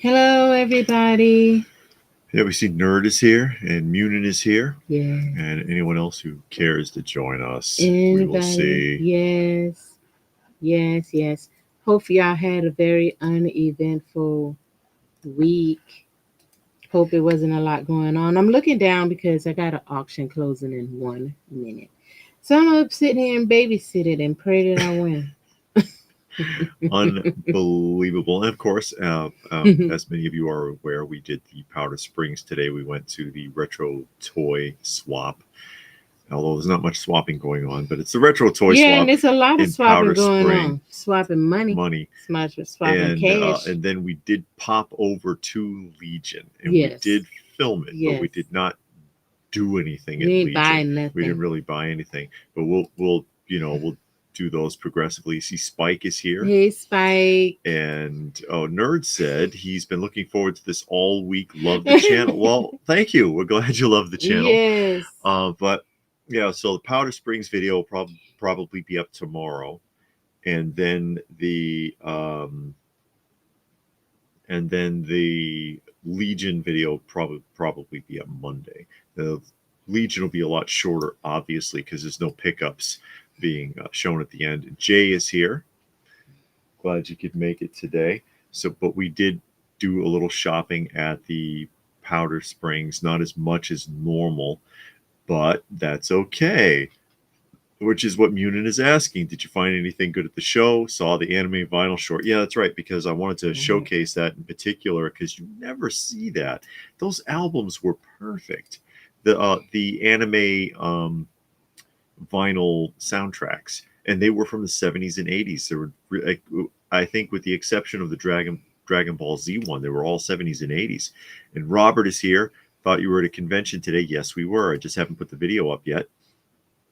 Hello, everybody. Yeah, we see Nerd is here and Munin is here, Yeah. and anyone else who cares to join us, we will Anybody? see. Yes. Yes. Hope y'all had a very uneventful week. Hope it wasn't a lot going on. I'm looking down because I got an auction closing in 1 minute. So I'm up sitting here and babysit it and pray that I win. Unbelievable. And of course, as many of you are aware, we did the Powder Springs today. We went to the retro toy swap. Although there's not much swapping going on, but it's the retro toy Yeah, and swap there's a lot of in swapping Powder going Spring. on. Swapping money, Money. swapping cash. And then we did pop over to Legion, and we Yes. did film it, but we Yes. did not do anything at We ain't Legion. buying We didn't nothing. really buy anything, but we'll do those progressively. See, Spike is here, Hey, Spike. and Nerd said he's been looking forward to this all week. Love the channel. Well, thank you. We're glad you love the channel. Yes. But yeah, so the Powder Springs video will probably be up tomorrow, and then the Legion video probably be up Monday. The Legion will be a lot shorter, obviously, because there's no pickups being shown at the end. Jay is here. Glad you could make it today. So, but we did do a little shopping at the Powder Springs, not as much as normal, but that's okay. Which is what Munin is asking. Did you find anything good at the show? Saw the anime vinyl short. Yeah, that's right, because I wanted to showcase that in particular because you never see that. Those albums were perfect. The anime vinyl soundtracks, and they were from the 70s and 80s. They were, I think, with the exception of the Dragon Ball Z one, they were all 70s and 80s. And Robert is here. Thought you were at a convention today. Yes, we were. I just haven't put the video up yet.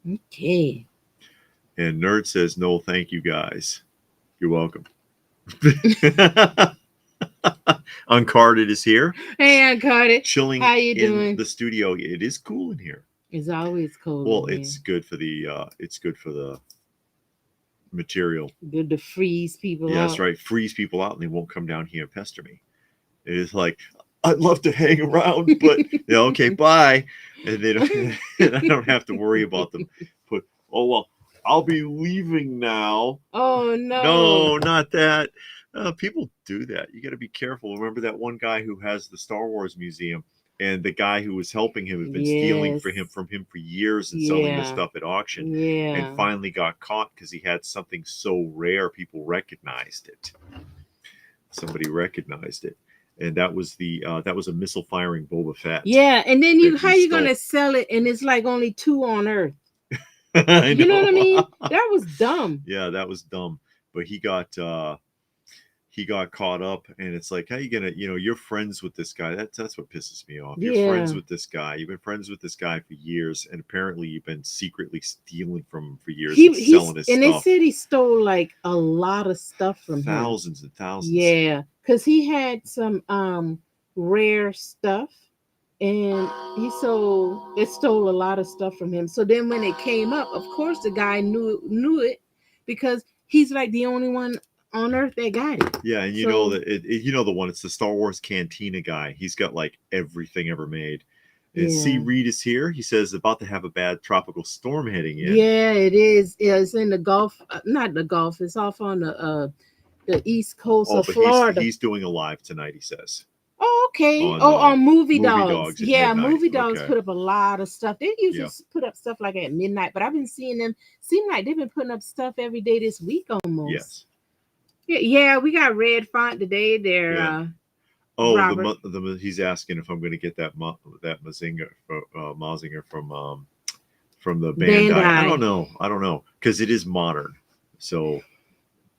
Okay. And Nerd says, no, thank you guys. You're welcome. Uncarded is here. Hey, Uncarded. Chilling How you in doing? the studio. It is cool in here. It's always cold. Well, in it's good for the material. here. Good to freeze people Yeah, out. that's right. Freeze people out and they won't come down here and pester me. It is like, I'd love to hang around, but yeah, okay, bye. And they don't and I don't have to worry about them. But oh well, I'll be leaving now. Oh no. No, not that. People do that. You got to be careful. Remember that one guy who has the Star Wars museum, and the guy who was helping him had been stealing from him for years and selling the stuff at auction, and finally got caught because he had something so rare people recognized it. Somebody recognized it, and that was a missile firing Boba Fett. Yeah, and then how you gonna sell it? And it's like only 2 on Earth. You know what I mean? That was dumb. Yeah, that was dumb. But he got caught up, and it's like, how you gonna, you're friends with this guy. That's what pisses me off. You're friends with this guy. You've been friends with this guy for years, and apparently you've been secretly stealing from him for years and selling his stuff. And they said he stole like a lot of stuff from thousands and thousands. Yeah, because he had some rare stuff. And it stole a lot of stuff from him. So then when it came up, of course the guy knew it because he's like the only one on Earth that got it. Yeah, and you know the one. It's the Star Wars Cantina guy. He's got like everything ever made. And C. Reed is here. He says about to have a bad tropical storm heading in. Yeah, it is. Yeah, it's in the Gulf, not the Gulf. It's off on the east coast of Florida. He's doing a live tonight. He says. Oh, okay. On Movie Dogs. Yeah, midnight. Movie Dogs put up a lot of stuff. They usually put up stuff like at midnight, but I've been seeing them. Seem like they've been putting up stuff every day this week almost. Yes. Yeah, we got red font today. There. He's asking if I'm going to get that Mazinger from the Bandai. I don't know because it is modern, so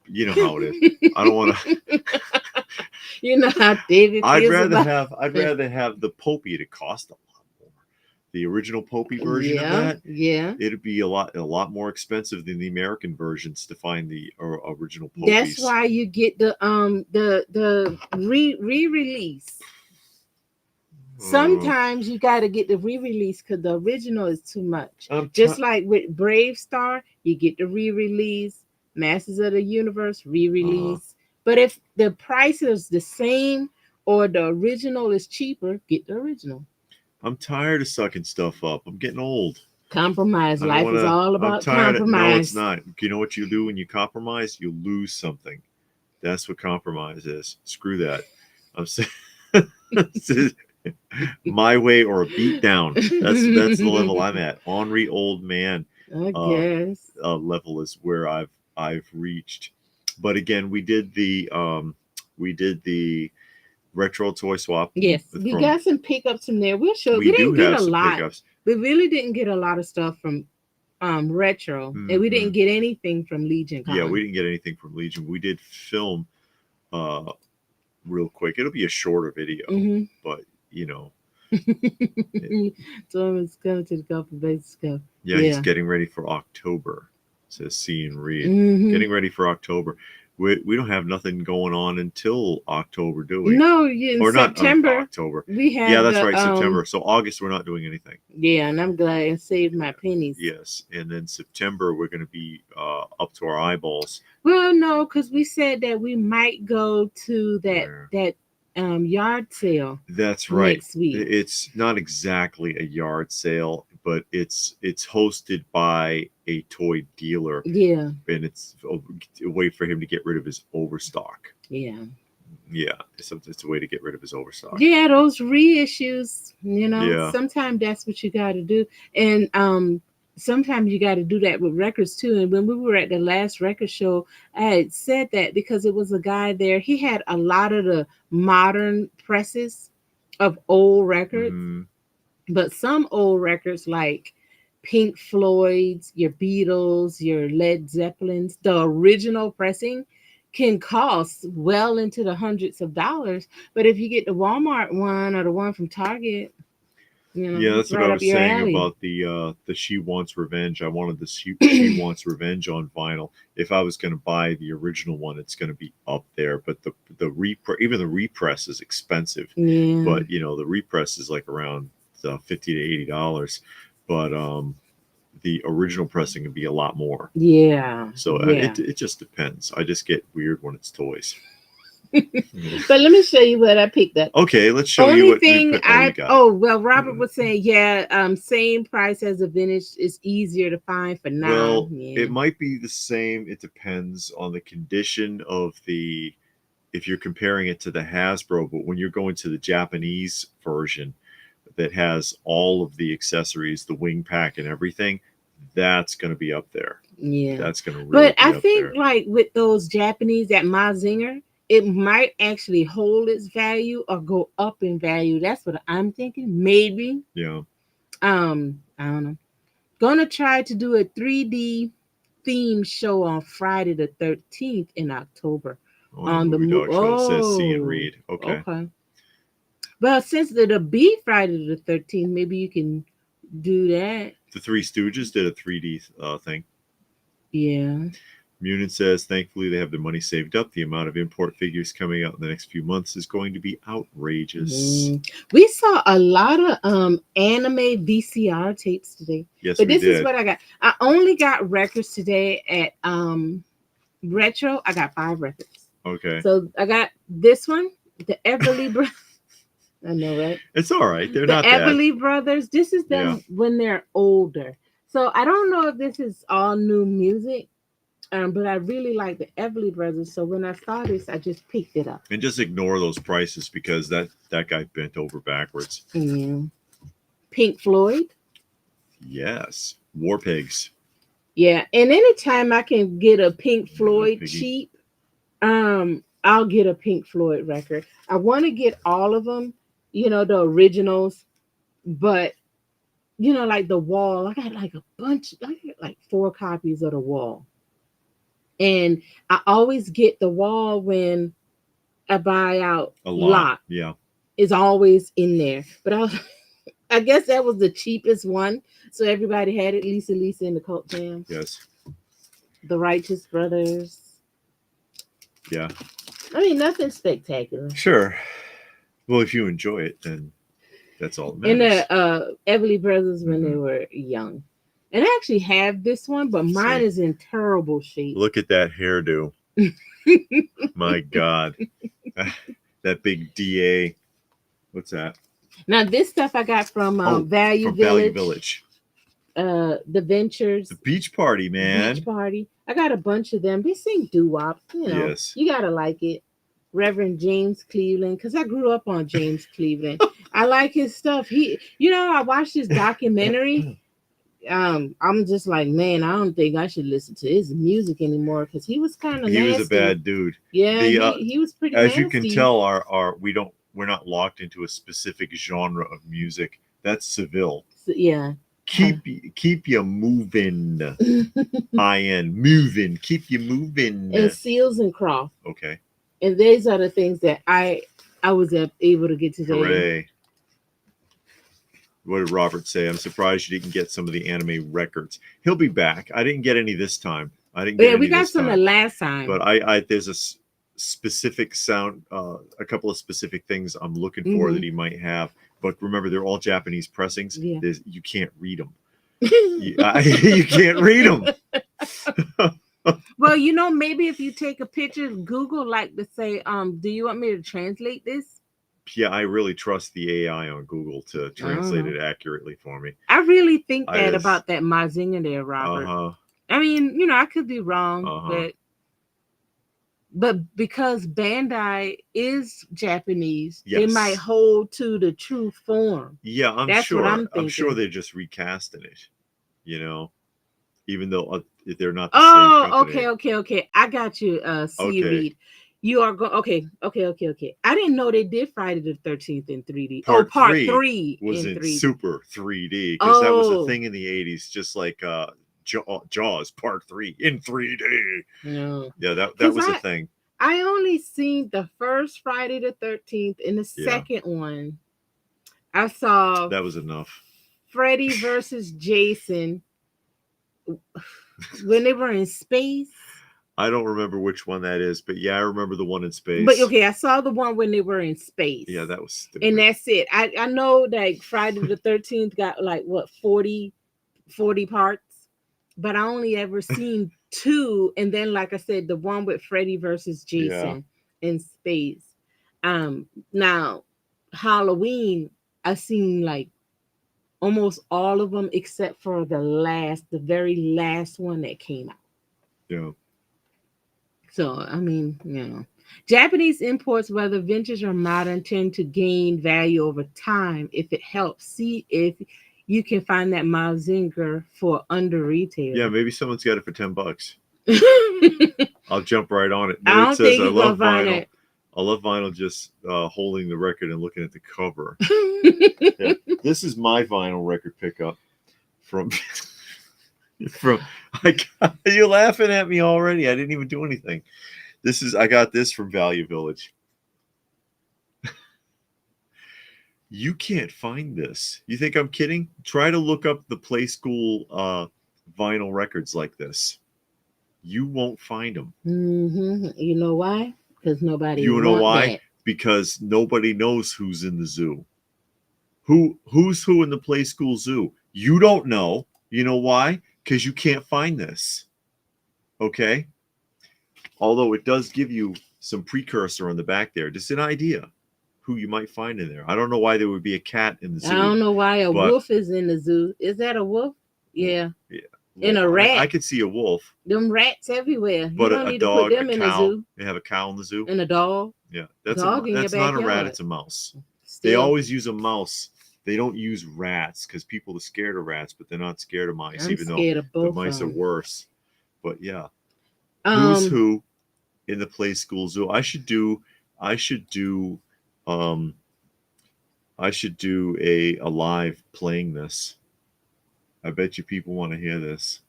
you know how it is. I don't want to. You know how David. I'd rather have the Popey. It cost a lot more. The original Popey version of that. Yeah. It'd be a lot more expensive than the American versions to find the original Popeys. That's why you get the re-release. Sometimes you got to get the re-release because the original is too much. Just like with Brave Star, you get the re-release. Masters of the Universe re-release. But if the price is the same or the original is cheaper, get the original. I'm tired of sucking stuff up. I'm getting old. Compromise. I don't Life want is to. all I'm about tired of. No, it's compromise. not. You know what you do when you compromise? You lose something. That's what compromise is. Screw that. I'm saying my way or a beat down. That's the level I'm at. Ornery old man I uh, guess. level is where I've reached. But again, we did the retro toy swap Yes, we from. got some pickups from there. We'll show. We We do didn't get have a some lot. pickups. We really didn't get a lot of stuff from retro, and we Hmm. didn't get anything from Legion Yeah, we Con. didn't get anything from Legion. We did film uh, real quick. It'll be a shorter video, Mm-hmm. but you know, it, So it's coming to the couple bases go. yeah, he's Yeah. getting ready for October. Says see and read. Mm-hmm. Getting ready for October. We don't have nothing going on until October, do we? No, in Or not September October. we Yeah, have that's the right, September. So August we're not doing anything. yeah, and I'm glad I saved my pennies. Yes, and then September we're going to be up to our eyeballs. Well, no, because we said that we might go to Where? that yard sale That's right. next week. It's not exactly a yard sale, but it's hosted by a toy dealer, Yeah, and it's a way for him to get rid of his overstock. yeah. Yeah, it's a way to get rid of his overstock. Yeah, those reissues, Yeah. sometimes that's what you got to do. And sometimes you got to do that with records too. And when we were at the last record show, I had said that because it was a guy there. He had a lot of the modern presses of old records, Hmm. but some old records like Pink Floyd's, your Beatles, your Led Zeppelins, the original pressing can cost well into the hundreds of dollars. But if you get the Walmart one or the one from Target, Yeah, it's that's what right I up was your saying alley. about the She Wants Revenge. I wanted the She Wants Revenge on vinyl. If I was going to buy the original one, it's going to be up there. But even the repress is expensive. Yeah, But the repress is like around $50 to $80. But the original pressing would be a lot more. yeah, So yeah. it just depends. I just get weird when it's toys. Yeah. But let me show you what I picked up. Okay, let's show you Only what we thing put. Oh, you got it. Robert was saying, yeah, same price as a vintage is easier to find for now. Well, Yeah. it might be the same. It depends on the condition of the. If you're comparing it to the Hasbro, but when you're going to the Japanese version that has all of the accessories, the wing pack and everything, that's going to be up there. Yeah. That's going to really But be I up think there. like with those Japanese at Mazinger, it might actually hold its value or go up in value. That's what I'm thinking. Maybe. Yeah. I don't know. Gonna try to do a 3D theme show on Friday the 13th in October On the on the movie dog show, it says see and oh, read. Okay. okay. Well, since the B Friday the 13th, maybe you can do that. The Three Stooges did a 3D thing. Yeah. Munin says, thankfully, they have their money saved up. The amount of import figures coming out in the next few months is going to be outrageous. We saw a lot of anime VCR tapes today. Yes, But we this is did. what I got. I only got records today at Retro. I got 5 records. Okay. So I got this one, the Everly Brothers. I know, right? It's all right. They're The not bad. Everly Brothers. This is them Yeah. when they're older. So I don't know if this is all new music, but I really like the Everly Brothers. So when I saw this, I just picked it up. And just ignore those prices because that guy bent over backwards. Yeah. Pink Floyd. Yes. War Pigs. Yeah, and anytime I can get a Pink Floyd Piggy. cheap, I'll get a Pink Floyd record. I want to get all of them, the originals, but like the Wall, I got like a bunch, I got like 4 copies of the Wall, and I always get the Wall when I buy out A lot. Yeah. is always in there, but I guess that was the cheapest one, so everybody had it. Lisa, and the Cult Jam. Yes. The Righteous Brothers. Yeah. I mean, nothing spectacular. Sure. Well, if you enjoy it, then that's all that And matters. the Everly Brothers when they were young. And I actually have this one, but mine is in terrible shape. Look at that hairdo. My God. that big DA. What's that? Now this stuff I got from Value from Value Village. Village. The Ventures. The Beach Party, man. Beach Party. I got a bunch of them. They sing doo-wop. You know, Yes. you gotta like it. Reverend James Cleveland, because I grew up on James Cleveland. I like his stuff. I watched his documentary. I'm just like, man, I don't think I should listen to his music anymore because he was kind of nasty. He was a bad dude. Yeah, he was pretty as nasty. you can tell, we're not locked into a specific genre of music. That's Seville. Yeah. Keep you moving. Moving. Keep you moving. And Seals and Croft. Okay. And these are the things that I was able to get today. Hooray. What did Robert say? I'm surprised you didn't get some of the anime records. He'll be back. I didn't get any this time. I didn't get any we got this some time. the last time. But I there's a specific sound, a couple of specific things I'm looking for that he might have. But remember, they're all Japanese pressings. Yeah. You can't read them. You can't read them. Well, maybe if you take a picture, Google to say, do you want me to translate this? Yeah, I really trust the AI on Google to translate it accurately for me. I really think about that Mazinga there, Robert. I mean, I could be wrong, but because Bandai is Japanese, they might hold to the true form. Yeah, That's sure. What I'm thinking. I'm sure they're just recasting it, even though they're not the same company. Okay. I got you, Seaweed. You are going. Okay. I didn't know they did Friday the 13th in 3D. Part 3 was in 3D. super 3D because that was a thing in the 80s, just like Jaws Part 3 in 3D. No. Yeah, that was a thing. I only seen the first Friday the 13th and the second one. I saw that was enough. Freddy versus Jason when they were in space. I don't remember which one that is, but yeah, I remember the one in space. But okay, I saw the one when they were in space. Yeah, that was stupid. And that's it. I know that Friday the 13th got 40 parts, but I only ever seen 2. And then, like I said, the one with Freddy versus Jason in space. Now Halloween, I seen almost all of them except for the very last one that came out. Yeah. So, I mean, Japanese imports, whether vintage or modern, tend to gain value over time if it helps. See if you can find that Mazinger for under retail. Yeah, maybe someone's got it for $10. I'll jump right on it. No, it says I love vinyl. I love vinyl just holding the record and looking at the cover. Yeah. This is my vinyl record pickup from... You're laughing at me already. I didn't even do anything. I got this from Value Village. You can't find this. You think I'm kidding? Try to look up the Play School vinyl records like this. You won't find them. You know why? Because nobody. You know why? That. Because nobody knows who's in the zoo. Who's who in the Play School Zoo? You don't know. You know why? Because you can't find this. Okay? Although it does give you some precursor on the back there. Just an idea who you might find in there. I don't know why there would be a cat in the zoo. I don't know why a wolf is in the zoo. Is that a wolf? Yeah. Yeah. And a rat. I could see a wolf. Them rats everywhere. But you don't a need dog, to put them a in cow. The zoo. They have a cow in the zoo. And a dog. Yeah. That's dog that's not a rat, it's a mouse. Still. They always use a mouse. They don't use rats because people are scared of rats, but they're not scared of mice, even though the mice are worse. But yeah. Who's who in the Play School Zoo? I should do a live playing this. I bet you people want to hear this.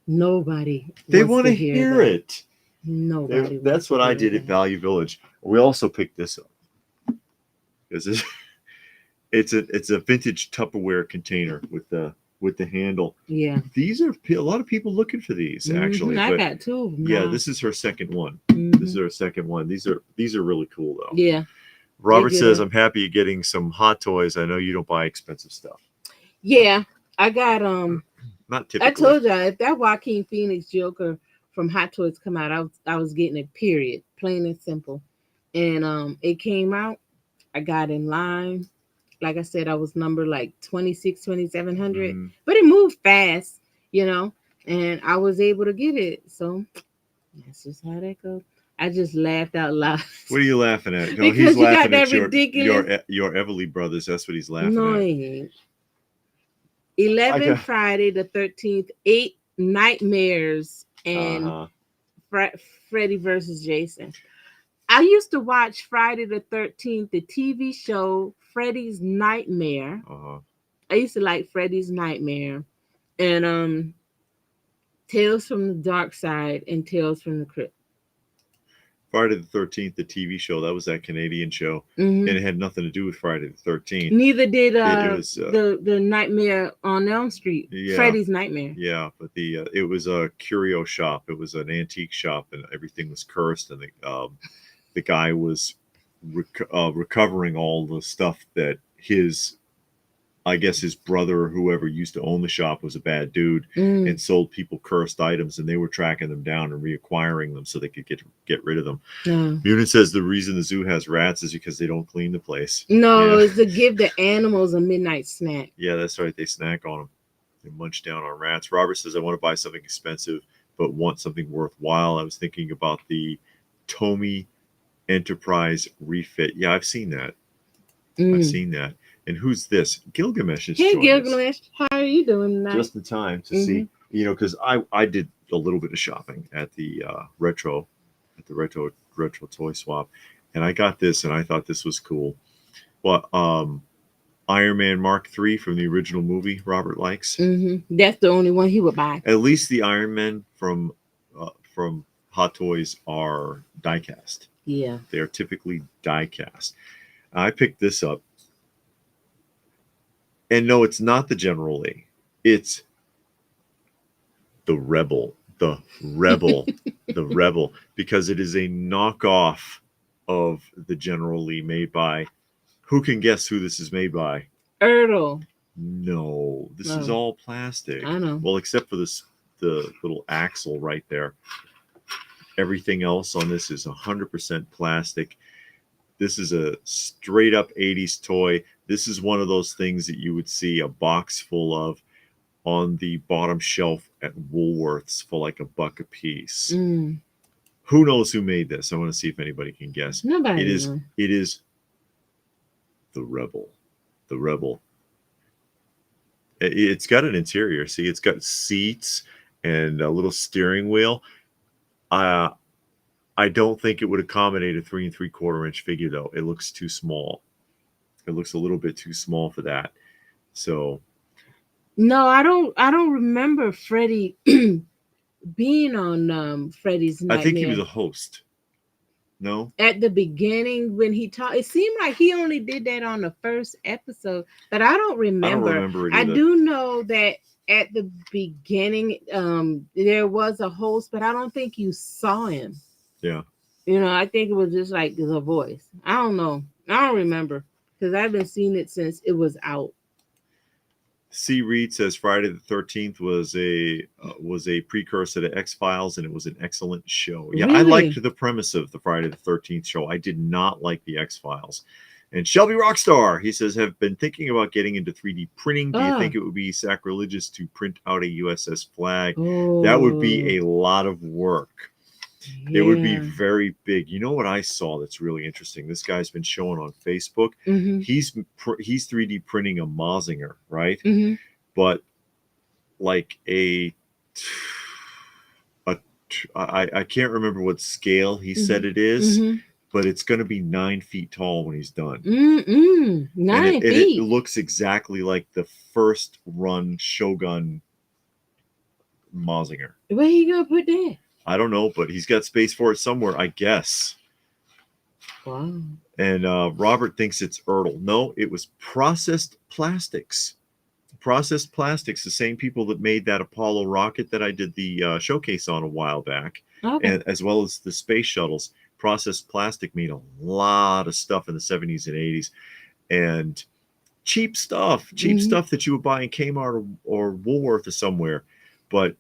Nobody. They want to hear it. Nobody. That's what I did at Value Village. We also picked this up because it's a vintage Tupperware container with the handle. Yeah. These are a lot of people looking for these actually. I got 2 of them. Yeah, this is her second one. This is her second one. These are really cool though. Yeah. Robert says, I'm happy you're getting some hot toys. I know you don't buy expensive stuff. Yeah. I got not typically. I told you if that Joaquin Phoenix Joker from Hot Toys come out, I was getting it, period. Plain and simple. and it came out. I got in line. Like I said, I was number like 26, 2700, Mm. but it moved fast, you know, and I was able to get it. So that's just how that goes. I just laughed out loud What are you laughing at? Oh, he's because you got laughing that at ridiculous. your Everly Brothers. That's what he's laughing No, at. it ain't. I 11 got. Friday the 13th, 8 Nightmares, and Uh-huh. Freddy versus Jason. I used to watch Friday the 13th, the TV show Freddy's Nightmare. Uh-huh. I used to like Freddy's Nightmare and Tales from the Dark Side and Tales from the Crypt. Friday the 13th, the TV show, that was that Canadian show, and Hmm. it had nothing to do with Friday the 13th. Neither did It was the Nightmare on Elm Street, yeah, Freddy's Nightmare. yeah, but it was a curio shop. It was an antique shop, and everything was cursed. And the guy was recovering all the stuff that his, I guess his brother or whoever used to own the shop was a bad dude Mm, and sold people cursed items, and they were tracking them down and reacquiring them so they could get rid of them. no, Munin says the reason the zoo has rats is because they don't clean the place. no, Yeah, it's to give the animals a midnight snack. yeah, that's right. They snack on them. They munch down on rats. Robert says I want to buy something expensive, but want something worthwhile. I was thinking about the Tomy Enterprise refit. Yeah, I've seen that. I've Mm. seen that. And who's this? Gilgamesh is Hey, joining us Gilgamesh, how are you doing tonight? just in time to Mhm. see, because I did a little bit of shopping at the retro toy swap, and I got this, and I thought this was cool. But Iron Man Mark III from the original movie Robert likes. That's the only one he would buy. At least the Iron Men from Hot Toys are die cast. Yeah. They are typically die cast. I picked this up, and no, it's not the General Lee. It's the Rebel, the Rebel, the Rebel, because it is a knockoff of the General Lee made by. Who can guess who this is made by? Ertl. No, this is Oh, all plastic. I know. Well, except for the little axle right there. Everything else on this is 100% plastic. This is a straight up 80s toy. This is one of those things that you would see a box full of on the bottom shelf at Woolworths for like $1 a piece. Mm. Who knows who made this? I want to see if anybody can guess. Nobody It is knows. it is the Rebel. The Rebel. It's got an interior. See, it's got seats and a little steering wheel. I don't think it would accommodate a 3 3/4 inch figure though. It looks too small. It looks a little bit too small for that. So No, I don't remember Freddie being on Freddy's I think he was Nightmare. a host. No, At the beginning when he talked, it seemed like he only did that on the first episode, but I don't I don't remember. remember it I either. do know that at the beginning there was a host, but I don't think you saw him. Yeah. I think it was just like the voice. I don't know. I don't remember because I've been seeing it since it was out. C. Reed says Friday the 13th was a precursor to X Files, and it was an excellent show. Yeah, I Really? liked the premise of the Friday the 13th show. I did not like the X Files. And Shelby Rockstar, he says, have been thinking about getting into 3D printing. Do you think it would be sacrilegious to print out a USS flag? That would be a lot of work. It would be very big. You know what I saw that's really interesting? This guy's been showing on Facebook. Mm-hmm. He's 3D printing a Mazinger, right? Mm-hmm. But like I can't remember what scale he said it is, Mm-hmm. but it's going to be 9 feet tall when he's done. 9 and feet. it looks exactly like the first run Shogun Mazinger. Where you gonna put that? I don't know, but he's got space for it somewhere, I guess. Wow. And Robert thinks it's Ertl. No, it was Processed Plastics. Processed Plastics, the same people that made that Apollo rocket that I did the showcase on a while back, Okay. and as well as the space shuttles. Processed Plastic made a lot of stuff in the 70s and 80s, and cheap stuff that you would buy in Kmart or Woolworth or somewhere. But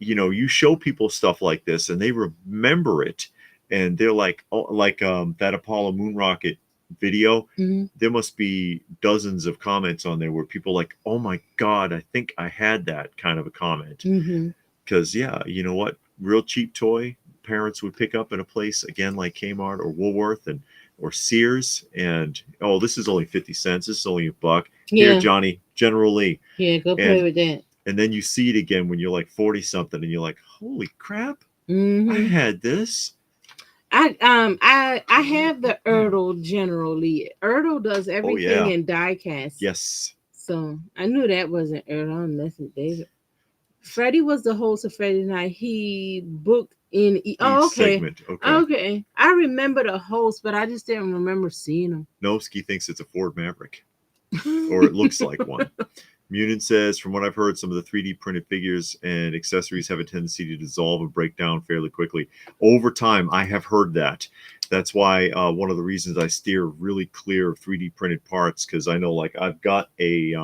you show people stuff like this and they remember it, and they're like, oh, like that Apollo moon rocket video. Mm-hmm. There must be dozens of comments on there where people are like, oh my god, I think I had that kind of a comment. Mm-hmm. Because yeah, you know what, real cheap toy parents would pick up in a place again like Kmart or Woolworth and or Sears, and oh, this is only 50 cents, this is only a buck, here Yeah. Johnny, General Lee. Yeah. Go play and with that. and then you see it again when you're like 40 something and you're like, holy crap, I Mm-hmm. had this. I have the Ertl generally. Ertl does Oh everything yeah, in die cast. yes. So I knew that wasn't Ertl. I'm messing with David. Freddie was the host of Friday Night. He booked in. Each Oh, okay. segment, okay. Okay. I remember the host, but I just didn't remember seeing him. Novsky thinks it's a Ford Maverick, or it looks like one. Munin says, from what I've heard, some of the 3D printed figures and accessories have a tendency to dissolve and break down fairly quickly. Over time, I have heard that. That's why one of the reasons I steer really clear of 3D printed parts, because I know, like, I've got a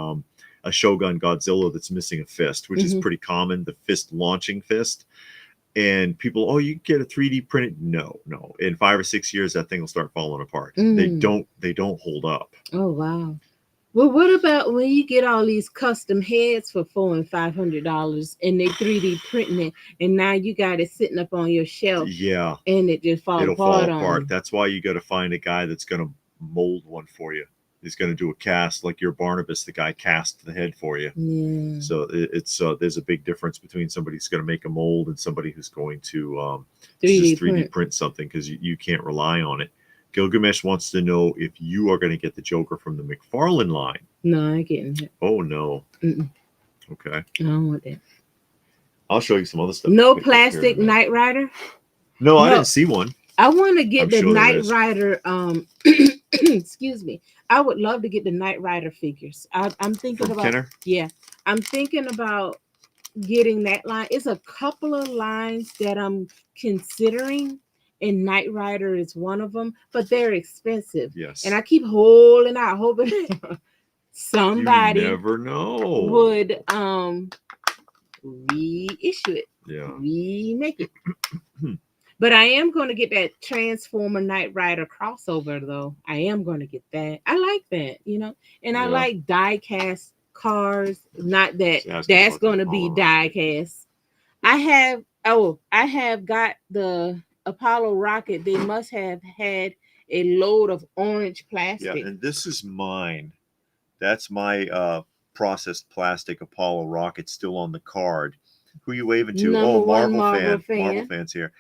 Shogun Godzilla that's missing a fist, which is Mhm. pretty common, the fist launching fist. And people, oh, you can get a 3D printed. No, no. In 5 or 6 years, that thing will start falling apart. Mm. They don't hold up. Oh wow. Well, what about when you get all these custom heads for $400 and $500 and they 3D printing it, and now you got it sitting up on your shelf Yeah, and it just fall it'll fall apart on apart. you? That's why you got to find a guy that's going to mold one for you. He's going to do a cast like your Barnabas. The guy cast the head for you. Yeah. So it's there's a big difference between somebody who's going to make a mold and somebody who's going to 3D just 3D print. print something, because you can't rely on it. Gilgamesh wants to know if you are going to get the Joker from the McFarlane line. No, I ain't getting it. Oh no. Mm-mm. Okay. I don't want that. I'll show you some other stuff. No Pick up here in a plastic minute. Knight Rider. No, I No, didn't see one. I want to I'm get the sure there Knight is. Rider. Excuse me. I would love to get the Knight Rider figures. I'm thinking From about. Kenner. Yeah, I'm thinking about getting that line. It's a couple of lines that I'm considering, and Knight Rider is one of them, but they're expensive. Yes. And I keep holding out, hoping You somebody never know. would reissue it, Yeah. remake it. But I am going to get that Transformer Knight Rider crossover, though. I am going to get that. I like that, and I Yeah. like die cast cars. Not that She's asking that's about the going to be Apollo die rocket. cast. I have got the Apollo rocket. They must have had a load of orange Yeah, plastic. and this is mine. That's my processed plastic Apollo rocket still on the card. Who you waving to? Number Oh, one Marvel Marvel fan. Marvel fan. fans here.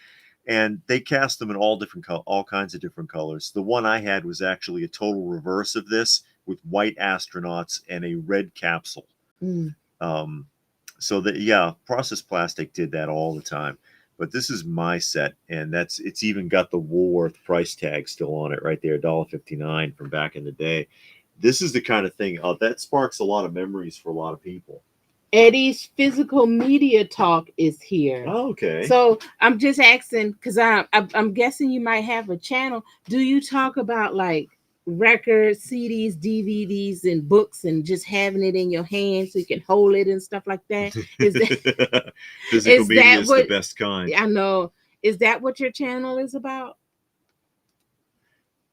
And they cast them in all all kinds of different colors. The one I had was actually a total reverse of this, with white astronauts and a red capsule. Mm. So that, yeah, processed plastic did that all the time. But this is my set, and it's even got the Woolworth price tag still on it right there, $1.59 from back in the day. This is the kind of thing that sparks a lot of memories for a lot of people. Eddie's physical media talk is here. Oh, okay. So I'm just asking because I'm guessing you might have a channel. Do you talk about like records, CDs, DVDs, and books, and just having it in your hand so you can hold it and stuff like that? Is that Physical is media that is what the best kind. I know? Is that what your channel is about?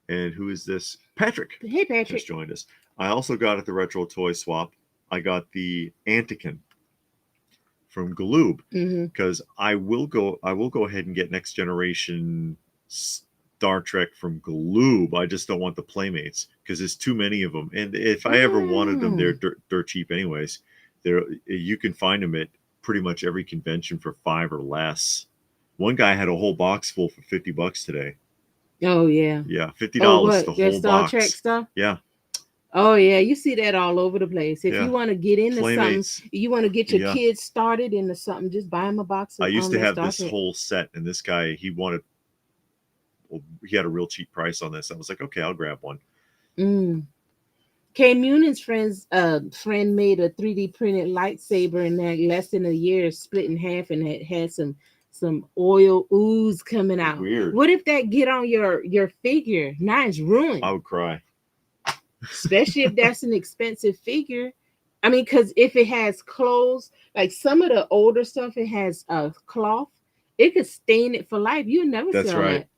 And who is this? Patrick Hey, Patrick. just joined us. I also got at the Retro Toy Swap. I got the Antican from Galoob, because I will go ahead and get Next Generation Star Trek from Galoob. I just don't want the Playmates because there's too many of them. And if I ever wanted them, they're dirt cheap anyways. You can find them at pretty much every convention for $5 or less. One guy had a whole box full for $50 today. Oh yeah. Yeah, $50 what? the Their whole Star box. Trek stuff? Yeah. Oh yeah, you see that all over the place. If Yeah. you want to get into Playmates. something, you want to get your Yeah. kids started into something, just buy them a box of I used to have Star this Trek. whole set, and this guy, he had a real cheap price on this. I was like, okay, I'll grab one. Kay Munin's friend made a 3D printed lightsaber in that less than a year, split in half, and it had some oil ooze coming out. Weird. What if that get on your figure? Now it's ruined. I would cry. Especially if that's an expensive figure. I mean, because if it has clothes, like some of the older stuff, it has cloth. It could stain it for life. You'll never That's sell right. that.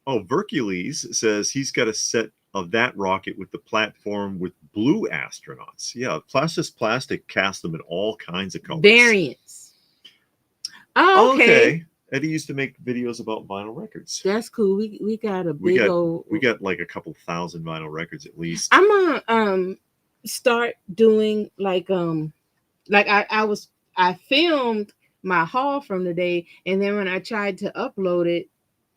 Oh, Hercules says he's got a set of that rocket with the platform with blue astronauts. Yeah, Plastic cast them in all kinds of colors. Variants. Oh, okay. Okay. Eddie used to make videos about vinyl records. That's cool. We got a We big got old. we got like a couple thousand vinyl records at least. I'm gonna start doing like I filmed my haul from the day, and then when I tried to upload it,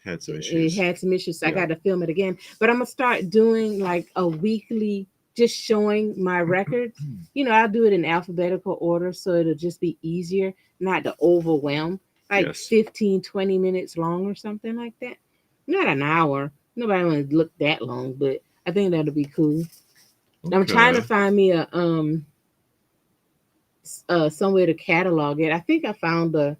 Had some it issues. had some issues. So I Yeah. got to film it again. But I'm gonna start doing like a weekly, just showing my records. I'll do it in alphabetical order, so it'll just be easier, not to overwhelm. Like Yes. 15, 20 minutes long or something like that. Not an hour. Nobody want to look that long, but I think that'll be cool. I'm trying to Okay. find me a somewhere to catalog it. I think I found the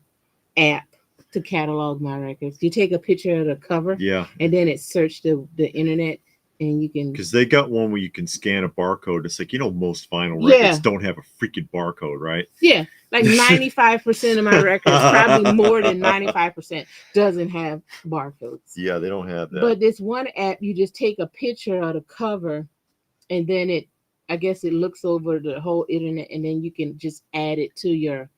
app to catalog my records. You take a picture of the cover, Yeah. and then it search the internet, and you can. Because they got one where you can scan a barcode. It's like, most vinyl Yeah. records don't have a freaking barcode, right? Yeah, like 95% of my records, probably more than 95%, doesn't have barcodes. Yeah, they don't have that. But this one app, you just take a picture of the cover, and then I guess it looks over the whole internet, and then you can just add it to your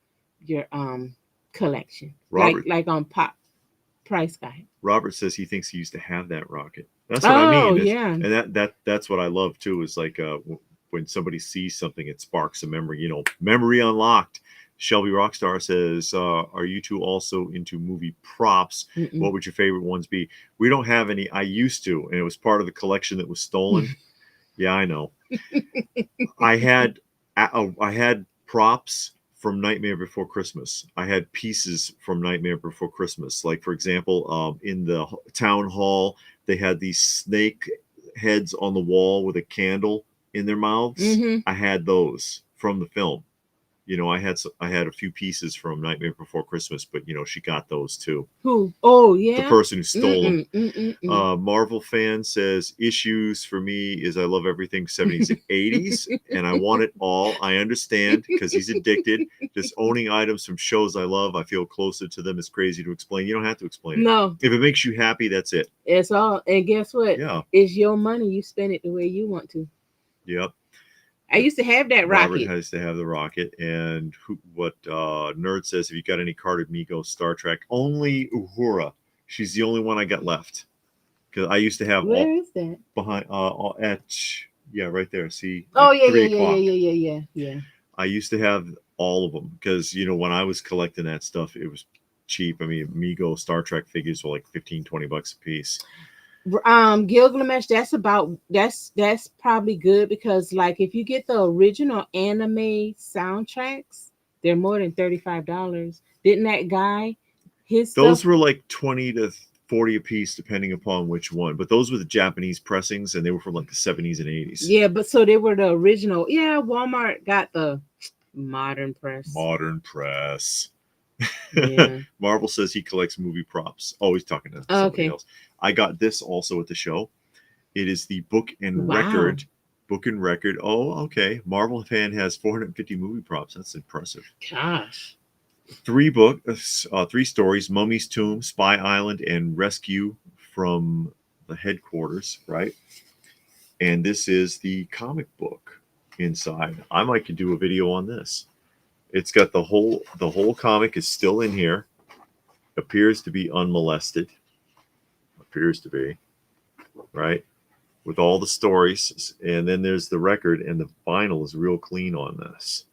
collection. Robert. Like on Pop Price Guide. Robert says he thinks he used to have that rocket. That's what Oh, I mean. yeah. And that's what I love too, is like when somebody sees something, it sparks a memory, memory unlocked. Shelby Rockstar says, are you two also into movie props? Mm-mm. What would your favorite ones be? We don't have any. I used to, and it was part of the collection that was stolen. Yeah, I know. I had props from Nightmare Before Christmas. I had pieces from Nightmare Before Christmas. Like, for example, in the town hall, they had these snake heads on the wall with a candle in their mouths. Mm-hmm. I had those from the film. I had a few pieces from Nightmare Before Christmas, but she got those too. Who? Oh, yeah. The person who stole them. Mm-mm. Marvel fan says, issues for me is I love everything 70s and 80s, and I want it all. I understand, because he's addicted. Just owning items from shows I love, I feel closer to them. It's crazy to explain. You don't have to explain it. No. If it makes you happy, that's it. It's all. And guess what? Yeah. It's your money. You spend it the way you want to. Yep. I used to have that rocket. Robert has to have the rocket. And Nerd says, have you got any carded Mego Star Trek? Only Uhura. She's the only one I got left. Because I used to have Where is that? Behind right there. See? Oh, like yeah, 3 yeah, o'clock. yeah. I used to have all of them because when I was collecting that stuff, it was cheap. I mean, Mego Star Trek figures were like $15-20 a piece. Gilgamesh, that's probably good, because like if you get the original anime soundtracks, they're more than $35. Didn't that guy those stuff? were like 20 to 40 a piece depending upon which one, but those were the Japanese pressings, and they were from like the 70s and 80s. Yeah, but so they were the original. Yeah, Walmart got the modern press. Yeah. Marvel says he collects movie props. He's talking to somebody else. I got this also at the show. It is the book and record. Oh, okay. Marvel fan has 450 movie props. That's impressive. Gosh. 3 stories: Mummy's Tomb, Spy Island, and Rescue from the Headquarters, right? And this is the comic book inside. I might could do a video on this. It's got the whole comic is still in here. Appears to be unmolested. Appears to be, right? With all the stories, and then there's the record, and the vinyl is real clean on this.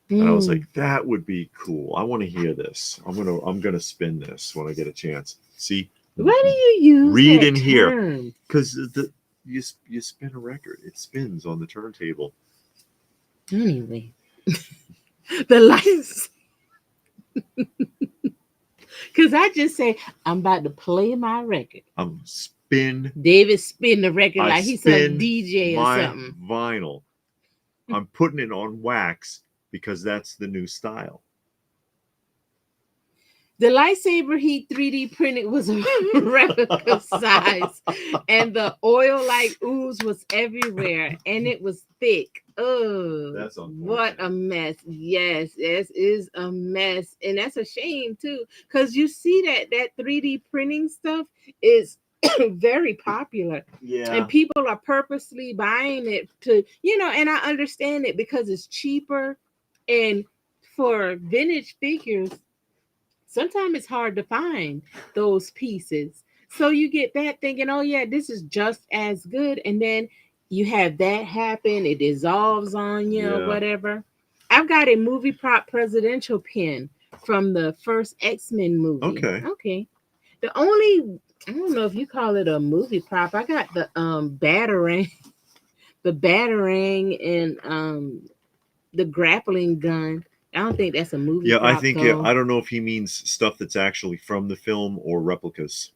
And I was like, that would be cool. I want to hear this. I'm gonna spin this when I get a chance. See? Why do you use read that in here? term? Because you spin a record. It spins on the turntable. Anyway. The lights. Because I just say, I'm about to play my record. David spin the record like he's a DJ or something. Vinyl. I'm putting it on wax because that's the new style. The lightsaber he 3D printed was a replica size, and the oil like ooze was everywhere, and it was thick. Oh, that's what a mess! Yes, this is a mess, and that's a shame too, because you see that 3D printing stuff is very popular. Yeah. And people are purposely buying it to, and I understand it because it's cheaper. And for vintage figures, sometimes it's hard to find those pieces. So you get that thinking, oh yeah, this is just as good. And then you have that happen, it dissolves on you or Yeah. whatever. I've got a movie prop presidential pin from the first X-Men movie. Okay. Okay. The only, I don't know if you call it a movie prop. I got the batarang, the batarang and the grappling gun. I don't think that's a movie Yeah, I prop think though. I don't know if he means stuff that's actually from the film or replicas.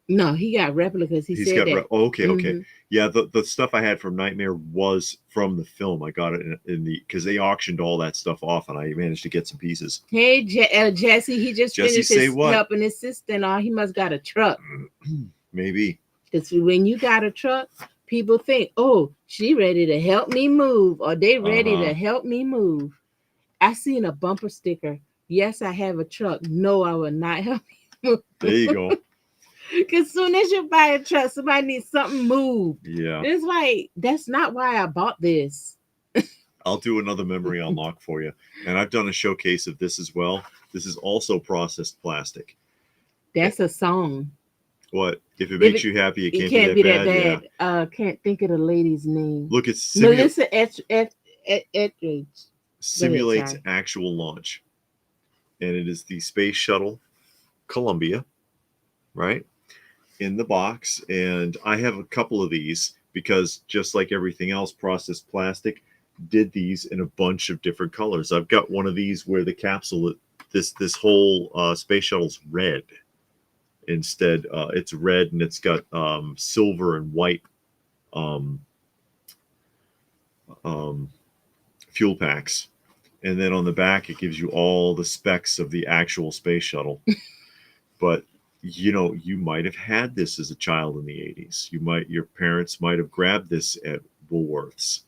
No, he got replicas. He He's said got that. oh, okay, okay. Hmm. Yeah, the stuff I had from Nightmare was from the film. I got it in the because they auctioned all that stuff off, and I managed to get some pieces. Hey, Jesse, he just Jesse, finished say his what? helping his sister and all. He must got a truck. Maybe. Because when you got a truck, people think, oh, she ready to help me move, or they ready Uh-huh. to help me move. I seen a bumper sticker. Yes, I have a truck. No, I will not help you There move. you go. Because soon as you buy a truck, somebody needs something moved. Yeah. It's like, that's not why I bought this. I'll do another memory unlock for you. And I've done a showcase of this as well. This is also processed plastic. That's a song. What? If it If makes it, you happy, it it can't can't be be that that bad. Yeah. bad. Can't think of the lady's name. Look, it Melissa Etheridge. simulates sorry. actual launch. And it is the Space Shuttle Columbia, right? In the box. And I have a couple of these because just like everything else, processed plastic did these in a bunch of different colors. I've got one of these where the capsule, this whole space shuttle's red. Instead, it's red and it's got silver and white um, um, fuel packs. And then on the back, it gives you all the specs of the actual space shuttle. But you might have had this as a child in the 80s. Your parents might have grabbed this at Woolworths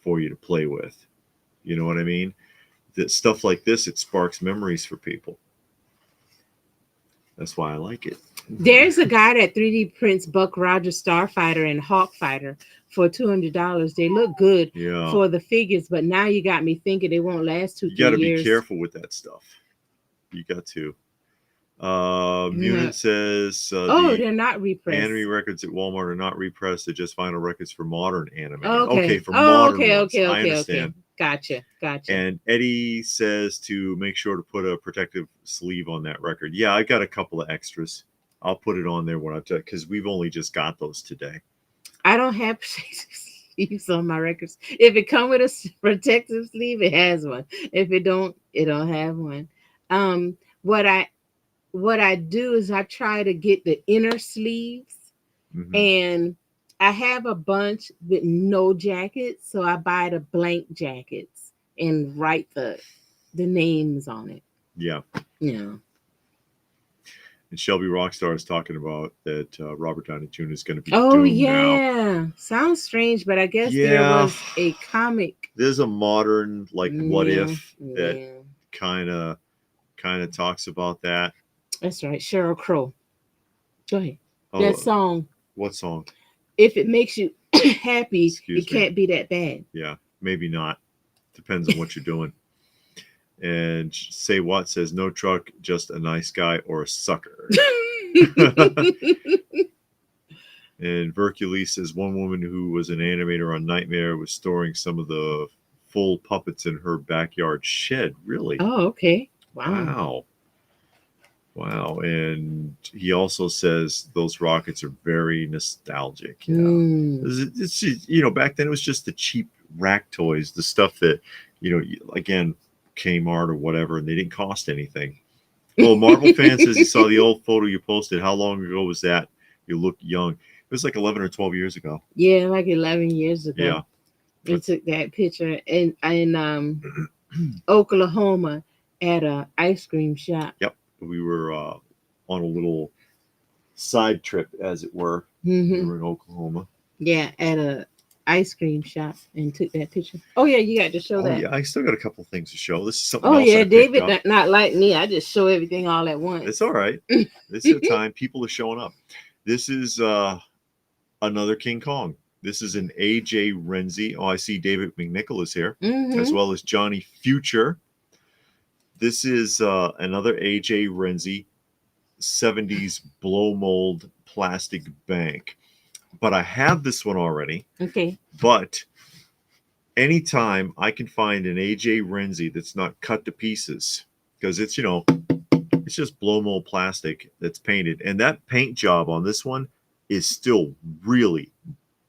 for you to play with. You know what I mean? That stuff like this, it sparks memories for people. That's why I like it. There's a guy that 3D prints Buck Rogers Starfighter and Hawkfighter for $200. They look good for the figures, but now you got me thinking they won't last 2-3 years. You got to be careful with that stuff. You got to. Munin says, they're not repressed. Anime records at Walmart are not repressed. They're just final records for modern anime. Okay, for modern ones. okay, I understand. Okay. Gotcha. And Eddie says to make sure to put a protective sleeve on that record. Yeah, I got a couple of extras. I'll put it on there when because we've only just got those today. I don't have sleeves on my records. If it come with a protective sleeve, it has one. If it don't have one. What I do is I try to get the inner sleeves, and I have a bunch with no jackets, so I buy the blank jackets and write the names on it. Yeah. Yeah. And Shelby Rockstar is talking about that Robert Downey Jr. is going to be doomed now. Sounds strange, but I guess there was a comic. There's a modern What If that kind of talks about that. That's right, Sheryl Crow. Go ahead. That song. What song? If it makes you happy, it can't be that bad. Yeah, maybe not. Depends on what you're doing. And Say What says, no truck, just a nice guy or a sucker. And Vercules says, one woman who was an animator on Nightmare was storing some of the full puppets in her backyard shed. Really? Oh, okay. Wow. And he also says those rockets are very nostalgic. It's back then it was just the cheap rack toys, the stuff that, again, Kmart or whatever, and they didn't cost anything. Well, Marvel fan says he saw the old photo you posted. How long ago was that? You look young. It was like 11 or 12 years ago. Yeah, like 11 years ago. Yeah. We took that picture in Oklahoma at a ice cream shop. Yep. We were on a little side trip, as it were. Mm-hmm. We were in Oklahoma. Yeah, at a ice cream shop and took that picture. Oh yeah, you got to show that. Yeah, I still got a couple things to show. This is something else. Oh yeah, David not like me. I just show everything all at once. It's all right. It's your time. People are showing up. This is another King Kong. This is an AJ Renzi. Oh, I see David McNichol is here, as Mm-hmm. well as Johnny Future. This is another AJ Renzi 70s blow mold plastic bank. But I have this one already. Okay. But anytime I can find an AJ Renzi that's not cut to pieces, because it's, it's just blow mold plastic that's painted. And that paint job on this one is still really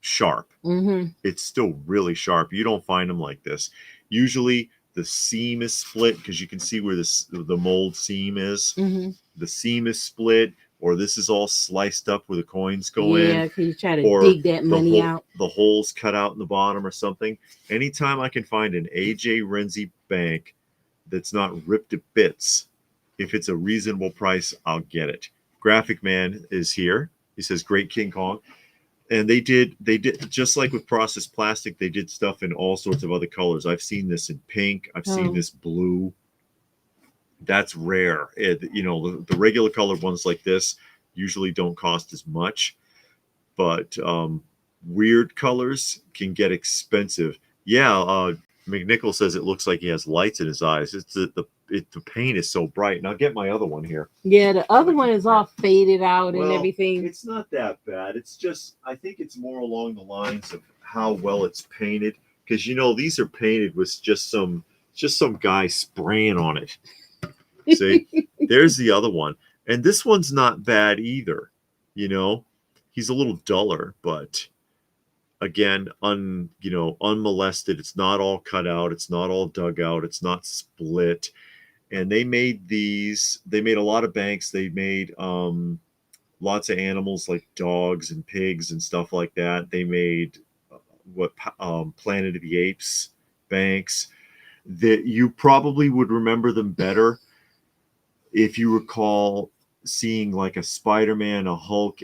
sharp. Mm-hmm. It's still really sharp. You don't find them like this. Usually the seam is split because you can see where the mold seam is. Mm-hmm. The seam is split, or this is all sliced up where the coins go in, Yeah, because you try to or dig that money out. the holes cut out in the bottom or something. Anytime I can find an AJ Renzi bank that's not ripped to bits, if it's a reasonable price, I'll get it. Graphic Man is here. He says, "Great King Kong." And they did just like with processed plastic, they did stuff in all sorts of other colors. I've seen this in pink. I've seen Oh. this blue. That's rare. The regular colored ones like this usually don't cost as much, but weird colors can get expensive. Yeah, McNichol says it looks like he has lights in his eyes. It's the paint is so bright. And I'll get my other one here. Yeah, the other one is all faded out and Well, everything. it's not that bad. It's just, I think it's more along the lines of how well it's painted. Because these are painted with just some guy spraying on it. See, there's the other one, and this one's not bad either. He's a little duller, but again, unmolested. It's not all cut out. It's not all dug out. It's not split. And they made these. They made a lot of banks. They made lots of animals like dogs and pigs and stuff like that. They made Planet of the Apes banks. That you probably would remember them better if you recall seeing like a Spider-Man, a Hulk,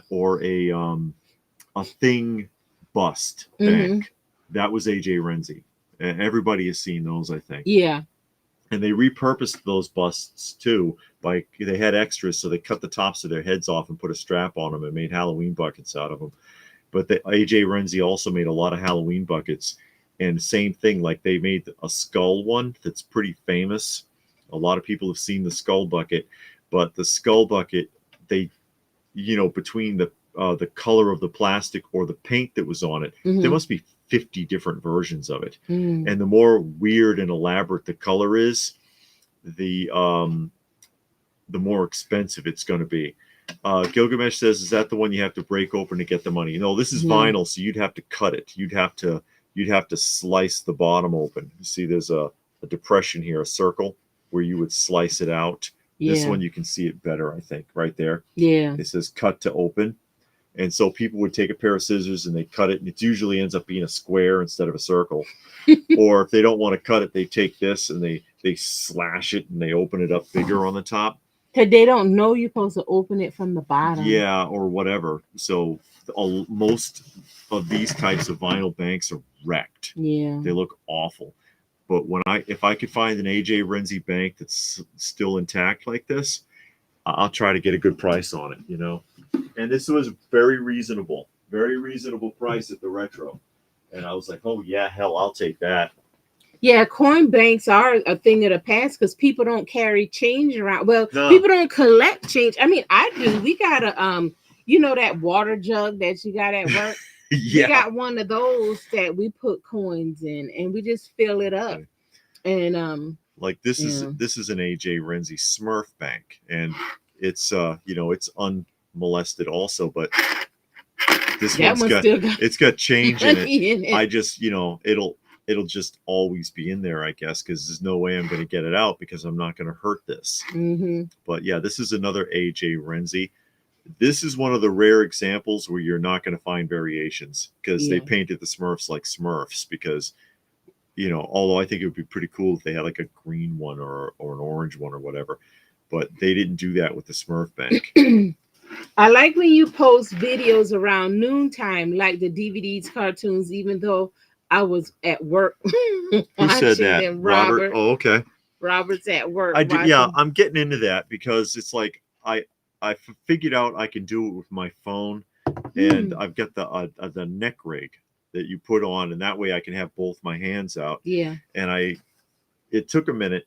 or a Thing bust bank. Mm-hmm. That was AJ Renzi. Everybody has seen those, I think. Yeah. And they repurposed those busts too. They had extras, so they cut the tops of their heads off and put a strap on them and made Halloween buckets out of them. But the AJ Renzi also made a lot of Halloween buckets. And same thing, like they made a skull one that's pretty famous. A lot of people have seen the skull bucket, but the skull bucket, they, between the color of the plastic or the paint that was on it, Mm-hmm. there must be 50 different versions of it. Mm. And the more weird and elaborate the color is, the more expensive it's going to be. Gilgamesh says, "Is that the one you have to break open to get the money?" No, this is vinyl, so you'd have to cut it. You'd have to slice the bottom open. You see, there's a depression here, a circle where you would slice it out. Yeah. This one you can see it better, I think, right there. Yeah. It says "cut to open," and so people would take a pair of scissors and they cut it, and it usually ends up being a square instead of a circle. Or if they don't want to cut it, they take this and they slash it and they open it up bigger on the top. Because they don't know you're supposed to open it from the bottom. Yeah, or whatever. So most of these types of vinyl banks are wrecked. Yeah. They look awful. But if I could find an AJ Renzi bank that's still intact like this, I'll try to get a good price on it, And this was very reasonable price at the retro. And I was like, oh yeah, hell, I'll take that. Yeah, coin banks are a thing of the past because people don't carry change around. Well, No. People don't collect change. I mean, I do. We got that water jug that you got at work. Yeah. We got one of those that we put coins in, and we just fill it up. Okay. And like this is an AJ Renzi Smurf bank, and it's it's unmolested also, but this one's got change in it. I just it'll just always be in there, I guess, because there's no way I'm going to get it out because I'm not going to hurt this. Mm-hmm. But yeah, this is another AJ Renzi. This is one of the rare examples where you're not going to find variations because they painted the Smurfs like Smurfs because, although I think it would be pretty cool if they had like a green one or an orange one or whatever, but they didn't do that with the Smurf bank. I like when you post videos around noontime, like the DVDs, cartoons, even though I was at work. Who said that? Robert. Oh, okay. Robert's at work. I'm getting into that because it's like I figured out I can do it with my phone, and Hmm. I've got the neck rig that you put on, and that way I can have both my hands out. Yeah. And it took a minute,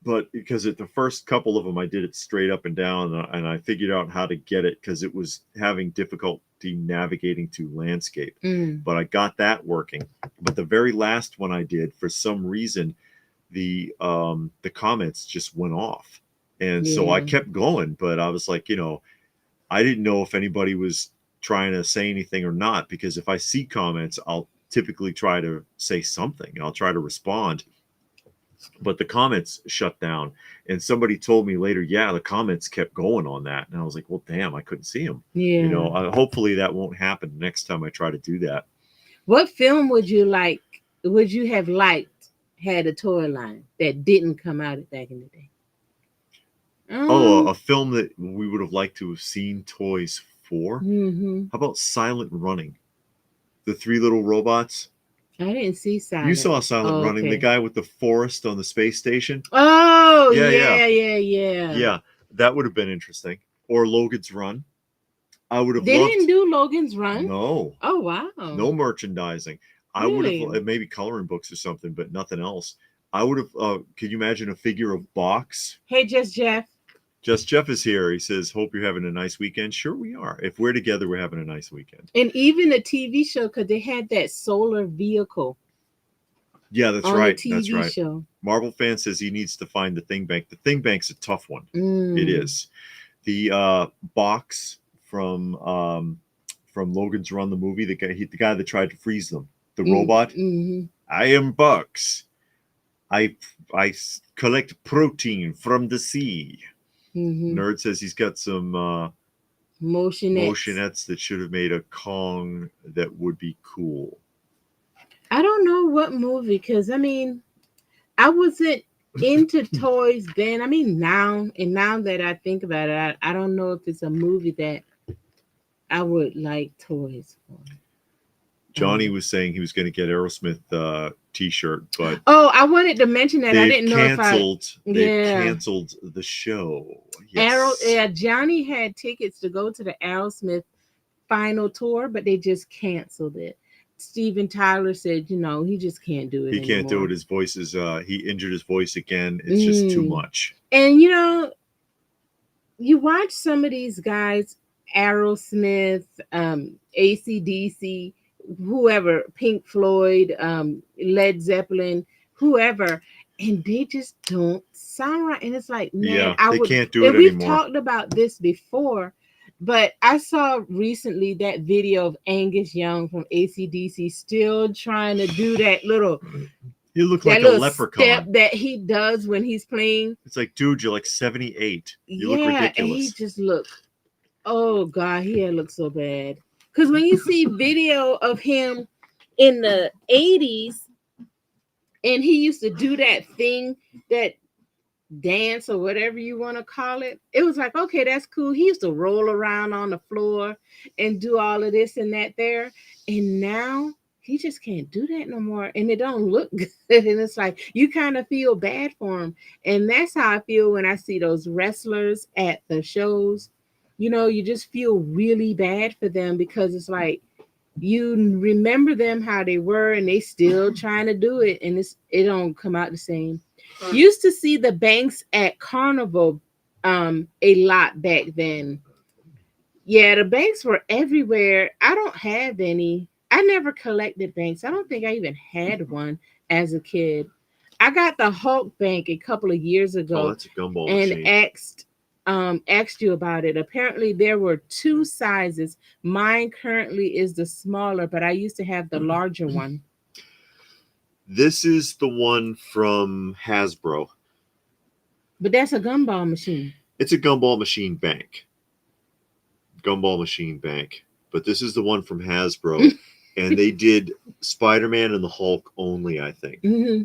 but because at the first couple of them I did it straight up and down, and I figured out how to get it because it was having difficulty navigating to landscape. Mm. But I got that working. But the very last one I did, for some reason, the comments just went off, and so I Yeah. kept going. But I was like, I didn't know if anybody was trying to say anything or not, because if I see comments, I'll typically try to say something. I'll try to respond, but the comments shut down. And somebody told me later, yeah, the comments kept going on that. And I was like, well, damn, I couldn't see them. Yeah. Hopefully that won't happen next time I try to do that. What film would you like? Would you have liked had a toy line that didn't come out back in the day? Oh, Um. a film that we would have liked to have seen toys for. Hmm. How about Silent Running? The three little robots. I didn't see You Silent. saw Silent Oh, Running, the okay. guy with the forest on the space station. Oh, Yeah, yeah, yeah, yeah, yeah. yeah. That would have been interesting. Or Logan's Run. I would have They didn't loved. do Logan's Run. No, Oh, wow. no merchandising. I would have Really? maybe coloring books or something, but nothing else. I would have. Could you imagine a figure of Box? Hey, Just Jeff. Just Jeff is here. He says, "Hope you're having a nice weekend." Sure, we are. If we're together, we're having a nice weekend. And even a TV show, because they had that solar vehicle Yeah, that's on the right. That's TV right. show. Marvel fan says he needs to find the Thing Bank. The Thing Bank's a tough one. It Mm. is. The Box from Logan's Run, the movie. The guy that tried to freeze them. The robot. Mm-hmm. I am Bucks. I collect protein from the sea. Mm-hmm. Nerd says he's got some Motionettes. motionettes that should have made a Kong that would be cool. I don't know what movie, because I mean, I wasn't into toys then. I mean, now that I think about it, I don't know if it's a movie that I would like toys for. Johnny was saying he was going to get Aerosmith T-shirt, but Oh, I wanted to mention that. I didn't know if I. they've Yeah. canceled the show. Yes. Yeah, Johnny had tickets to go to the Aerosmith final tour, but they just canceled it. Steven Tyler said, he just can't do it He can't do anymore. it. His voice is he injured his voice again. It's just too Mm. much. And you watch some of these guys, Aerosmith, AC/DC, whoever, Pink Floyd, Led Zeppelin, whoever, and they just don't sound right. And it's like, man, Yeah, I they would, can't do and it we've anymore. talked about this before, but I saw recently that video of Angus Young from AC/DC still trying to do that little You look that like a little step leprechaun. that he does when he's playing. It's like, dude, you're like 78. You look Yeah, and he ridiculous. just looked. Oh God, he had looked so bad. Because when you see video of him in the 80s, and he used to do that thing, that dance or whatever you want to call it, it was like, okay, that's cool. He used to roll around on the floor and do all of this and that there. And now he just can't do that no more. And it don't look good. And it's like you kind of feel bad for him. And that's how I feel when I see those wrestlers at the shows. You just feel really bad for them, because it's like you remember them how they were, and they still trying to do it, and it don't come out the same. Used to see the banks at Carnival a lot back then. Yeah, the banks were everywhere. I don't have any. I never collected banks. I don't think I even had one as a kid. I got the Hulk bank a couple of years Oh, ago that's a gumball and machine. asked you about it. Apparently there were two sizes. Mine currently is the smaller, but I used to have the larger one. This is the one from Hasbro. But that's a gumball machine. It's a gumball machine bank. Gumball machine bank. But this is the one from Hasbro. And they did Spider-Man and the Hulk only, I think. Mm-hmm.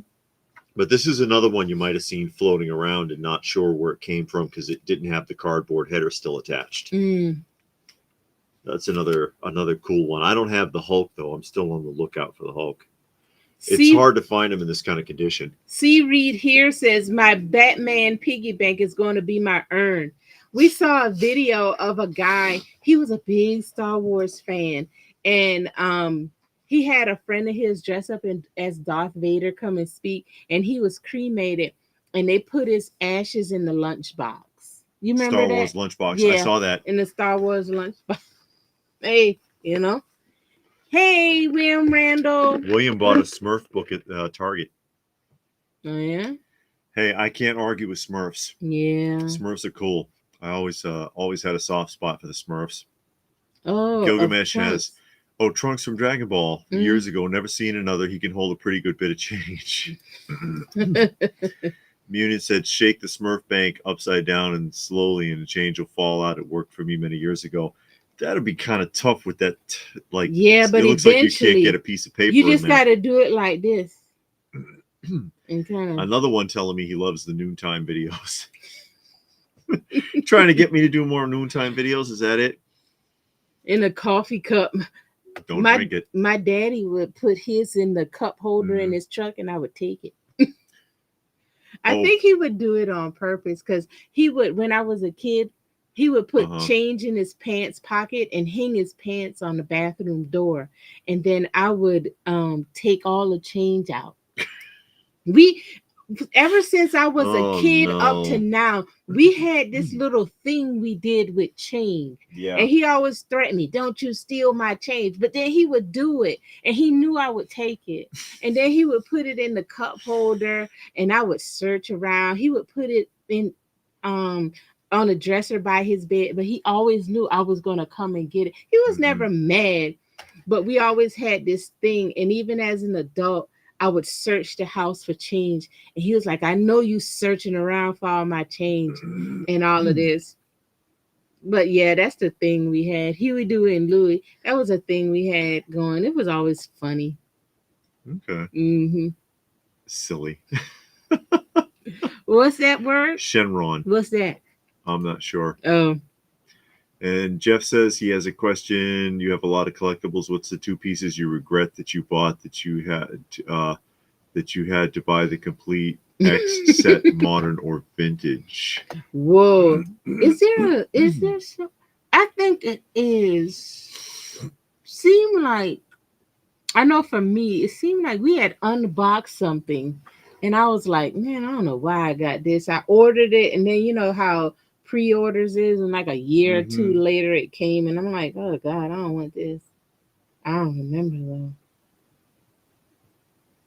But this is another one you might have seen floating around and not sure where it came from because it didn't have the cardboard header still attached. Mm. That's another cool one. I don't have the Hulk, though. I'm still on the lookout for the Hulk. It's hard to find them in this kind of condition. C. Reed here says, my Batman piggy bank is going to be my urn. We saw a video of a guy. He was a big Star Wars fan, and he had a friend of his dress up as Darth Vader come and speak, and he was cremated, and they put his ashes in the lunchbox. You remember Star that? Wars lunchbox. I Yeah, saw that. in the Star Wars lunchbox. Hey, you know. Hey, William Randall. William bought a Smurf book at Target. Oh yeah. Hey, I can't argue with Smurfs. Yeah. Smurfs are cool. I always had a soft spot for the Smurfs. Oh, of Gilgamesh has Trunks from Dragon Ball Mm. years ago. Never seen another. He can hold a pretty good bit of change. Munich said, "Shake the Smurf bank upside down and slowly, and the change will fall out. It worked for me many years ago." That'd be kind of tough with that. Like, Yeah, but it looks like you eventually can't get a piece of paper. you in just there. got to do it like this. And kind of Another one telling me he loves the noontime videos. Trying to get me to do more noontime videos. Is that it? in a coffee cup. Don't drink it. My daddy would put his in the cup holder in his truck, and I would take it. I think he would do it on purpose because he would, when I was a kid, he would put change in his pants pocket and hang his pants on the bathroom door. And then I would take all the change out. We, ever since I was a kid up to now, we had this little thing we did with change. Yeah. And he always threatened me, "Don't you steal my change." But then he would do it, and he knew I would take it. And then he would put it in the cup holder, and I would search around. He would put it in on the dresser by his bed, but he always knew I was going to come and get it. He was never mad, but we always had this thing. And even as an adult, I would search the house for change. And he was like, "I know you searching around for all my change and all of this." But yeah, that's the thing we had. Huey, Dewey, and Louie. That was a thing we had going. It was always funny. Okay. Mm-hmm. Silly. What's that word? Shenron. What's that? I'm not sure. Oh. And Jeff says he has a question. You have a lot of collectibles. What's the two pieces you regret that you bought that you had to buy the complete X set, modern or vintage? Whoa. Is there some? I think it is. Seemed like, I know for me, it seemed like we had unboxed something. And I was like, man, I don't know why I got this. I ordered it, and then you know how pre-orders is, and like a year or two later it came, and I'm like, oh God, I don't want this. I don't remember though.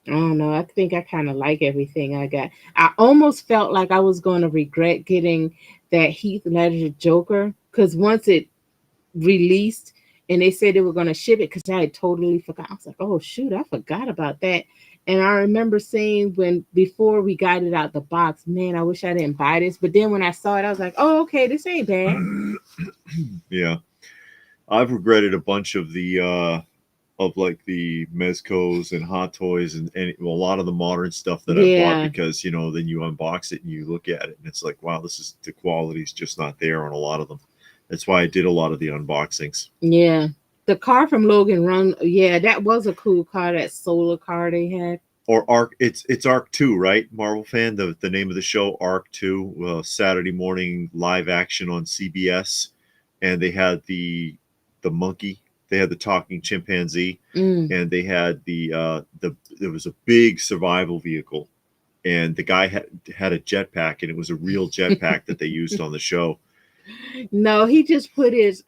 I don't know. I think I kind of like everything I got. I almost felt like I was going to regret getting that Heath Ledger Joker, because once it released and they said they were going to ship it, because I had totally forgot. I was like, oh shoot, I forgot about that. And I remember saying, when before we got it out the box, man, I wish I didn't buy this. But then when I saw it, I was like, oh, okay, this ain't bad. Yeah, I've regretted a bunch of the like the Mezcos and Hot Toys and a lot of the modern stuff that I bought, because then you unbox it and you look at it and it's like, wow, the quality's just not there on a lot of them. That's why I did a lot of the unboxings. Yeah. The car from Logan Run, yeah, that was a cool car, that solar car they had. Or Arc, it's Arc 2, right? Marvel fan, the name of the show, Arc 2, Saturday morning live action on CBS. And they had the monkey, they had the talking chimpanzee, and they had there was a big survival vehicle, and the guy had a jetpack, and it was a real jetpack that they used on the show. No, he just put his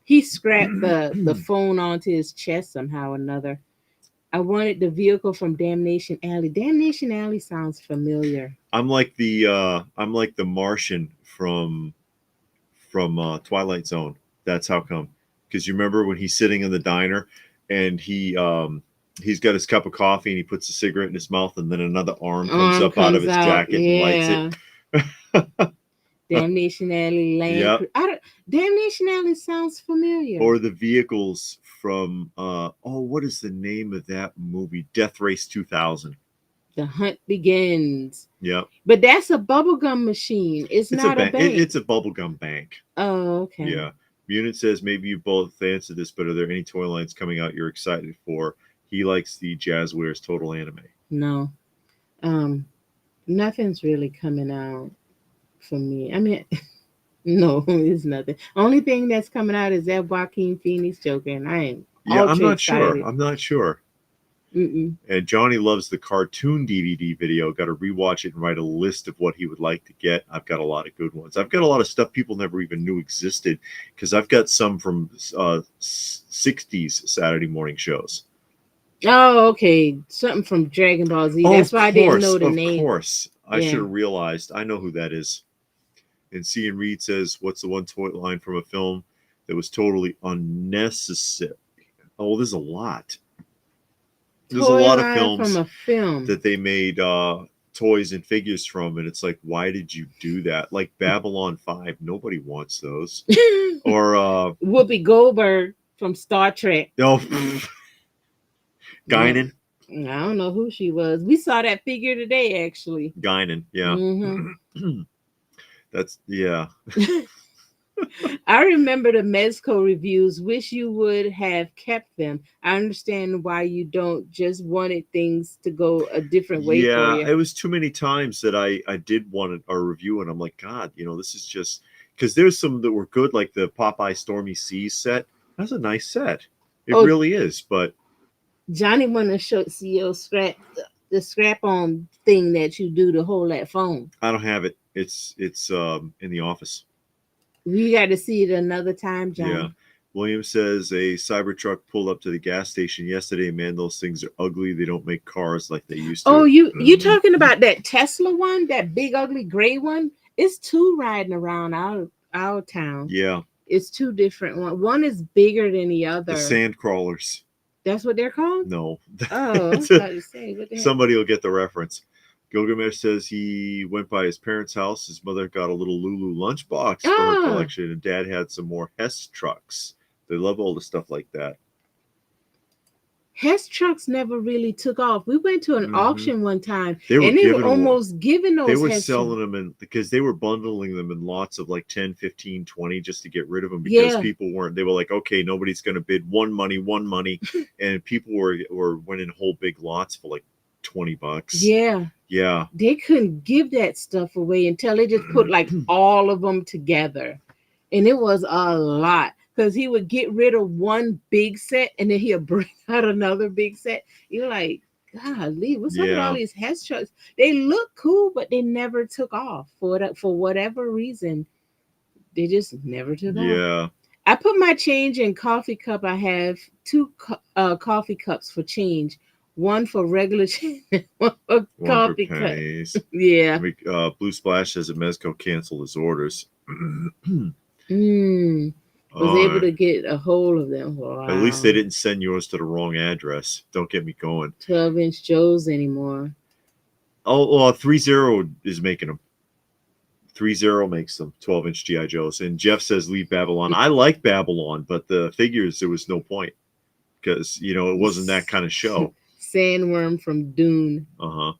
he strapped the phone onto his chest somehow or another. I wanted the vehicle from Damnation Alley. Damnation Alley sounds familiar. I'm like the Martian from Twilight Zone. That's how come. Because you remember when he's sitting in the diner and he's got his cup of coffee and he puts a cigarette in his mouth, and then another arm comes up out of his jacket and lights it. Damnation Alley, Land. Yep. Damnation Alley sounds familiar. Or the vehicles from what is the name of that movie? Death Race 2000. The Hunt Begins. Yeah. But that's a bubblegum machine. It's not a bank. It's a bubblegum bank. Oh, okay. Yeah. Unit says, maybe you both answered this, but are there any toy lines coming out you're excited for? He likes the Jazzwares Total Anime. No. Nothing's really coming out for me. I mean, No, it's nothing. Only thing that's coming out is that Joaquin Phoenix Joker, and I am Yeah, I'm ultra not sure. excited. I'm not sure. Mm-mm. And Johnny loves the cartoon DVD video. Got to rewatch it and write a list of what he would like to get. I've got a lot of good ones. I've got a lot of stuff people never even knew existed because I've got some from 60s Saturday morning shows. Oh, okay. Something from Dragon Ball Z. Oh, That's why I didn't know the of name. course. I should Yeah. have realized. I know who that is. And C and Reed says, "What's the one toy line from a film that was totally unnecessary?" Oh, there's a lot. There's a Toy lot of line from films a film. that they made toys and figures from, and it's like, why did you do that? Like Babylon 5, nobody wants those. Or Whoopi Goldberg from Star Trek. no, Yep. Guinan. I don't know who she was. We saw that figure today, actually. Guinan, yeah. Mm-hmm. That's yeah. I remember the Mezco reviews. Wish you would have kept them. I understand why you don't. Just wanted things to go a different way for Yeah, you. it was too many times that I did want a review, and I'm like, God, this is just because there's some that were good, like the Popeye Stormy Seas set. That's a nice set. It Oh, really is, but Johnny wanted to show see your scrap, the scrap on thing that you do to hold that phone. I don't have it. It's in the office. We got to see it another time, Yeah. Johnny. William says a Cybertruck pulled up to the gas station yesterday. Man, those things are ugly. They don't make cars like they used Oh, to. you talking about that Tesla one, that big ugly gray one? It's two riding around our town. Yeah, It's two different ones. One is bigger than the the other. sand crawlers. That's what they're called? No, Oh, I was about to say, what the heck? somebody will get the reference. Gilgamesh says he went by his parents' house. His mother got a little Lulu lunchbox for her Ah, collection, and dad had some more Hess trucks. They love all the stuff like that. Hess trucks never really took off. We went to an Hmm. auction one time, They were and they were giving away. almost giving They those were Hess trucks. selling them in because they were bundling them in lots of like 10, 15, 20 just to get rid of them because Yeah, people weren't, they were like, okay, nobody's going to bid one money. And people were winning whole big lots for like $20. yeah. Yeah. They couldn't give that stuff away until they just put like all of them together. And it was a lot because he would get rid of one big set and then he'll bring out another big set. You're like, golly, what's up with all Yeah. these Hess trucks? They look cool, but they never took off for whatever reason. They just never took off. Yeah. I put my change in coffee cup. I have two coffee cups for change. One for regular change, one for One for coffee cup. pennies. Yeah. Blue Splash says that Mezco canceled his orders. Was able uh, to get a hold of them. at least they Wow. didn't send yours to the wrong address. Don't get me going. 12-inch Joes anymore. Oh, well, 30 is making them. 30 makes them 12-inch GI Joes, and Jeff says leave Babylon. I like Babylon, but the figures there was no point because it wasn't that kind of show. Sandworm from Dune. Uh huh.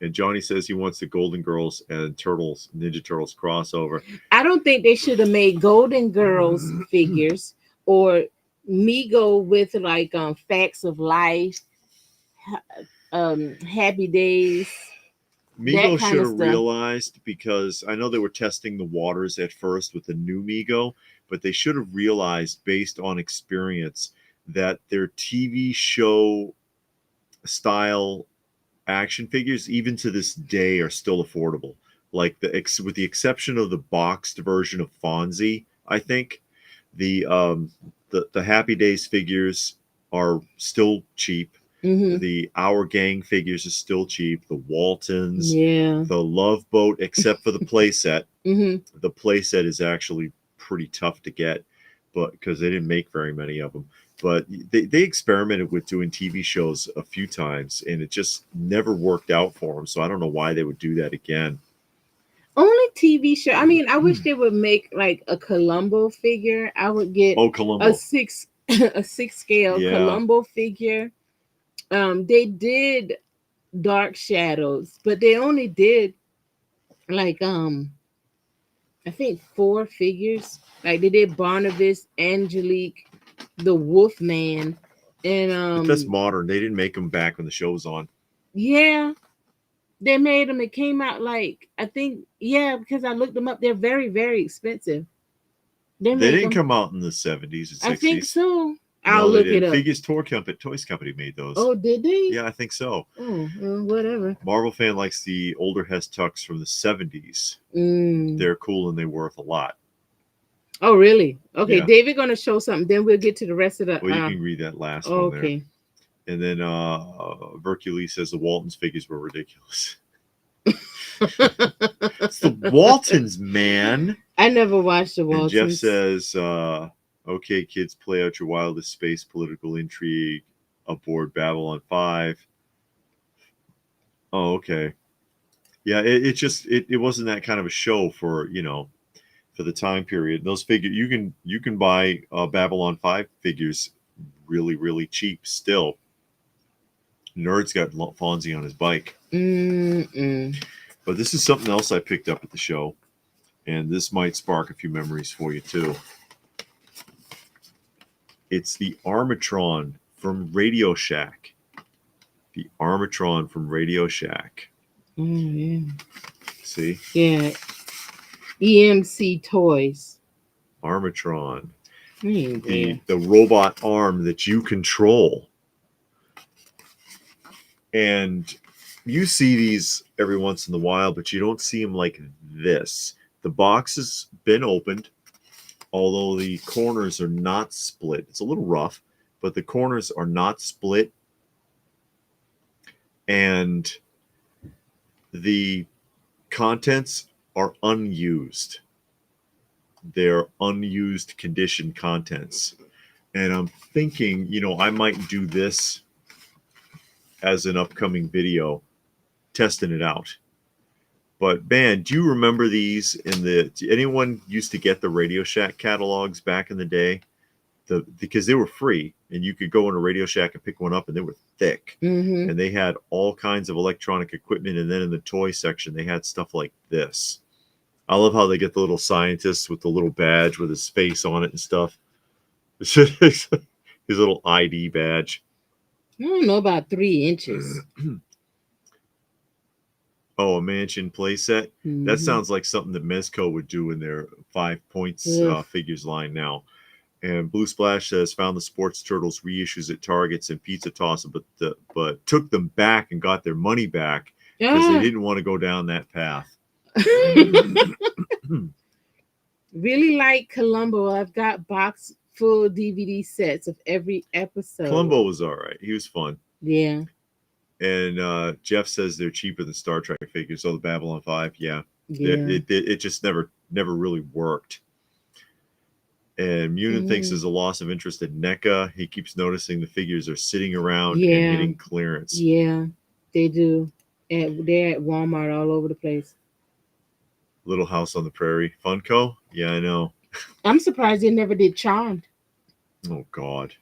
And Johnny says he wants the Golden Girls and Ninja Turtles crossover. I don't think they should have made Golden Girls figures or Mego with like Facts of Life, Happy Days, that Mego kind should of have stuff. realized because I know they were testing the waters at first with the new Mego, but they should have realized based on experience that their TV show style action figures, even to this day, are still affordable. Like with the exception of the boxed version of Fonzie, I think the the Happy Days figures are still cheap. Mm-hmm. The Our Gang figures are still cheap. The Waltons, Yeah. the Love Boat, except for the playset. Mm-hmm. The playset is actually pretty tough to get, but because they didn't make very many of them. But they experimented with doing TV shows a few times, and it just never worked out for them. So I don't know why they would do that again. Only TV show. I mean, I wish they would make like a Columbo figure. I would get Oh, a Columbo. a 6 scale Yeah. Columbo figure. They did Dark Shadows, but they only did like I think 4 figures. Like they did Barnabas, Angelique, the Wolfman, and But that's modern. They didn't make them back when the show was on. yeah, They made them. It came out like I think, yeah, because I looked them up. They're very, very expensive. They They make didn't them. come out in the 70s and I think 60s. so. I'll No, they look it didn't. up. Figures Toys Company made those. Oh, did they? Yeah, I think so. Oh, well, whatever. Marvel fan likes the older Hess Tucks from the 70s. Mm. They're cool and they're worth a lot. Oh, really? Okay, Yeah. David gonna show something. Then we'll get to the rest of the. Well, you can read that last one there. Okay. And then Vercules says the Waltons figures were ridiculous. It's the Waltons, man. I never watched the And Jeff Waltons. says, okay, kids, play out your wildest space political intrigue aboard Babylon 5. Oh, okay. Yeah, it wasn't that kind of a show for, for the time period. Those figures, you can buy Babylon 5 figures really, really cheap still. Nerd's got Fonzie on his bike. But this is something else I picked up at the show, and this might spark a few memories for you too. It's the Armatron from Radio Shack. The Armatron from Radio Shack. Oh, yeah. See? Yeah. EMC Toys. Armatron. The robot arm that you control. And you see these every once in a while, but you don't see them like this. The box has been opened, although the corners are not split. It's a little rough, but the corners are not split. And the contents are unused. They're unused condition contents. And I'm thinking, I might do this as an upcoming video, testing it out. But man, do you remember these anyone used to get the Radio Shack catalogs back in the day? Because they were free and you could go in a Radio Shack and pick one up and they were thick. Mm-hmm. And they had all kinds of electronic equipment. And then in the toy section, they had stuff like this. I love how they get the little scientist with the little badge with his face on it and stuff. His little ID badge. I don't know about 3 inches. Oh, a mansion playset? Mm-hmm. That sounds like something that Mezco would do in their 5 points figures line now. And Blue Splash says, found the Sports Turtles reissues at Targets and Pizza Toss, but took them back and got their money back because they didn't want to go down that path. Really like Columbo. I've got box full DVD sets of every episode. Columbo was all right. He was fun. Yeah. And Jeff says they're cheaper than Star Trek figures. So the Babylon 5, yeah. It just never really worked. And Munin thinks there's a loss of interest in NECA. He keeps noticing the figures are sitting around and hitting clearance. Yeah, they do. They're at Walmart all over the place. Little House on the Prairie. Funko? Yeah, I know. I'm surprised they never did Charmed. Oh God.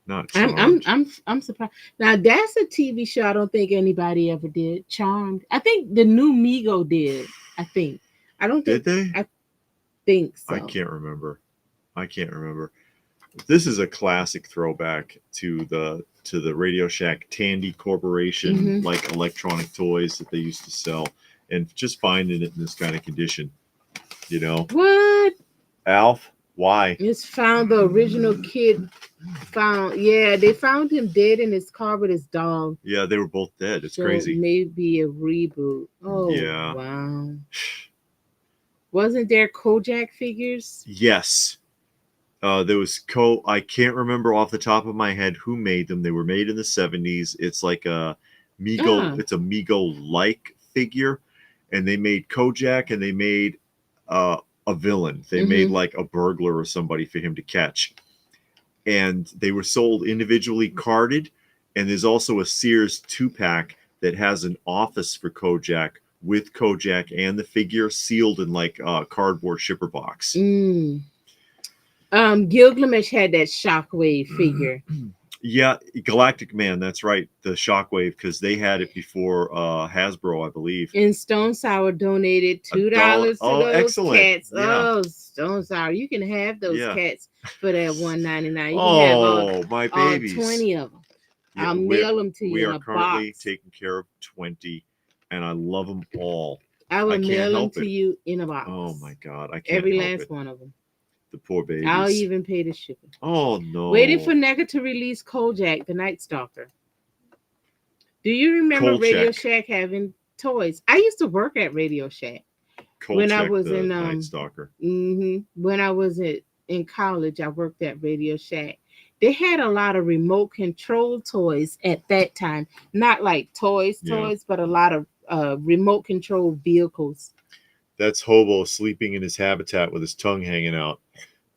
Not Charmed. I'm surprised. Now that's a TV show I don't think anybody ever did. Charmed. I think the new Migo did. I think. I don't think. Did they? I think so. I can't remember. This is a classic throwback to the Radio Shack Tandy Corporation, like electronic toys that they used to sell, and just finding it in this kind of condition, What? Alf, why? It's found the original kid. They found him dead in his car with his dog. Yeah, they were both dead. It's so crazy. Maybe a reboot. Oh, yeah. Wow. Wasn't there Kojak figures? Yes. There was I can't remember off the top of my head who made them. They were made in the 70s. It's like a Migo. It's a Migo-like figure. And they made Kojak and they made a villain. They made like a burglar or somebody for him to catch. And they were sold individually carded. And there's also a Sears 2-pack that has an office for Kojak with Kojak and the figure sealed in like a cardboard shipper box. Gilgamesh had that Shockwave figure. Yeah, Galactic Man, that's right. The Shockwave, because they had it before Hasbro, I believe. And Stone Sour donated $2 to those excellent. Cats. Yeah. Oh, Stone Sour. You can have those cats for that $1.99. You can have my babies. 20 of them. Yeah, I'll mail them to you We in are a currently box. taking care of 20. and I love them all. I I will can't mail them help to it. you in a box. Oh my God, I can't Every help last it. one of them. The poor I'll babies. even pay the shipping. Oh Waiting for no. NECA to release Kojak, the Night Stalker. Do you remember Radio Kolchak. Shack having toys? I used to work at Radio Shack when I Kolchak, was the in Night Stalker. when I was in college. I worked at Radio Shack. They had a lot of remote control toys at that time. Not like Yeah. toys, but a lot of remote control vehicles. That's Hobo sleeping in his habitat with his tongue hanging out.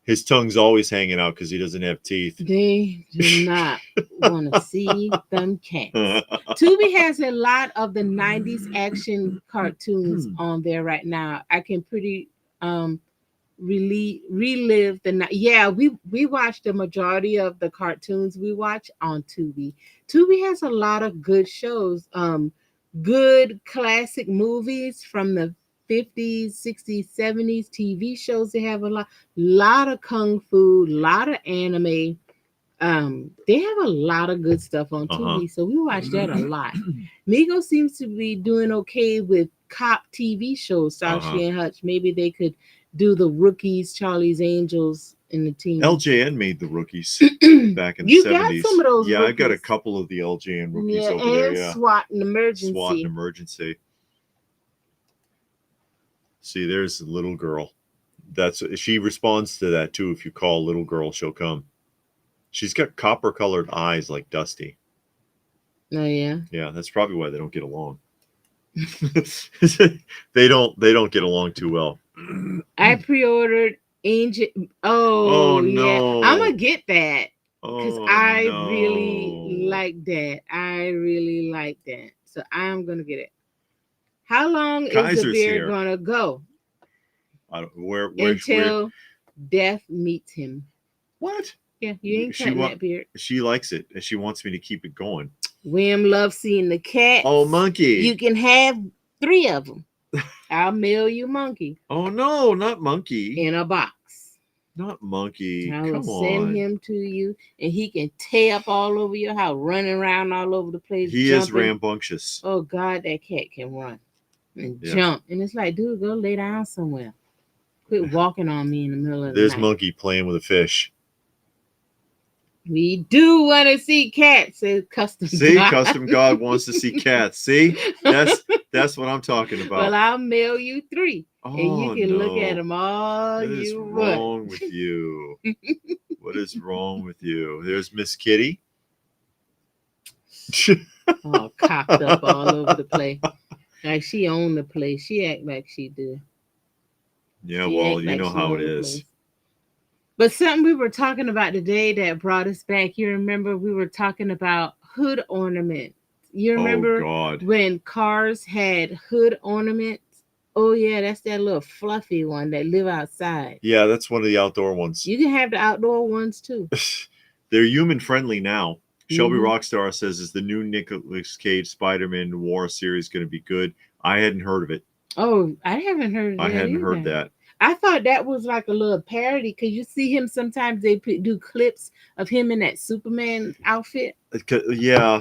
His tongue's always hanging out because he doesn't have teeth. They do not want to see them cats. Tubi has a lot of the 90s action cartoons on there right now. I can pretty relive yeah, we watch the majority of the cartoons we watch on Tubi. Tubi has a lot of good shows, good classic movies from the 50s, 60s, 70s, TV shows. They have a lot of kung fu, lot of anime. They have a lot of good stuff on Tubi, so we watch that a lot. Migo seems to be doing okay with cop TV shows, Sashi and Hutch. Maybe they could do the Rookies, Charlie's Angels, and the team. LJN made the Rookies back in the You 70s. got some of those Yeah, Rookies. I got a couple of the LJN Rookies over and there. Yeah, SWAT and Emergency. SWAT and Emergency. See, there's a little girl. She responds to that too. If you call little girl, she'll come. She's got copper colored eyes like Dusty. Oh yeah. Yeah, that's probably why they don't get along. they don't get along too well. I pre-ordered Angel. Oh Yeah, no. I'm gonna get that because Oh I no. really like that. I really like that, so I'm gonna get it. How long is the Kaiser's beer here. gonna go? Where Until death meets him. What? Yeah, you ain't cutting that beard. She likes it, and she wants me to keep it going. William loves seeing the cats. Oh, Monkey! You can have 3 of them. I'll mail you Monkey. Oh no, not Monkey. In a box. Not Monkey. I will Come send on. him to you, and he can tear up all over your house, running around all over the place. He jumping. is rambunctious. Oh God, that cat can run and jump, and it's like, dude, go lay down somewhere. Quit walking on me in the middle of the night. There's Monkey playing with a fish. We do want to see cats, says Custom God. See, Custom God wants to see cats. See, that's what I'm talking about. Well, I'll mail you 3, and you can look at them all what is you wrong want. with you? What is wrong with you? There's Miss Kitty. All cocked up all over the place. Like she owned the place. She act like she do. Yeah, well, you know how it is. But something we were talking about today that brought us back. You remember we were talking about hood ornaments. You remember when cars had hood ornaments? Oh yeah, that's that little fluffy one that live outside. Yeah, that's one of the outdoor ones. You can have the outdoor ones too. They're human friendly now. Shelby Rockstar says, is the new Nicolas Cage Spider-Man Noir series going to be good? I hadn't heard of it. Oh, I haven't heard of that. I hadn't heard that. I thought that was like a little parody because you see him sometimes they do clips of him in that Superman outfit. Yeah,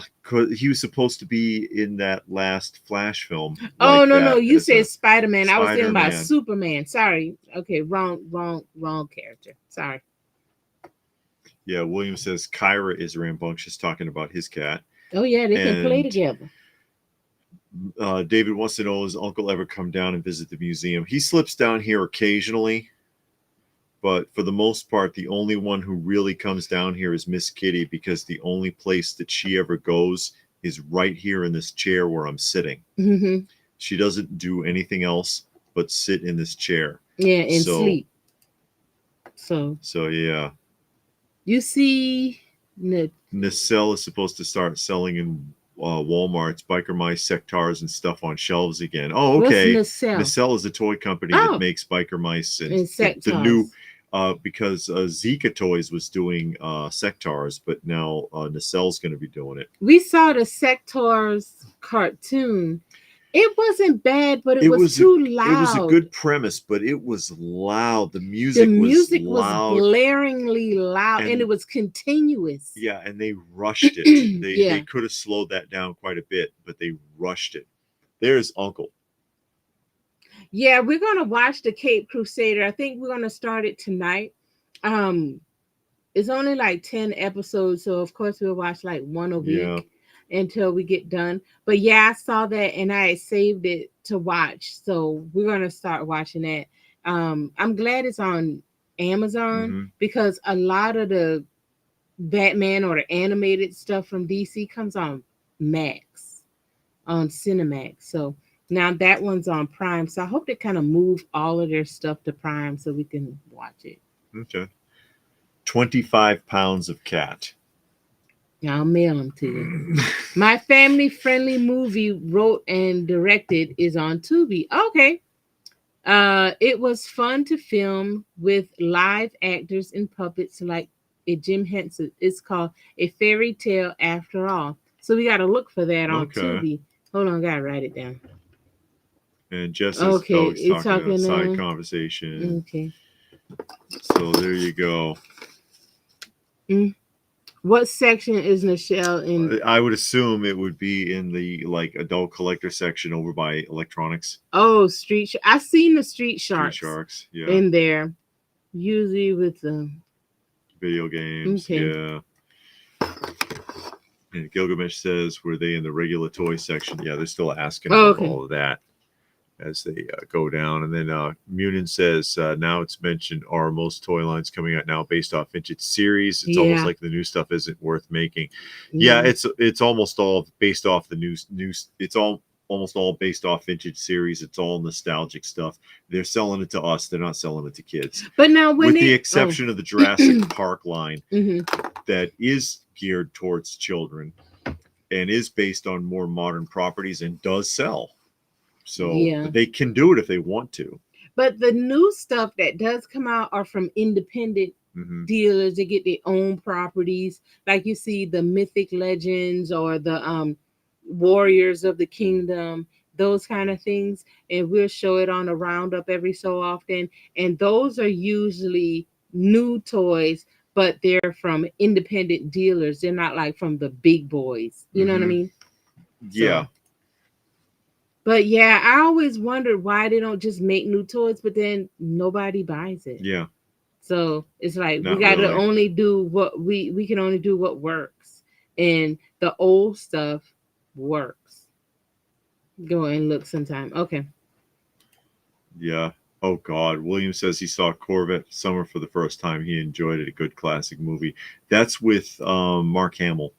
he was supposed to be in that last Flash film. Oh, no, you said Spider-Man. I was thinking about Superman. Sorry. Okay, wrong character. Sorry. Yeah, William says Kyra is rambunctious, talking about his cat. Oh, yeah, they can play together. David wants to know, does Uncle ever come down and visit the museum? He slips down here occasionally, but for the most part, the only one who really comes down here is Miss Kitty, because the only place that she ever goes is right here in this chair where I'm sitting. Mm-hmm. She doesn't do anything else but sit in this chair. Yeah, and sleep. So yeah. You see, Nacelle is supposed to start selling in Walmart's Biker Mice, Sectars, and stuff on shelves again. Oh, okay. What's Nacelle? Nacelle is a toy company that makes Biker Mice and Sectars. The new because Zika Toys was doing Sectars, but now Nacelle's going to be doing it. We saw the Sectars cartoon. It wasn't bad, but it was too loud. It was a good premise, but it was loud. The music was loud. Blaringly loud, and it was continuous. Yeah, and they rushed it. They could have slowed that down quite a bit, but they rushed it. There's Uncle. Yeah, we're gonna watch the Cape Crusader. I think we're gonna start it tonight. Um, it's only like 10 episodes, so of course we'll watch like one a Yeah. week until we get done. But yeah, I saw that and I had saved it to watch, so we're gonna start watching that. I'm glad it's on Amazon Hmm. because a lot of the Batman or the animated stuff from DC comes on Max, on Cinemax. So now that one's on Prime. So I hope they kind of move all of their stuff to Prime so we can watch it. Okay. 25 pounds of cat. I'll mail them to you. My family friendly movie wrote and directed is on Tubi. Okay. It was fun to film with live actors and puppets like Jim Henson. It's called A Fairy Tale After All. So we got to look for that on Okay. Tubi. Hold on, gotta write it down. And Jess says, Okay, oh, he's it's talking talking. outside conversation. Okay. So there you go. Mm. What section is Nichelle in? I would assume it would be in the like adult collector section over by electronics. Oh, I've seen the Street Street Sharks Sharks, yeah. in there, usually with the Video games, okay. yeah. And Gilgamesh says, were they in the regular toy section? Yeah, they're still asking about Okay. all of that as they go down. And then Munin says, now it's mentioned, are most toy lines coming out now based off vintage series? It's almost Yeah. like the new stuff isn't worth making. Yeah, it's almost all based off the new. It's almost all based off vintage series. It's all nostalgic stuff. They're selling it to us. They're not selling it to kids. But now, when with the exception of the Jurassic Park line that is geared towards children and is based on more modern properties and does sell. So Yeah. they can do it if they want to. But the new stuff that does come out are from independent dealers. They get their own properties. Like you see the Mythic Legends or the Warriors of the Kingdom, those kind of things. And we'll show it on a roundup every so often. And those are usually new toys, but they're from independent dealers. They're not like from the big boys. You know what I mean? Yeah. So, but yeah, I always wondered why they don't just make new toys, but then nobody buys it. Yeah. So it's like Not we got to really. only do what we can only do what works, and the old stuff works. Go and look sometime. Okay. Yeah. Oh God. William says he saw Corvette Summer for the first time. He enjoyed it. A good classic movie. That's with Mark Hamill.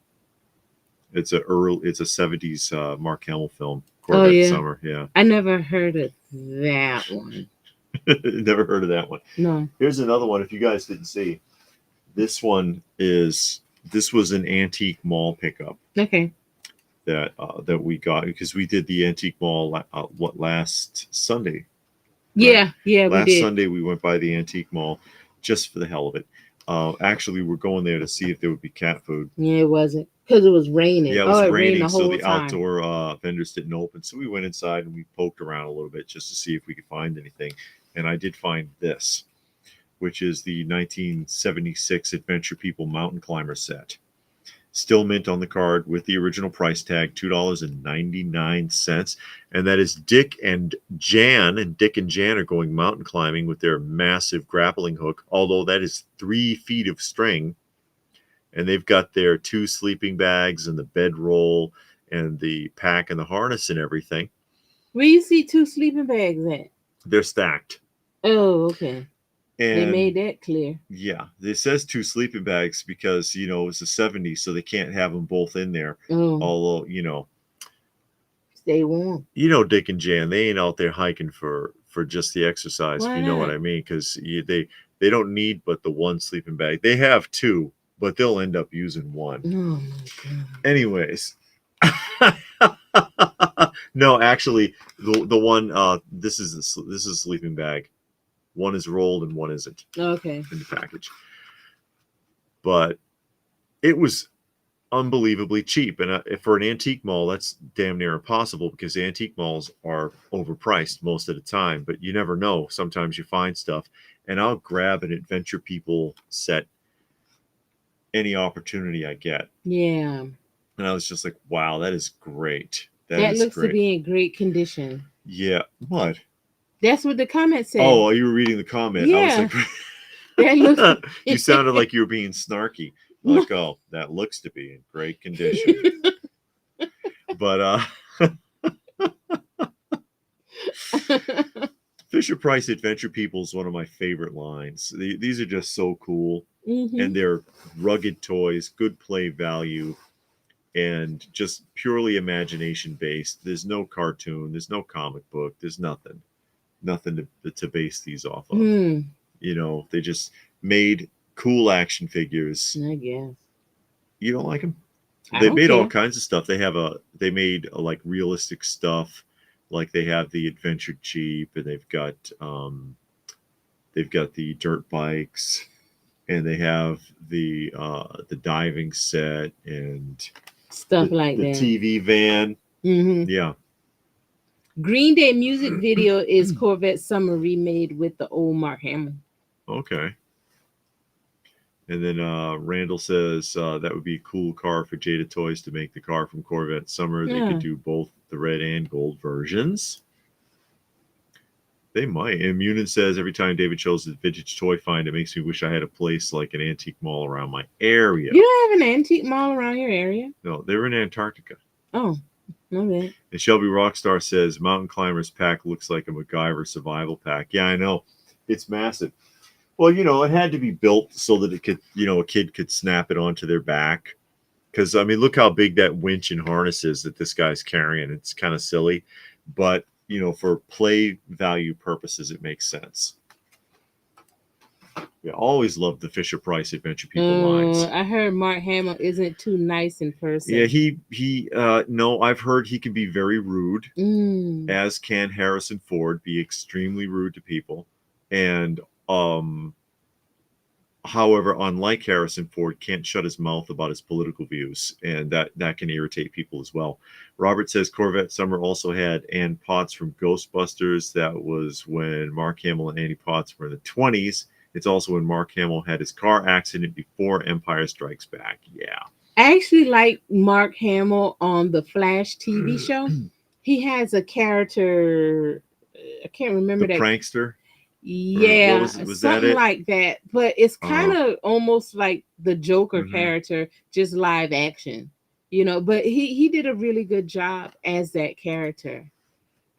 It's a 70s Mark Hamill film. Corvette Summer. Yeah. I never heard of that one. Never heard of that one. No. Here's another one. If you guys didn't see, this was an antique mall pickup. Okay. That we got because we did the antique mall last Sunday. Yeah, right? Yeah, last we did. Sunday we went by the antique mall just for the hell of it. Actually, we're going there to see if there would be cat food. Yeah, it wasn't because it was raining. Yeah, it was raining, the so the time. outdoor vendors didn't open. So we went inside and we poked around a little bit just to see if we could find anything. And I did find this, which is the 1976 Adventure People Mountain Climber set. Still mint on the card with the original price tag, $2.99. And that is Dick and Jan. And Dick and Jan are going mountain climbing with their massive grappling hook, although that is 3 feet of string. And they've got their 2 sleeping bags and the bedroll and the pack and the harness and everything. Where you see 2 sleeping bags at? They're stacked. Oh, okay. And they made that clear. Yeah, it says 2 sleeping bags because, it's the 70s, so they can't have them both in there. Oh. Although, stay warm. Dick and Jan, they ain't out there hiking for just the exercise. Why if you know not? what I mean, because they don't need but the 1 sleeping bag. They have 2, but they'll end up using 1. Oh my God. Anyways. No, actually, the one this is a sleeping bag. 1 is rolled and 1 isn't. Okay. In the package. But it was unbelievably cheap. And for an antique mall, that's damn near impossible because antique malls are overpriced most of the time. But you never know. Sometimes you find stuff. And I'll grab an Adventure People set any opportunity I get. Yeah. And I was just like, wow, that is great. That That is looks to great. be in great condition. Yeah. What? That's what the comment said. Oh, you were reading the comment. I was Yeah, like, that looks. you sounded like you were being snarky. Like, oh, that looks to be in great condition. But Fisher Price Adventure People is one of my favorite lines. These are just so cool, and Hmm. they're rugged toys, good play value, and just purely imagination based. There's no cartoon, there's no comic book, there's nothing to base these off of. Hmm. You know, they just made cool action figures. I guess You don't like them? I They don't made all care. kinds of stuff. They made like realistic stuff. Like they have the adventure jeep, and they've got the dirt bikes, and they have the diving set and Stuff like the that. TV van. Hmm. Yeah. Green Day music video is Corvette Summer remade with the old Mark Hamill. Okay. And then Randall says that would be a cool car for Jada Toys to make the car from Corvette Summer. They could Yeah. do both the red and gold versions. They might. And Munin says every time David shows his vintage toy find, it makes me wish I had a place like an antique mall around my area. You don't have an antique mall around your area? No, they're in Antarctica. Oh, no bad. And Shelby Rockstar says Mountain Climbers pack looks like a MacGyver survival pack. Yeah, I know. It's massive. Well, you know, it had to be built so that it could, you know, a kid could snap it onto their back. Because, I mean, look how big that winch and harness is that this guy's carrying. It's kind of silly. But, you know, for play value purposes, it makes sense. Yeah, always loved the Fisher Price Adventure People lines. I heard Mark Hamill isn't too nice in person. Yeah, no, I've heard he can be very rude, Mm. as can Harrison Ford be extremely rude to people. And, however, unlike Harrison Ford, can't shut his mouth about his political views, and that can irritate people as well. Robert says Corvette Summer also had Ann Potts from Ghostbusters. That was when Mark Hamill and Annie Potts were in the 20s. It's also when Mark Hamill had his car accident before Empire Strikes Back. Yeah. I actually like Mark Hamill on the Flash TV show. He has a character. I can't remember The that. prankster? Or what Yeah, was it? Was that something it? like that. But it's kind Uh, of almost like the Joker mhm. character, just live action. You know, but he did a really good job as that character.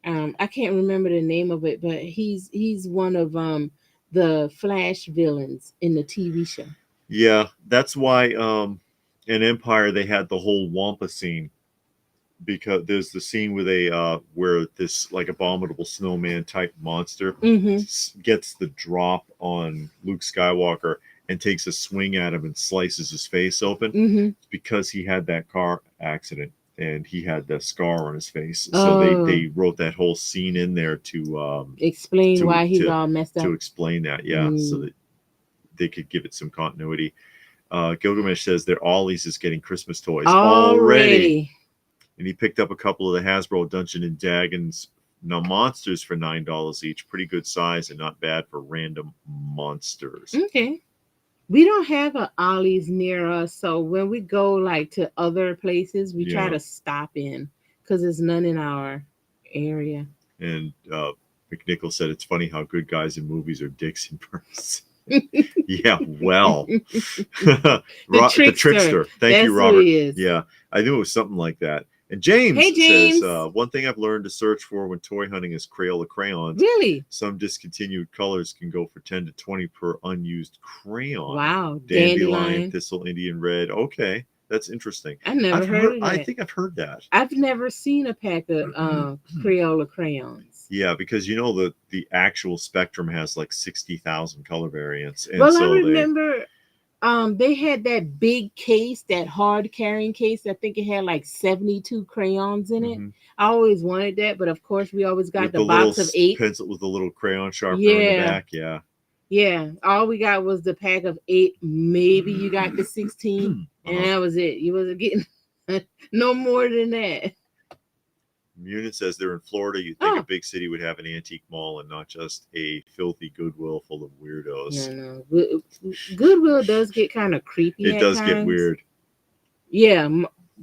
I can't remember the name of it, but he's one of the Flash villains in the TV show. Yeah, that's why in Empire they had the whole Wampa scene, because there's the scene where this like abominable snowman type monster Mm-hmm. gets the drop on Luke Skywalker and takes a swing at him and slices his face open. Mm-hmm. It's because he had that car accident and he had the scar on his face. So Oh, they wrote that whole scene in there explain to why he's all messed up. explain that. Yeah, so Mm. that they could give it some continuity. Gilgamesh says their Ollie's is getting Christmas toys already. Already. And he picked up a couple of the Hasbro Dungeon and Dragons monsters for $9 each. Pretty good size and not bad for random monsters. Okay. We don't have a Ollie's near us, so when we go like to other places, we try Yeah. to stop in because there's none in our area. And McNichol said it's funny how good guys in movies are dicks in person. Yeah, well, The the trickster. trickster. Thank you, That's who Robert. he is. Yeah, I knew it was something like that. And James Hey, says James. one thing I've learned to search for when toy hunting is Crayola crayons. Really? Some discontinued colors can go for 10 to 20 per unused crayon. Wow. Dandelion, thistle, Indian red. Okay, that's interesting. I never heard of I that. think I've heard that. I've never seen a pack of Crayola crayons. Yeah, because you know the actual spectrum has like 60,000 color variants, and Well, I so remember they had that big case, that hard carrying case. I think it had like 72 crayons in it. Mhm. I always wanted that, but of course we always got with the the box little of 8. pencil with the little crayon sharpener in the Yeah. back. Yeah. Yeah. All we got was the pack of 8. Maybe you got the 16, and that was it. You wasn't getting no more than that. Munin says they're in Florida. You'd think a big city would have an antique mall and not just a filthy Goodwill full of weirdos. Yeah, no. Goodwill does get kind of creepy. It at does times. get weird. Yeah,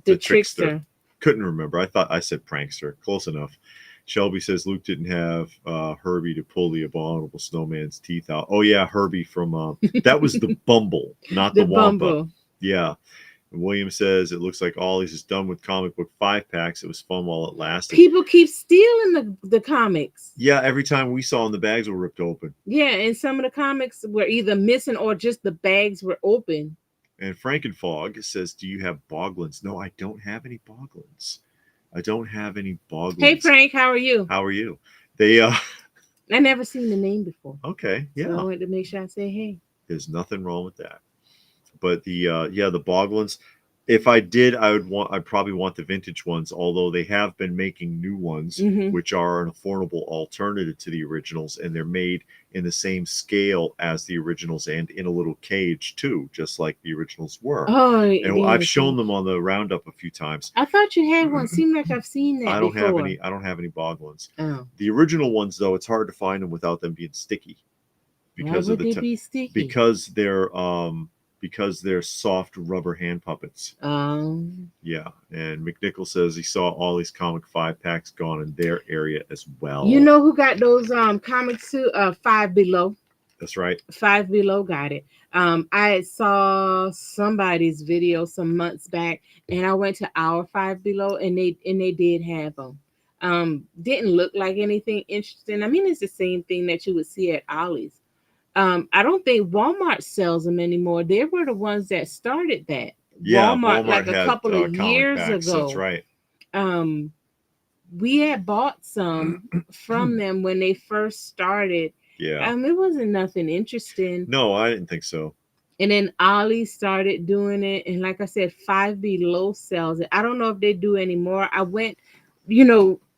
the trickster. trickster. Couldn't remember. I thought I said prankster. Close enough. Shelby says Luke didn't have Herbie to pull the abominable snowman's teeth out. Oh yeah, Herbie from that was the Bumble, not the The Wampa. Bumble. Yeah. And William says it looks like Ollie's is done with comic book 5-packs. It was fun while it lasted. People keep stealing the comics. Yeah, every time we saw them, the bags were ripped open. Yeah, and some of the comics were either missing or just the bags were open. And Frankenfog says, "Do you have Boglins?" No, I don't have any Boglins. I don't have any Boglins. Hey Frank, how are you? How are you? They I never seen the name before. Okay, yeah. So I wanted to make sure I say hey. There's nothing wrong with that. But the the Boglins, if I did, I'd probably want the vintage ones, although they have been making new ones, which are an affordable alternative to the originals, and they're made in the same scale as the originals and in a little cage too, just like the originals were. Oh, and I've shown them on the roundup a few times. I thought you had one. Seemed like I've seen that. I don't before. have any Boglins. Oh. The original ones, though, it's hard to find them without them being sticky. Because why would they be sticky? Because they're soft rubber hand puppets. Yeah. And McNichol says he saw all these comic 5-packs gone in their area as well. You know who got those comics too? Five Below. That's right. Five Below got it. I saw somebody's video some months back, and I went to our Five Below, and they did have them. Didn't look like anything interesting. I mean, it's the same thing that you would see at Ollie's. I don't think Walmart sells them anymore. They were the ones that started that. Yeah, Walmart like had, a couple of years backs. ago. That's right. We had bought some from them when they first started. Yeah. It wasn't nothing interesting. No, I didn't think so. And then Ollie started doing it, and like I said, Five Below sells it. I don't know if they do anymore. I went,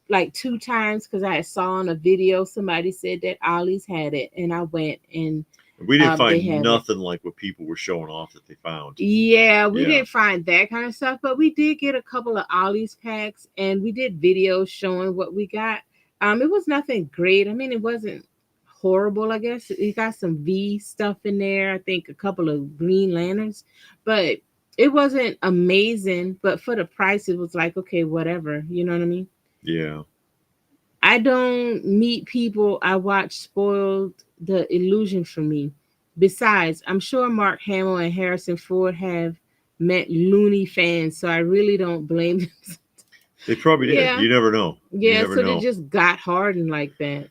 like 2 times because I saw on a video somebody said that Ollie's had it, and I went and we didn't find nothing like what people were showing off that they found. Yeah, we didn't find that kind of stuff, but we did get a couple of Ollie's packs, and we did videos showing what we got. It was nothing great. I mean, it wasn't horrible, I guess. It got some V stuff in there. I think a couple of Green Lanterns, but it wasn't amazing. But for the price, it was like, okay, whatever. You know what I mean? Yeah. I don't meet people I watch spoiled the illusion for me. Besides, I'm sure Mark Hamill and Harrison Ford have met loony fans, so I really don't blame them. They probably did. Yeah. You never know. Yeah, so they just got hardened like that.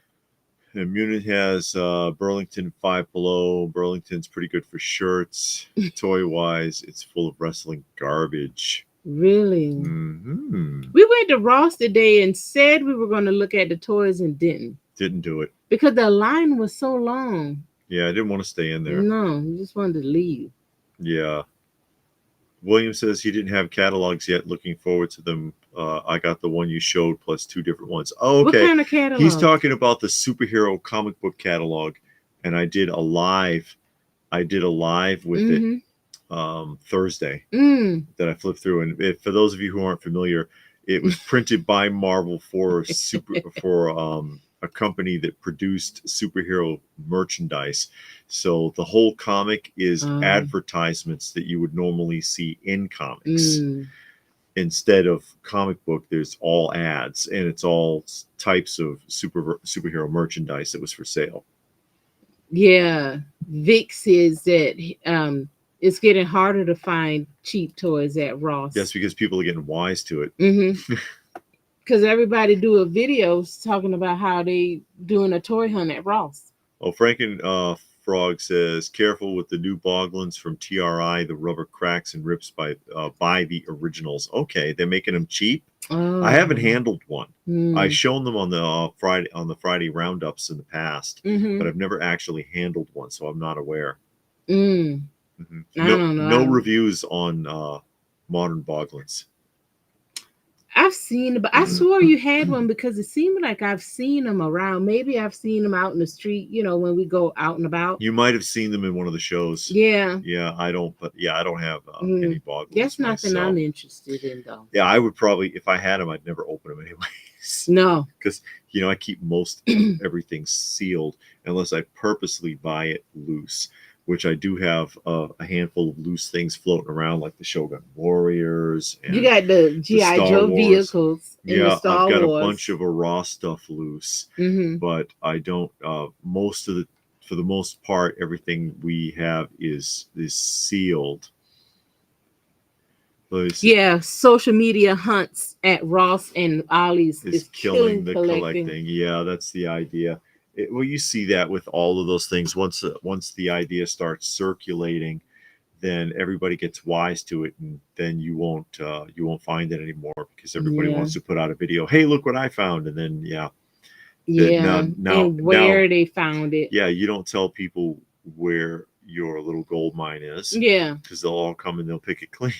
And Munich has Burlington 5 Below. Burlington's pretty good for shirts. Toy-wise, it's full of wrestling garbage. Really? Mm-hmm. We went to Ross today and said we were going to look at the toys and didn't. Didn't do it. Because the line was so long. Yeah, I didn't want to stay in there. No, we just wanted to leave. Yeah. William says he didn't have catalogs yet. Looking forward to them. I got the one you showed plus 2 different ones. Oh, okay. What kind of catalog? He's talking about the superhero comic book catalog, and I did a live with it Thursday that I flipped through. And for those of you who aren't familiar, it was printed by Marvel for a company that produced superhero merchandise. So the whole comic is advertisements that you would normally see in comics. Instead of comic book, there's all ads, and it's all types of superhero merchandise that was for sale. Yeah, Vic says that it's getting harder to find cheap toys at Ross. That's because people are getting wise to it. Because everybody do a video talking about how they doing a toy hunt at Ross. Oh, Franken Frog says, careful with the new Boglins from TRI. The rubber cracks and rips by the originals. Okay, they're making them cheap. I haven't handled one. I've shown them on the Friday roundups in the past, but I've never actually handled one, so I'm not aware. I don't know. No reviews on modern Boglins. I've seen, but I swore you had one because it seemed like I've seen them around. Maybe I've seen them out in the street, when we go out and about. You might have seen them in one of the shows. Yeah. Yeah, I don't have any Boglins. That's nothing I'm interested in, though. Yeah, I would probably, if I had them, I'd never open them anyways. No. Because, I keep most everything sealed unless I purposely buy it loose. which I do have a handful of loose things floating around, like the Shogun Warriors You and got the the GI Star Joe Wars. vehicles in the Yeah, I've Star got a bunch Wars. of a raw stuff loose, Mm-hmm. but I don't. Most of the, for the most part, everything we have is sealed. Let me see. Yeah, social media hunts at Ross and Ollie's Is is killing killing the collecting. collecting. Yeah, that's the idea. Well, you see that with all of those things. Once the idea starts circulating, then everybody gets wise to it, and then you won't find it anymore because everybody Yeah, wants to put out a video. Hey, look what I found, and then yeah, that yeah, and now where they found it. yeah, you don't tell people where your little gold mine is Yeah, because they'll all come and they'll pick it clean.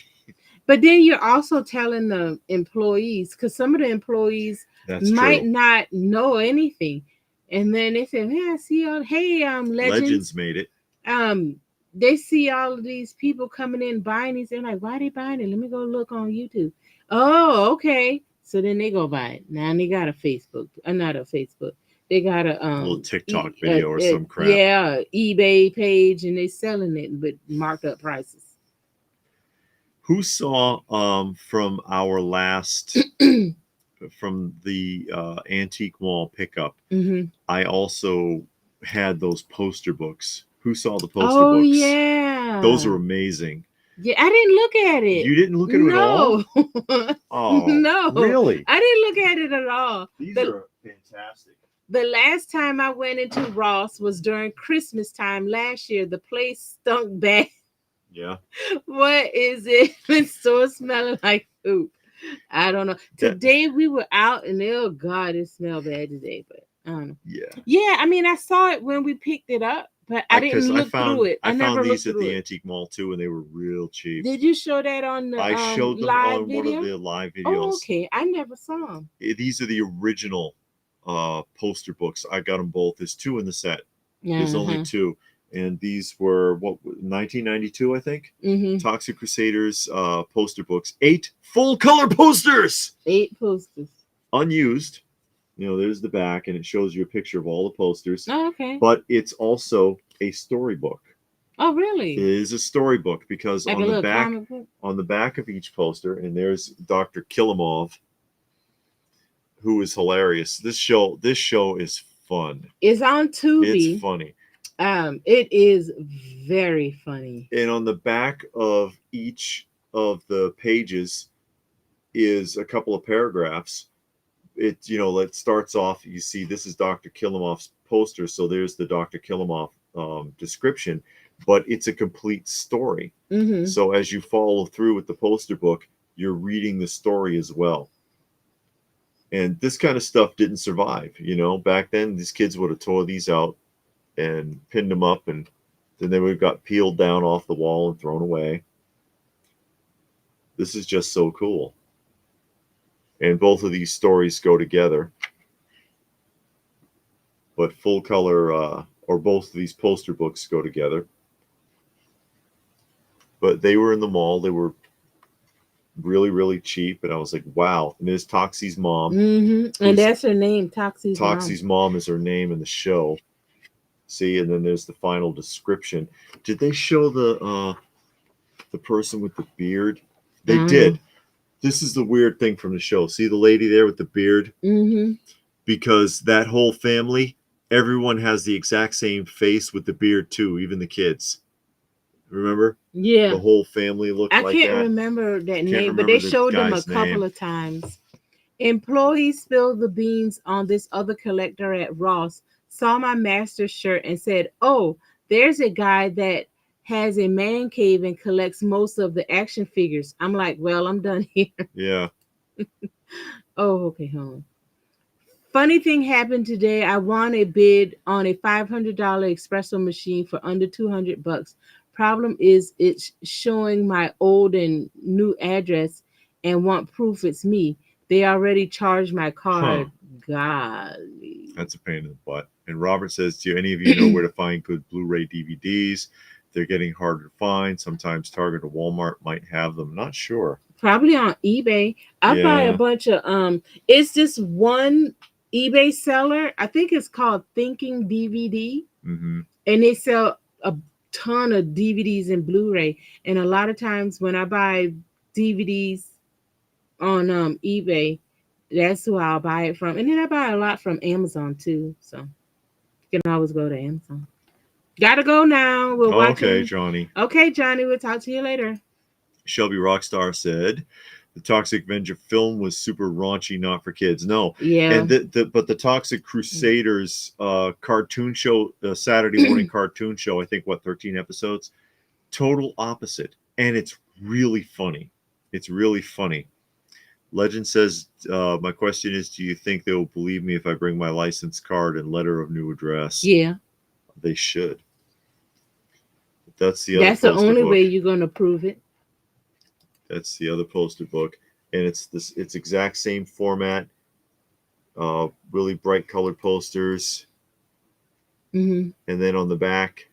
but then you're also telling the employees, because some of the employees That's might true. not know anything, and then they say, "Hey, I see all. Hey, Legends legends. made it. Um, they see all of these people coming in buying these. They're like, why are they buying it? Let me go look on YouTube. Oh, okay. So then they go buy it. Now they got a Facebook, not a Facebook. They got a A little TikTok video or some crap. yeah, eBay page, and they selling it with marked up prices. Who saw from our last from the antique mall pickup? Mm-hmm. I also had those poster books. Who saw the poster Oh books? Those yeah, are amazing. yeah. I didn't look at it. You didn't look at them at all? No, Oh, no, really? I didn't look at it at all. These The are fantastic. The last time I went into Ross was during Christmas time last year. The place stunk bad. Yeah. What is it? It's so smelling like poop. I don't know. That, Today we were out and oh god, it smelled bad today. But I don't know. yeah. Yeah, I mean I saw it when we picked it up, but I didn't Because look through it. I I never found looked these at through the it. antique mall too, and they were real cheap. Did you show that on the I showed them live on one of video? the live Oh, videos. okay. I never saw them. These are the original poster books. I got them both. There's two in the set. There's only Uh-huh. two, and these were what 1992, I think. Mm-hmm. Toxic Crusaders poster books, 8 full color posters, 8 posters. unused. You know, there's the back, and it shows you a picture of all the posters. Oh, okay. But it's also a storybook. Oh, It really? is a storybook because Like a little comic book? on the back of each poster, and there's Dr. Kilimov, who is hilarious. This show is fun. It's on It's Tubi. funny. It is very funny. And on the back of each of the pages is a couple of paragraphs. It starts off, you see this is Dr. Kilimov's poster, so there's the Dr. Kilimov description, but it's a complete story. Mm-hmm. So as you follow through with the poster book, you're reading the story as well. And this kind of stuff didn't survive. Back then these kids would have tore these out and pinned them up, and then they would have got peeled down off the wall and thrown away. This is just so cool. And both of these stories go together. But full color, or both of these poster books go together. But they were in the mall. They were really, really cheap. And I was like, wow. And there's Toxie's mom. Mm-hmm. And that's her name, Toxie's mom. Toxie's mom is her name in the show. See, and then there's the final description. Did they show the person with the beard? They did. This is the weird thing from the show. See the lady there with the beard? Mm-hmm. Because that whole family, everyone has the exact same face with the beard too, even the kids. Remember? Yeah. The whole family looked like that. I can't remember that name, but remember they the showed them a guy's couple name. of times. Employees spilled the beans on this other collector at Ross, saw my master's shirt and said, oh, there's a guy that has a man cave and collects most of the action figures. I'm like, well, I'm done here. Yeah. Oh, okay, hold on. Funny thing happened today. I won a bid on a $500 espresso machine for under $200. Problem is, it's showing my old and new address and want proof it's me. They already charged my card. Golly. That's a pain in the butt. And Robert says, do any of you know where to find good Blu-ray DVDs? They're getting harder to find. Sometimes Target or Walmart might have them. Not sure. Probably on eBay. I buy a bunch of it's this one eBay seller. I think it's called Thinking DVD. Mm-hmm. And they sell ton of DVDs and Blu-ray, and a lot of times when I buy DVDs on eBay, that's who I'll buy it from. And then I buy a lot from Amazon too. So you can always go to Amazon. Gotta go now. We're Okay, watching. Johnny. Okay, Johnny, we'll talk to you later. Shelby Rockstar said the Toxic Avenger film was super raunchy, not for kids. No, Yeah. and but the Toxic Crusaders cartoon show, Saturday morning cartoon show. I think what 13 episodes. Total opposite, and it's really funny. It's really funny. Legend says, my question is, do you think they will believe me if I bring my license card and letter of new address? Yeah. They should. That's the other That's the poster only book. way you're gonna prove it. That's the other poster book, and it's exact same format. Really bright colored posters, Mm-hmm. and then on the back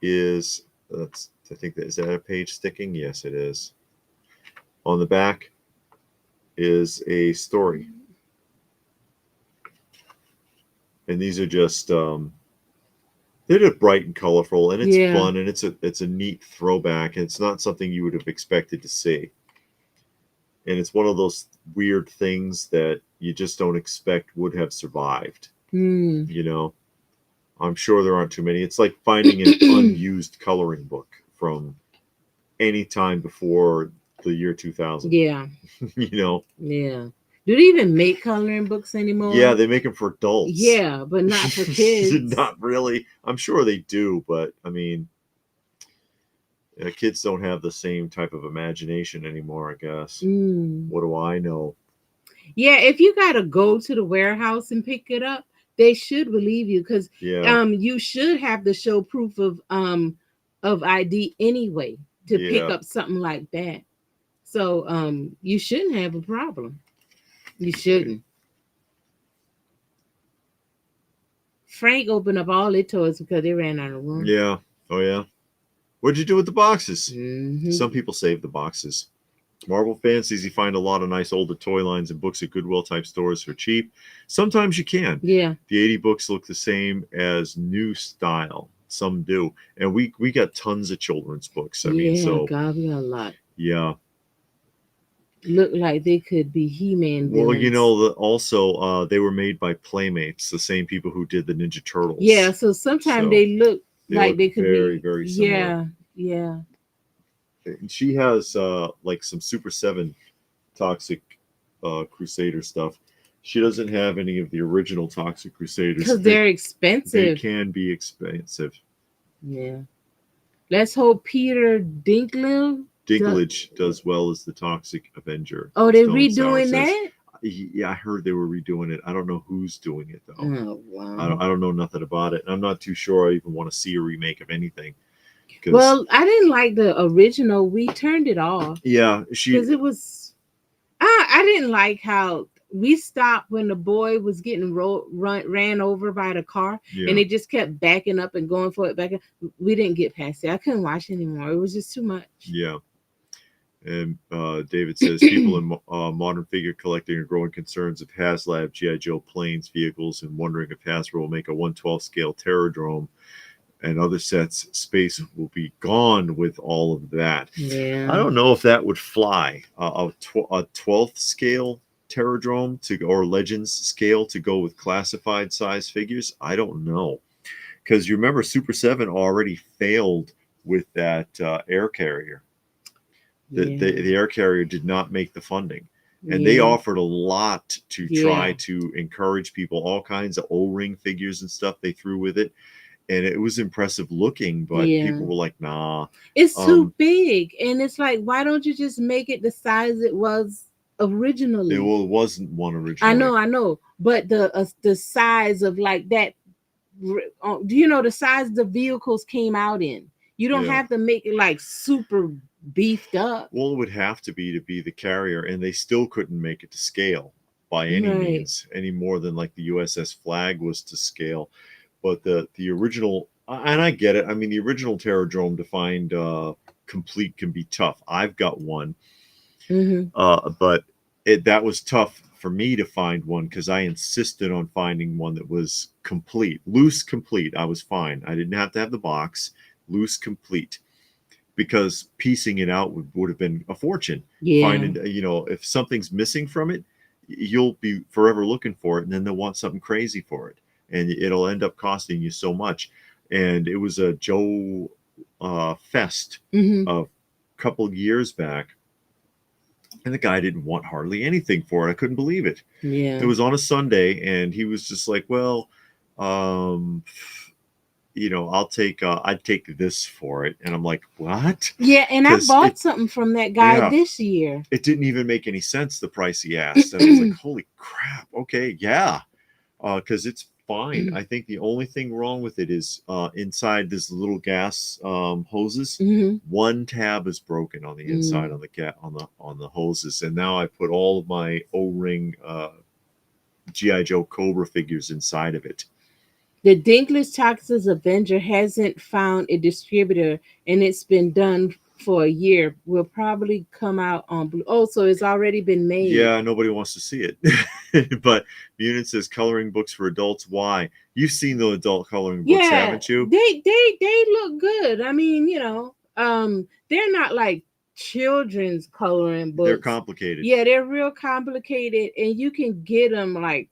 is I think that is that a page sticking? Yes, it is. On the back is a story, and these are just they're just bright and colorful, and it's Yeah. fun, and it's a neat throwback, and it's not something you would have expected to see. And it's one of those weird things that you just don't expect would have survived. Mm. You know, I'm sure there aren't too many. It's like finding an unused coloring book from any time before the year 2000. Yeah. You know, Yeah. Do they even make coloring books anymore? yeah, they make them for adults. Yeah, but not for kids. Not really. I'm sure they do, but I mean, kids don't have the same type of imagination anymore, I guess. Mm. What do I know? Yeah, if you gotta go to the warehouse and pick it up, they should believe you because Yeah, you should have to show proof of ID anyway to pick yeah. up something like that. So you shouldn't have a problem. You shouldn't. Frank opened up all their toys because they ran out of room. Yeah. Oh, yeah. What'd you do with the boxes? Mm-hmm. Some people save the boxes. Marvel fans you find a lot of nice older toy lines and books at Goodwill type stores for cheap. Sometimes you can. Yeah. The 80 books look the same as new style. Some do. And we got tons of children's books. I mean, so God, we got a lot. yeah. Look like they could be He-Man Well, villains. you know, also they were made by Playmates, the same people who did the Ninja Turtles. Yeah, so sometimes So they look they like look they could very, be. very similar. Yeah, yeah. And she has like some Super 7 Toxic Crusader stuff. She doesn't have any of the original Toxic Crusaders. Because they're They expensive. can be expensive. Yeah. Let's hope Peter Dinklage does well as the Toxic Avenger. Oh, they're Stone Sour redoing says. that? Yeah, I heard they were redoing it. I don't know who's doing it though. Oh, wow. I don't know nothing about it. I'm not too sure I even want to see a remake of anything. Well, I didn't like the original. We turned it off. Yeah, because it was. I didn't like how we stopped when the boy was getting ran over by the car, and it just kept backing up and going for it back. We didn't get past it. I couldn't watch it anymore. It was just too much. Yeah. And David says people in modern figure collecting are growing concerns of HasLab, G.I. Joe planes, vehicles, and wondering if Hasbro will make a 1/12 scale Terrordrome and other sets. Space will be gone with all of that. Yeah. I don't know if that would fly. A 12th scale Terrordrome or Legends scale to go with classified size figures. I don't know. Because you remember Super 7 already failed with that air carrier. The air carrier did not make the funding, and they offered a lot to try to encourage people, all kinds of O-ring figures and stuff they threw with it, and it was impressive looking, but people were like, nah, it's too big. And it's like, why don't you just make it the size it was originally? It wasn't one originally. I know, but the size of like that, do you know the size the vehicles came out in? You don't have to make it like super beefed up. Well, it would have to be the carrier, and they still couldn't make it to scale by any means, any more than like the USS Flag was to scale. But the original, and I get it. I mean, the original Terrordrome to find complete can be tough. I've got one, but that was tough for me to find one because I insisted on finding one that was complete, loose complete. I was fine. I didn't have to have the box. loose complete, because piecing it out would have been a fortune. Yeah. Finding, if something's missing from it, you'll be forever looking for it, and then they'll want something crazy for it, and it'll end up costing you so much. And it was a Joe Fest Mm-hmm. a couple of years back, and the guy didn't want hardly anything for it. I couldn't believe it. Yeah. It was on a Sunday, and he was just like, well, um, I'd take this for it. And I'm like, what? Yeah, and I 'Cause bought something from that guy yeah. this year. It didn't even make any sense, the price he asked. And I was like, holy crap. Okay, yeah. Because it's fine. I think the only thing wrong with it is inside this little gas hoses. Mm-hmm. One tab is broken on the inside on the hoses, and now I put all of my O-ring GI Joe Cobra figures inside of it. The Dinklage Texas Avenger hasn't found a distributor, and it's been done for a year. Will probably come out on blue. Oh, so it's already been made. Yeah, nobody wants to see it. But Munin says coloring books for adults. Why? You've seen the adult coloring books, haven't you? They look good. I mean, they're not like children's coloring books. They're complicated. Yeah, they're real complicated, and you can get them like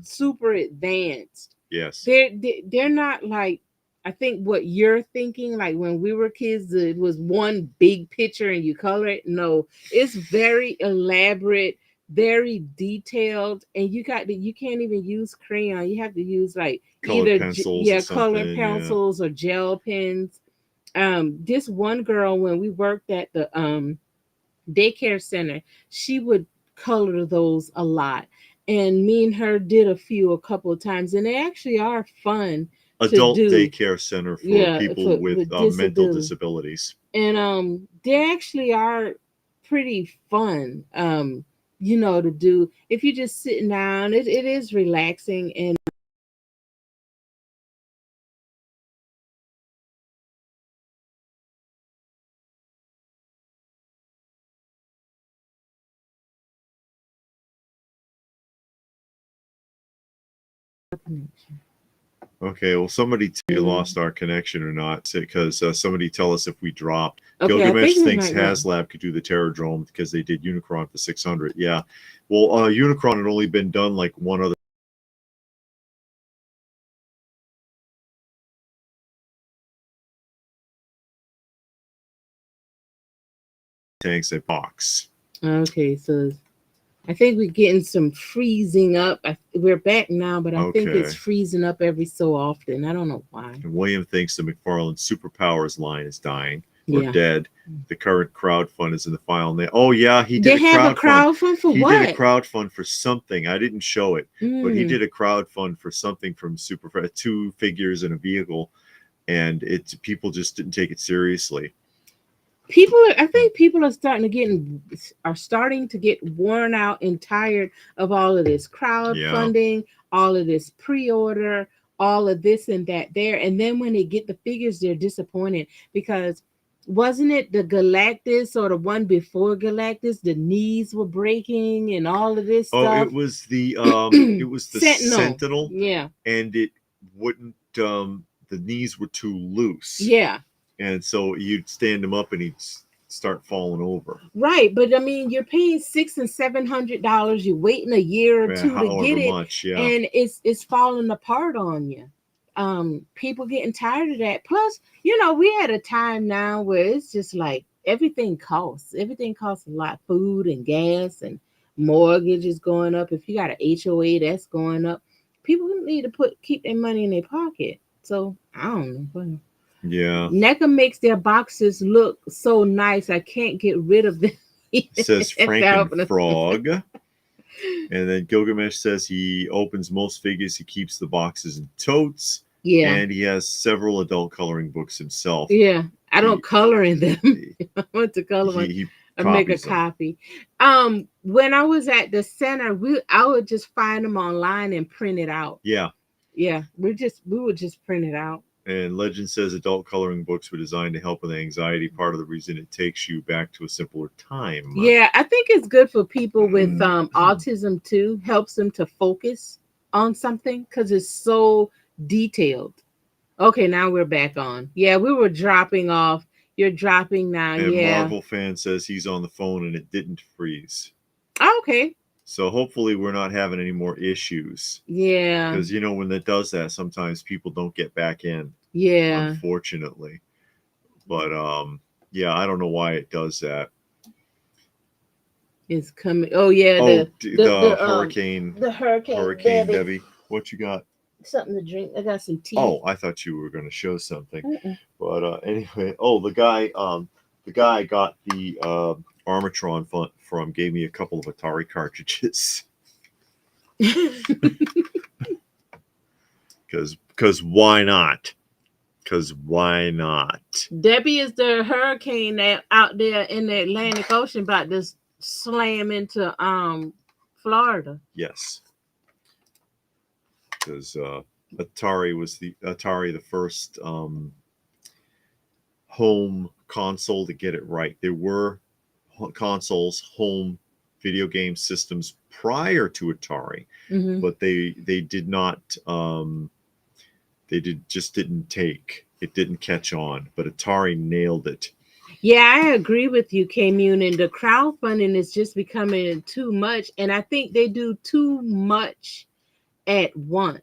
super advanced. Yes. They're not like, I think what you're thinking, like when we were kids, it was one big picture and you color it. No, it's very elaborate, very detailed, and you can't even use crayon. You have to use like Colored pencils, colored pencils or gel pens. This one girl, when we worked at the daycare center, she would color those a lot. And me and her did a couple of times, and they actually are fun. Adult daycare center for people with mental disabilities. And they actually are pretty fun, to do. If you're just sitting down, it is relaxing. And Okay, well, somebody lost our connection or not, because somebody tell us if we dropped. Okay, Gilgamesh thinks HasLab could do the Terrordrome because they did Unicron for 600. Yeah, well, Unicron had only been done like one other tanks a box. Okay, so I think we're getting some freezing up. We're back now, but I think it's freezing up every so often. I don't know why. And William thinks the McFarlane Superpowers line is dying or dead. The current crowdfund is in the file. Oh yeah, he did. They have a crowdfund for what? He did a crowdfund for something. I didn't show it, but he did a crowdfund for something from Super 2 figures and a vehicle, and people just didn't take it seriously. I think people are starting to get worn out and tired of all of this crowdfunding, all of this pre-order, all of this and that there. And then when they get the figures, they're disappointed, because wasn't it the Galactus or the one before Galactus? The knees were breaking and all of this stuff. Oh, it was the Sentinel. Yeah. And it wouldn't the knees were too loose. Yeah. And so you'd stand him up and he'd start falling over. Right, but I mean, you're paying $600 and $700. You're waiting a year or two to get it, and it's falling apart on you. People getting tired of that. Plus, we had a time now where it's just like everything costs. Everything costs a lot. Food and gas and mortgage is going up. If you got an HOA, that's going up. People need to keep their money in their pocket. So I don't know. Yeah. NECA makes their boxes look so nice. I can't get rid of them. Says Franken Frog. And then Gilgamesh says he opens most figures. He keeps the boxes in totes. Yeah. And he has several adult coloring books himself. Yeah. I don't color in them. I want to color one. I make a copy. When I was at the center, I would just find them online and print it out. Yeah. Yeah. We would just print it out. And Legend says adult coloring books were designed to help with anxiety. Part of the reason it takes you back to a simpler time. Yeah, I think it's good for people with autism too. Helps them to focus on something because it's so detailed. Okay, now we're back on. Yeah, we were dropping off. You're dropping now. And Yeah. Marvel fan says he's on the phone and it didn't freeze. Oh, okay. So hopefully we're not having any more issues. Yeah. Because when that does that, sometimes people don't get back in, Yeah. unfortunately. But yeah, I don't know why it does that. It's coming. Oh yeah, Oh, the the hurricane, the hurricane Hurricane Debbie. Debbie. What you got? Something to drink. I got some tea. Oh, I thought you were going to show something. Mm-mm. But anyway, oh, the guy got the Armatron from gave me a couple of Atari cartridges. Because why not? Because why not? Debbie is the hurricane that out there in the Atlantic Ocean about to slam into Florida. Yes, because Atari the first home console to get it right. There were consoles, home video game systems prior to Atari, Mm-hmm. but they did not just didn't take it, didn't catch on. But Atari nailed it. Yeah, I agree with you, K-Mun. The crowdfunding is just becoming too much, and I think they do too much at once.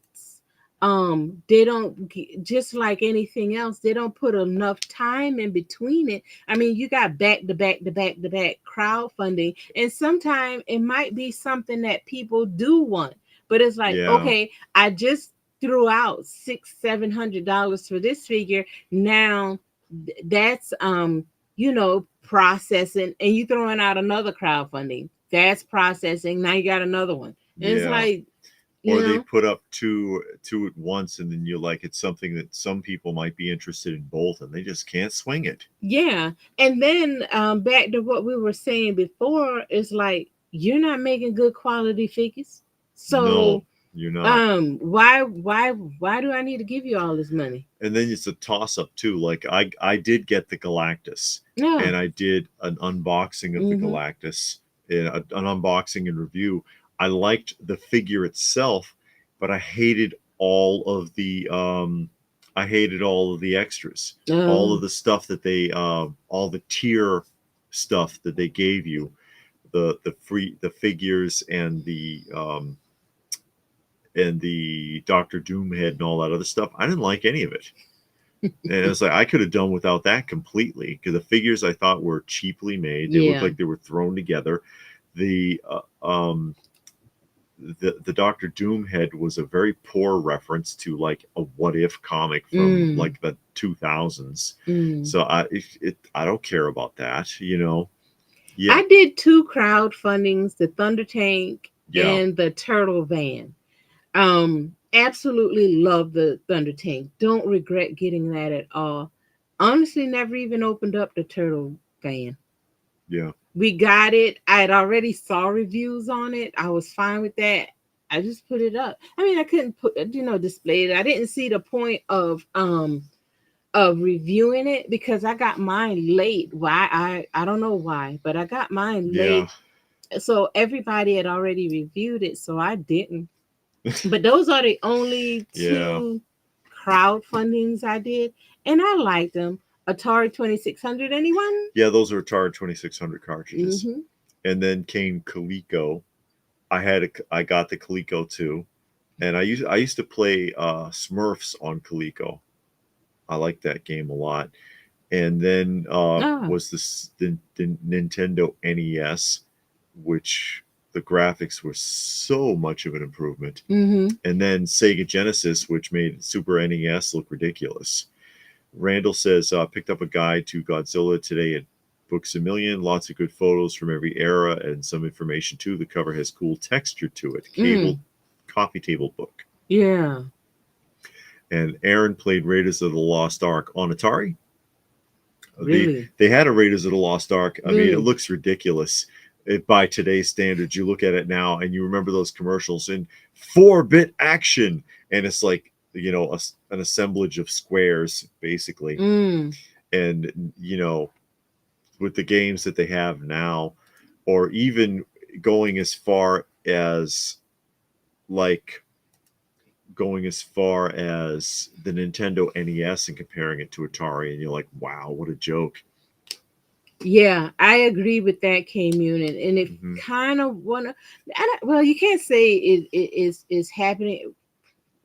They don't just like anything else. They don't put enough time in between it. I mean, you got back to back to back to back crowdfunding, and sometimes it might be something that people do want, but it's like, Yeah, okay, I just threw out $600-700 for this figure. Now that's processing, and you throwing out another crowdfunding. That's processing. Now you got another one. And it's yeah. like, you Or they know, put up two at once, and then you're like, it's something that some people might be interested in both, and they just can't swing it. yeah. And then back to what we were saying before, is like you're not making good quality figures. No, So you're not. why do I need to give you all this money? And then it's a toss up too. Like I did get the Galactus, Yeah. and I did an unboxing of the Mm-hmm. Galactus, an unboxing and review. I liked the figure itself, but I hated all of the extras, all of Oh. the stuff that they all the tier stuff that they gave you, the figures and the Doctor Doom head and all that other stuff. I didn't like any of it. And it was like I could have done without that completely, because the figures I thought were cheaply made. They looked Yeah. like they were thrown together. The the Doctor Doom head was a very poor reference to like a What If comic from Mm. like the 2000s. Mm. So I don't care about that. Yeah, I did two crowdfundings, the Thunder Tank yeah, and the Turtle Van. Absolutely love the Thunder Tank. Don't regret getting that at all. Honestly, never even opened up the Turtle Van. yeah, We got it. I had already saw reviews on it. I was fine with that. I just put it up. I mean, I couldn't display it. I didn't see the point of reviewing it because I got mine late. Why I don't know why, but I got mine yeah, late. So everybody had already reviewed it, so I didn't. But those are the only yeah, two crowdfundings I did, and I liked them. Atari 2600, anyone? yeah. Those are Atari 2600 cartridges. Mm-hmm. And then came Coleco. I got the Coleco too, and I used to play Smurfs on Coleco. I liked that game a lot. And then Ah. was the Nintendo NES, which the graphics were so much of an improvement. Mm-hmm. And then Sega Genesis, which made Super NES look ridiculous. Randall says, picked up a guide to Godzilla today at Books a Million. Lots of good photos from every era and some information too. The cover has cool texture to it. Mm. Coffee table book. Yeah. And Aaron played Raiders of the Lost Ark on Atari. Really. They had a Raiders of the Lost Ark. I mean, it Really. looks ridiculous. By today's standards, you look at it now and you remember those commercials in 4-bit action, and it's like an assemblage of squares basically. Mm. And with the games that they have now, or even going as far as like going as far as the Nintendo NES and comparing it to Atari, and you're like, wow, what a joke. Yeah, I agree with that, K Unit, and it Hmm. kind of wanna. Well, you can't say it is happening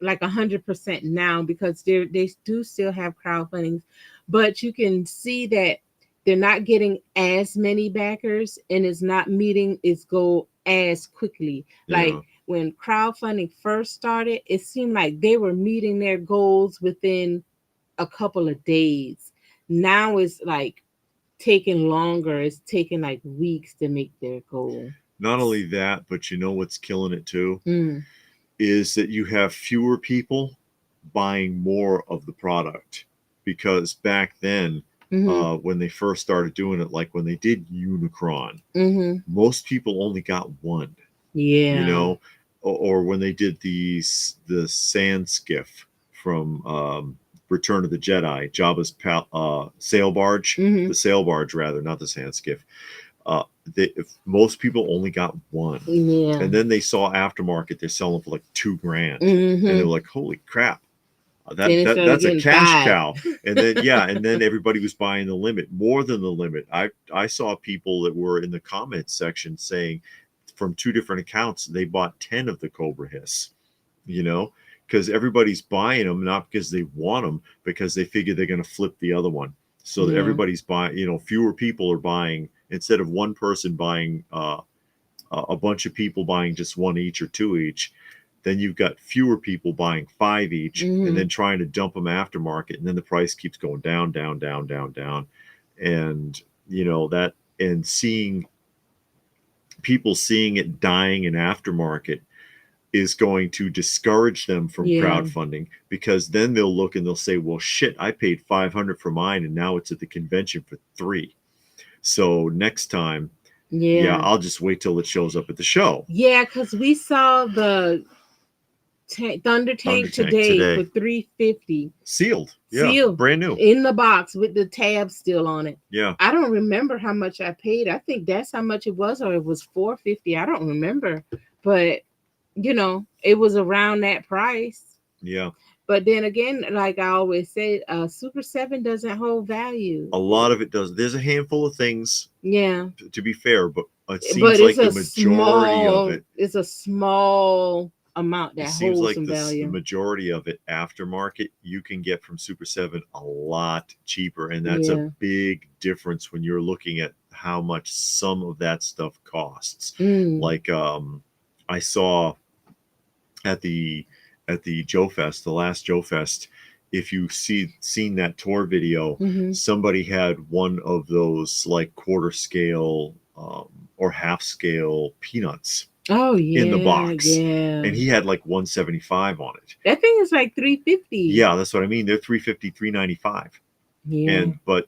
like 100% now because they do still have crowdfunding, but you can see that they're not getting as many backers and it's not meeting its goal as quickly. Yeah. Like when crowdfunding first started, it seemed like they were meeting their goals within a couple of days. Now it's like taking longer. It's taking like weeks to make their goal. Not only that, but you know what's killing it too Mm. is that you have fewer people buying more of the product, because back then, Mm-hmm. when they first started doing it, like when they did Unicron, Mm-hmm. most people only got one, you Yeah. know, or when they did the sand skiff from Return of the Jedi, Jabba's sail barge, Mm-hmm. the sail barge rather, not the sand skiff. If most people only got one, Yeah. and then they saw aftermarket, they're selling for like $2,000, and they Mm-hmm. were like, "Holy crap, Then it started that's a getting cash five. cow!" And then yeah, and then everybody was buying the limit, more than the limit. I saw people that were in the comments section saying from two different accounts they bought 10 of the Cobra Hiss, you know, because everybody's buying them not because they want them, because they figure they're going to flip the other one. So that Yeah. everybody's buying, you know, fewer people are buying, instead of one person buying a bunch of people buying just one each or two each. Then you've got fewer people buying five each, and Mm-hmm. then trying to dump them aftermarket, and then the price keeps going down, down, down, down, down, and you know that, and seeing people seeing it dying in aftermarket is going to discourage them from Yeah. crowdfunding, because then they'll look and they'll say, well shit, I paid 500 for mine and now it's at the convention for 3. So next time, yeah, Yeah. I'll just wait till it shows up at the show. Yeah, because we saw the Thunder Thunder Tank Tank today for today, 350 sealed, yeah, sealed brand new, in the box with the tab still on it. yeah. I don't remember how much I paid. I think that's how much it was, or it was 450. I don't remember, but it was around that price. Yeah, But then again, like I always say, Super 7 doesn't hold value. a lot of it does. There's a handful of things, Yeah, to be fair, but it but seems like the majority of it, it's a small amount it that seems holds like some the value. majority of it aftermarket you can get from Super 7 a lot cheaper, and that's a Yeah. big difference when you're looking at how much some of that stuff costs. Mm. Like I saw at the Joe Fest, the last Joe Fest, if you seen that tour video, Mm-hmm. somebody had one of those like quarter scale or half scale peanuts Oh in the yeah, box, yeah. and he had like 175 on it. That thing is like 350. Yeah, that's what I mean. They're 350, 395, Yeah. and but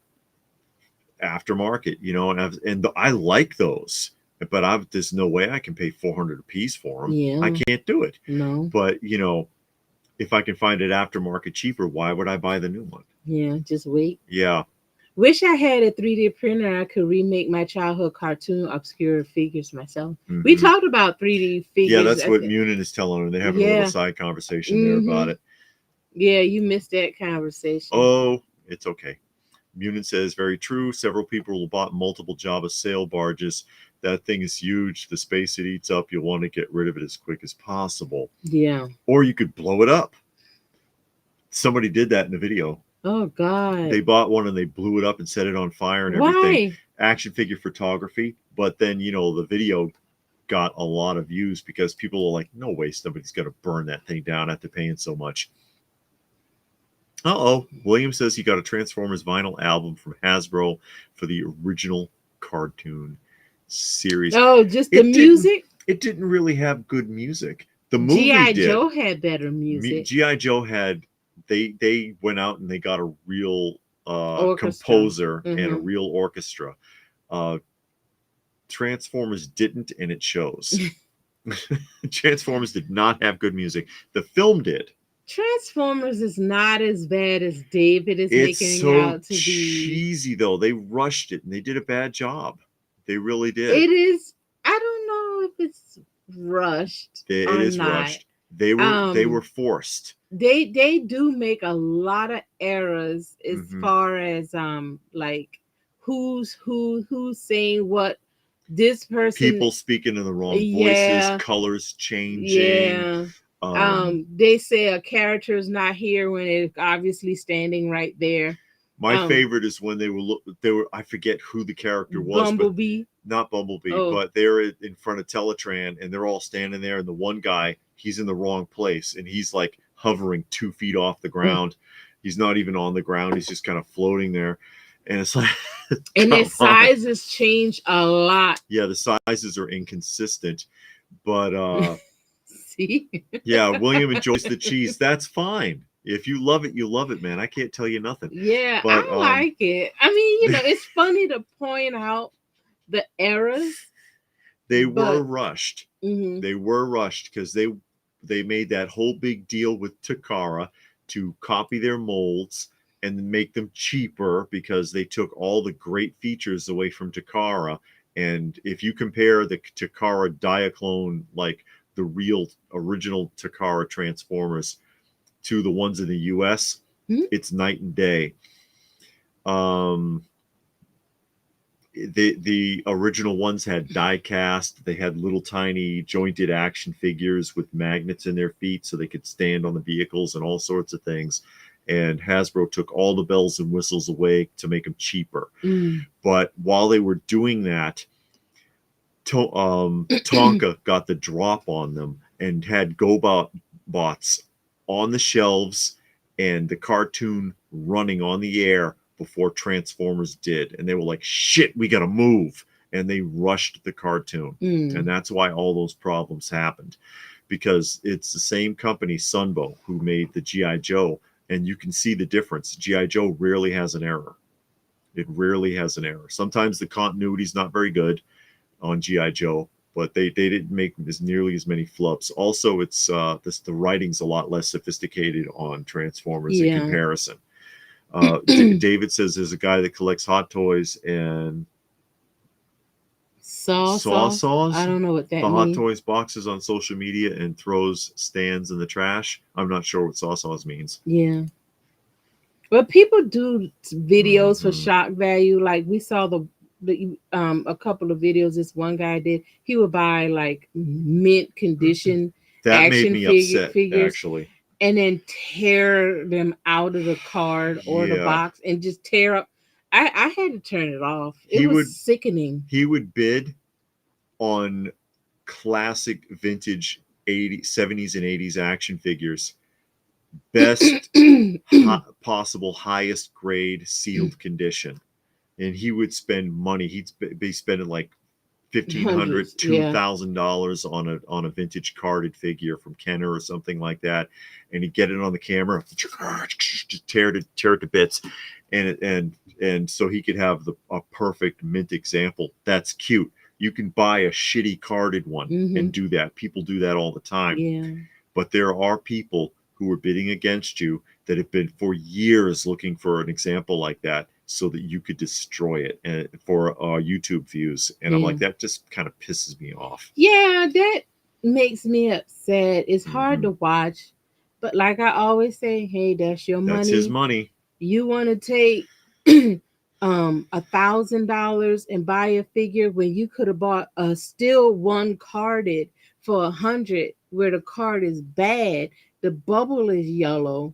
aftermarket, you know, and I like those, but there's no way I can pay 400 a piece for them. I Yeah. can't do it. No. But you know, if I can find it aftermarket cheaper, why would I buy the new one? Yeah. Just wait. Yeah. Wish I had a 3D printer. I could remake my childhood cartoon obscure figures myself. We Hmm. talked about 3D Yeah, figures. that's what Munin is telling her. They're having a little Yeah. side conversation there Mm-hmm. about it. Yeah, you missed that conversation. Oh, it's okay. Munin says, very true. Several people bought multiple Java sail barges. That thing is huge. The space it eats up, you'll want to get rid of it as quick as possible. Yeah. Or you could blow it up. Somebody did that in the video. Oh They God. bought one and they blew it up and set it on fire and everything. Why? Action figure photography. But then, you know, the video got a lot of views because people are like, no way somebody's going to burn that thing down after paying so much. Uh-oh. William says he got a Transformers vinyl album from Hasbro for the original cartoon series. Oh, just the It didn't music? it didn't really have good music. The movie G.I. did. Joe had better music. G.I. Joe had, they went out and they got a real Orchestra. composer and a Mm-hmm. real orchestra. Uh, Transformers didn't, and it shows. Transformers did not have good music. The film did. Transformers is not as bad as David is It's making so out to be. cheesy though. They rushed it and they did a bad job. They really did. It is. I don't know if it's rushed It or is not. rushed. They were forced. They do make a lot of errors as Hmm. far as like who's saying what, this person. People speaking in the wrong voices, Yeah, colors changing. yeah. Um, They say a character is not here when it's obviously standing right there. my um favorite is when they were I forget who the character was, but Bumblebee. not Bumblebee, Oh. but they're in front of Teletran and they're all standing there, and the one guy, he's in the wrong place and he's like hovering 2 feet off the ground. He's not even on the ground, he's just kind of floating there. And it's like, And their come on. sizes change a lot. Yeah, the sizes are inconsistent. But See? yeah, William enjoys the cheese. That's fine. If you love it, you love it, man. I can't tell you nothing. Yeah, But I like it. I mean, it's funny to point out the errors, they were but rushed. mhm. They were rushed because they made that whole big deal with Takara to copy their molds and make them cheaper because they took all the great features away from Takara. And if you compare the Takara Diaclone, like the real original Takara Transformers, to the ones in the US, Mhm. it's night and day. Um, the original ones had die cast. They had little tiny jointed action figures with magnets in their feet so they could stand on the vehicles and all sorts of things. And Hasbro took all the bells and whistles away to make them cheaper. Mm. But while they were doing that, Tonka got the drop on them and had GoBot bots on the shelves and the cartoon running on the air before Transformers did. And they were like, shit, we got to move. And they rushed the cartoon. And Mm. that's why all those problems happened, because it's the same company, Sunbow, who made the G.I. Joe. And you can see the difference. G.I. Joe rarely has an error. It rarely has an error. Sometimes the continuity is not very good on GI Joe, but they didn't make as nearly as many flubs. Also, it's the writing's a lot less sophisticated on Transformers in Yeah. comparison. David says there's a guy that collects hot toys and Sauce. I saws don't know what that the hot means. toys boxes on social media and throws stands in the trash. I'm not sure what saws means. Yeah. But people do videos for Mm-hmm. shock value. Like we saw the a couple of videos this one guy did. He would buy like mint condition That made action me upset, figures actually. and then tear them out of the card or the Yeah, box and just tear up. I had to turn it off. It he was would sickening. he would bid on classic vintage 80s, 70s and 80s action figures, best possible highest grade sealed condition. And he would spend money. He'd be spending like $1,500, Hundreds, yeah. $2,000 on a vintage carded figure from Kenner or something like that, and he'd get it on the camera, just tear it to bits, and so he could have a perfect mint example. That's cute. You can buy a shitty carded one Mm-hmm. and do that. People do that all the time. Yeah. But there are people who are bidding against you that have been for years looking for an example like that so that you could destroy it and for YouTube views. And I'm Yeah. like, that just kind of pisses me off. Yeah, that makes me upset. It's hard Mm-hmm. to watch. But like I always say, hey, that's your That's his money. money. You want to take $1,000 and buy a figure when you could have bought a still one carded for 100 where the card is bad, the bubble is yellow,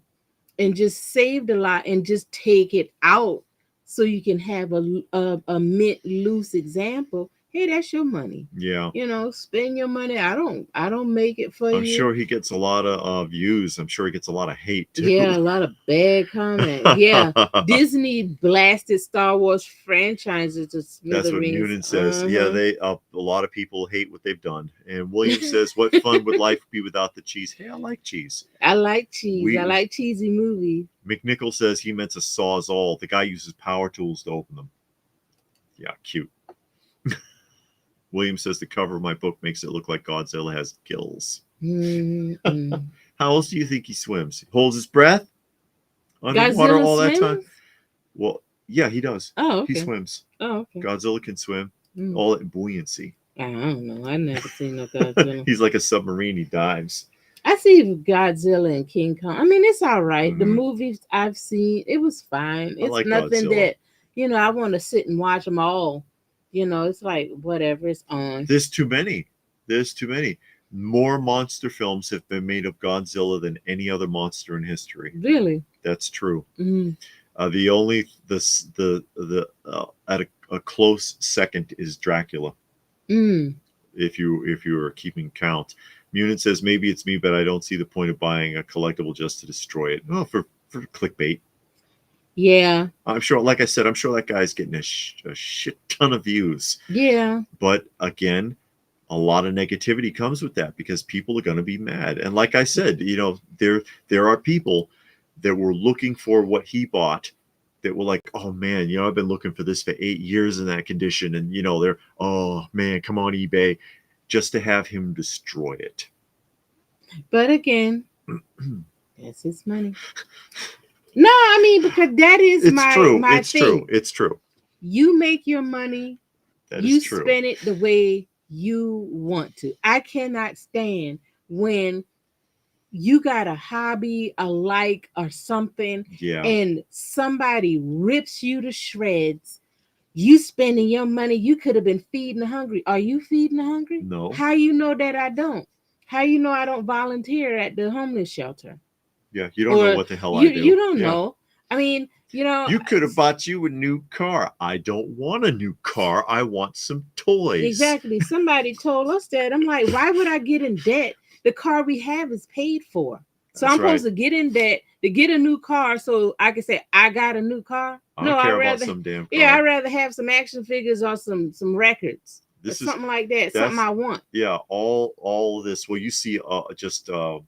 and just saved a lot and just take it out so you can have a mint loose example. Hey, that's your money. Yeah. Spend your money. I don't make it for I'm you. sure he gets a lot of views. I'm sure he gets a lot of hate Yeah, too. a lot of bad comments. Yeah, Disney blasted Star Wars franchises to That's what smithereens. Noonan says. Yeah, they a lot of people hate what they've done. And William says, "What fun would life be without the cheese?" Hey, I like cheese. I like cheese. I We like cheesy movies. McNichol says he meant a sawzall. The guy uses power tools to open them. Yeah, cute. William says the cover of my book makes it look like Godzilla has gills. Mm-hmm. How else do you think he swims? He holds his breath underwater Godzilla all that time? swims? Well, yeah, he does. Oh, He okay. swims. Oh, okay. Godzilla can swim. Mm. All that buoyancy. I don't know. I never seen no Godzilla. He's like a submarine. He dives. I see Godzilla and King Kong. I mean, it's all right. The Hmm. movies I've seen, it was fine. I It's like nothing Godzilla. that I want to sit and watch them all. It's like whatever it's on. There's too many. There's too many. More monster films have been made of Godzilla than any other monster in history. Really. That's true. Mm. The only the at a close second is Dracula. Mm. If you are keeping count, Munin says maybe it's me, but I don't see the point of buying a collectible just to destroy it. Oh, for clickbait. Yeah. I'm sure, like I said, I'm sure that guy's getting a shit ton of views. Yeah. But again, a lot of negativity comes with that because people are going to be mad. And like I said, there are people that were looking for what he bought that were like, oh man, I've been looking for this for 8 years in that condition, and they're, oh man, come on eBay, just to have him destroy it. But again, that's his money. No, I mean because that is It's my true. my It's true. thing. It's true. You make your money, That is you true. spend it the way you want to. I cannot stand when you got a hobby, a like, or something, Yeah. and somebody rips you to shreds. You spending your money, you could have been feeding the hungry. Are you feeding the hungry? No. How you know that I don't? How you know I don't volunteer at the homeless shelter? Yeah. You don't know Or what the hell I you do. don't Yeah. know. I mean, You could have bought you a new car. I don't want a new car. I want some toys. exactly. Somebody told us that. I'm like, why would I get in debt? The car we have is paid for. So That's I'm right. supposed to get in debt to get a new car so I can say I got a new car. I No, don't I'd care about rather some damn car. yeah, I'd rather have some action figures or some records. Or This is something like that. Something that's I want. yeah. All of this. Well, you see just a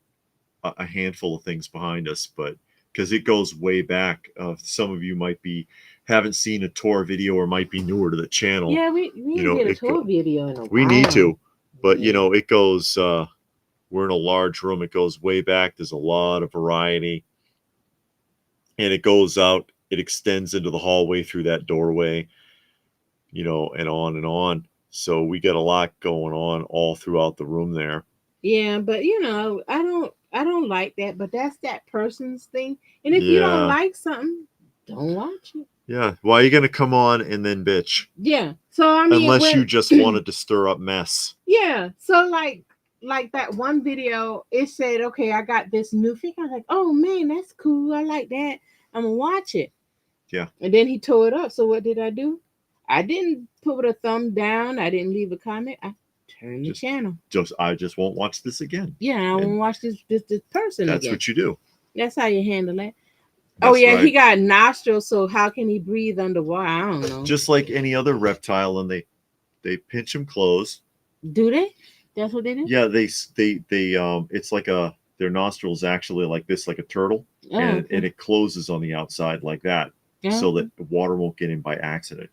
handful of things behind us, but because it goes way back. Some of you might be haven't seen a tour video or might be newer to the channel. Yeah, we You didn't know, get a tour video in a we need while. to, but Yeah. it goes. We're in a large room. It goes way back. There's a lot of variety, and it goes out. It extends into the hallway through that doorway. And on and on. So we got a lot going on all throughout the room there. Yeah, but I don't like that, but that's that person's thing. And if you don't Yeah. like something, don't watch it. Yeah. Why are you going to come on and then bitch? Yeah. So I mean Unless you when just wanted to stir up mess. yeah, so like that one video, it said, okay, I got this new figure. I was like, oh man, that's cool. I like that. I'm gonna watch it. Yeah. And then he tore it up. So what did I do? I didn't put a thumb down. I didn't leave a comment. I turned the channel. I just won't watch this again. Yeah, I won't watch this person That's again. what you do. That's how you handle that. Oh That's yeah, he right. got nostrils, so how can he breathe underwater? I don't know. Just like any other reptile, and they pinch him closed. Do they? That's what they do? Yeah, they it's like their nostrils actually like this, like a turtle, Oh, and okay. it closes on the outside like that, so that the water won't get in by accident.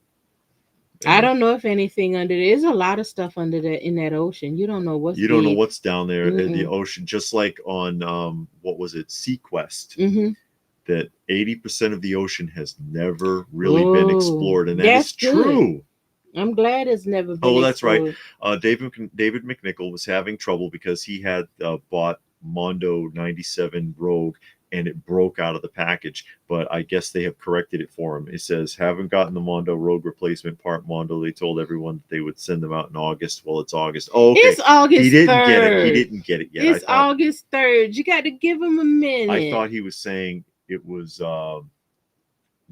I don't know if anything under there. There's a lot of stuff under there in that ocean. You don't know what's You don't know deep. what's down there in the Mm-mm. ocean. Just like on what was it, SeaQuest, Mm-hmm. that 80% of the ocean has never really been Oh, explored, and that that's is good. true. I'm glad it's never been Oh, that's right. explored. David McNichol was having trouble because he had bought Mondo 97 Rogue, and it broke out of the package. But I guess they have corrected it for him. It says, haven't gotten the Mondo Rogue replacement part Mondo. They told everyone that they would send them out in August. Well, it's August. Oh, okay. It's August He didn't 3rd. get it. He didn't get it yet. It's August 3rd. You got to give him a minute. I thought he was saying it was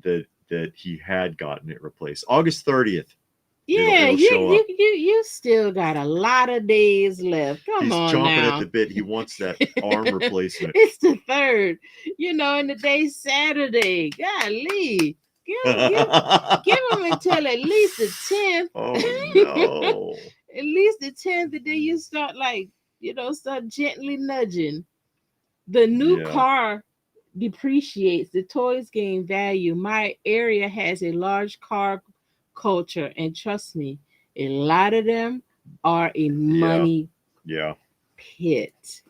that he had gotten it replaced. August 30th. Yeah, it'll show up. you still got a lot of days left. Come He's on chomping now. at the bit. He wants that arm replacement. It's the 3rd, and the day's Saturday. Golly, give him until at least the 10th. Oh no! At least the 10th, and then you start start gently nudging. The new Yeah. car depreciates. The toys gain value. My area has a large car culture, and trust me, a lot of them are a money Yeah. pit.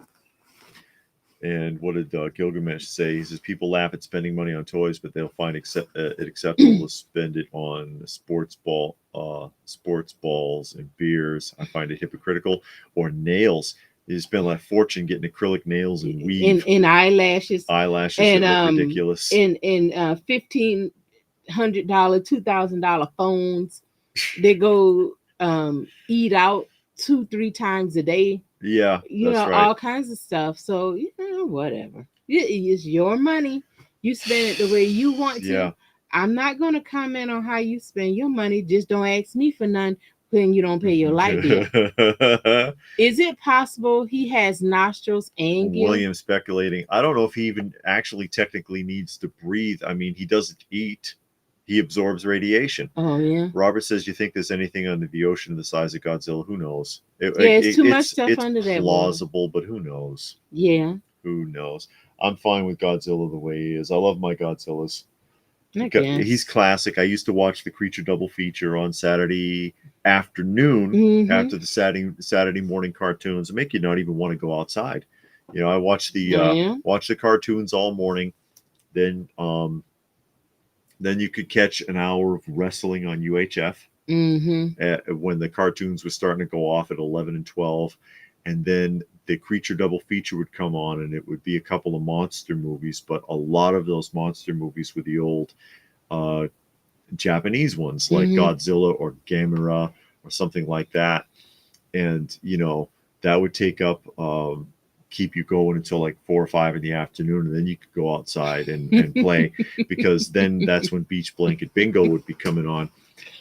And what did Gilgamesh say? He says people laugh at spending money on toys, but they'll find it acceptable to spend it on sports balls and beers. I find it hypocritical. Or nails. You spend like fortune getting acrylic nails and in weave eyelashes eyelashes and that look ridiculous. in $1,500 $2,000 phones. They go eat out 2-3 times a day, Yeah, that's right. all kinds of stuff. So whatever. It's your money. You spend it the way you want Yeah. to. I'm not gonna comment on how you spend your money. Just don't ask me for none when you don't pay your light bill. Is it possible he has nostrils and gills? William speculating. I don't know if he even actually technically needs to breathe. I mean, he doesn't eat. He absorbs radiation. Oh yeah. Robert says, "You think there's anything under the ocean the size of Godzilla? Who knows? Yeah, it's too much stuff It's under that water. plausible, but who knows? Yeah, Who knows? I'm fine with Godzilla the way he is. I love my Godzillas. I guess. He's classic. I used to watch the Creature double feature on Saturday afternoon Mm-hmm. after the Saturday morning cartoons. It make you not even want to go outside. I Yeah. watch the cartoons all morning. Then then you could catch an hour of wrestling on UHF Mm-hmm. when the cartoons were starting to go off at 11 and 12, and then the Creature double feature would come on, and it would be a couple of monster movies, but a lot of those monster movies were the old uh, Japanese ones like Mm-hmm. Godzilla or Gamera or something like that. And, that would take up, keep you going until like 4 or 5 in the afternoon. And then you could go outside and play, because then that's when Beach Blanket Bingo would be coming on.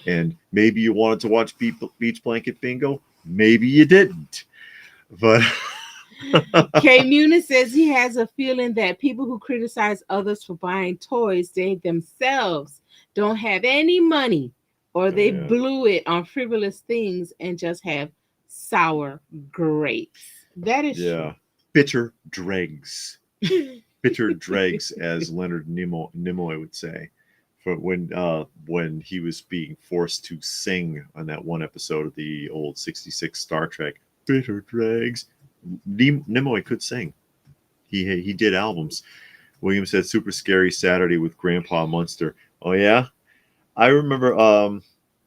And maybe you wanted to watch Beach Blanket Bingo. Maybe you didn't. But K Muna says he has a feeling that people who criticize others for buying toys, they themselves don't have any money, or they yeah, blew it on frivolous things and just have sour grapes. That is yeah. Bitter dregs. Bitter dregs, as Leonard Nimoy would say, for when he was being forced to sing on that one episode of the old '66 Star Trek. Bitter dregs. Nimoy could sing. He did albums. William said, "Super scary Saturday with Grandpa Munster." Oh yeah, I remember.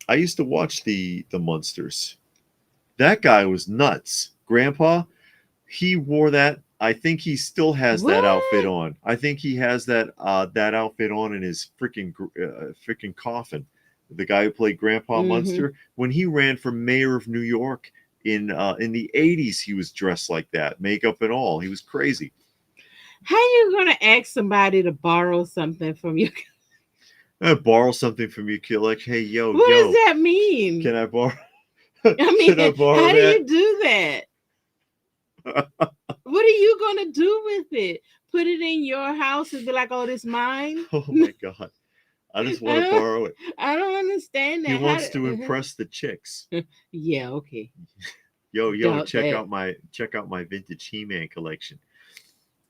I used to watch the Munsters. That guy was nuts. Grandpa, he wore that. I think he still has that outfit What? on. I think he has that outfit on in his freaking coffin. The guy who played Grandpa Mm-hmm. Munster, when he ran for mayor of New York in the '80s, he was dressed like that, makeup and all. He was crazy. How you gonna ask somebody to borrow something from you? I borrow something from you, kid. Like, hey, What does yo, that mean? can I borrow? I Can I mean, borrow how do that? you do that? What are you gonna do with it? Put it in your house and be like, "Oh, this mine." Oh my god, I just I want to don't, borrow it. I don't understand He that. wants to impress the chicks. Yeah, okay. Yo, Doubt that. check out my vintage He-Man collection.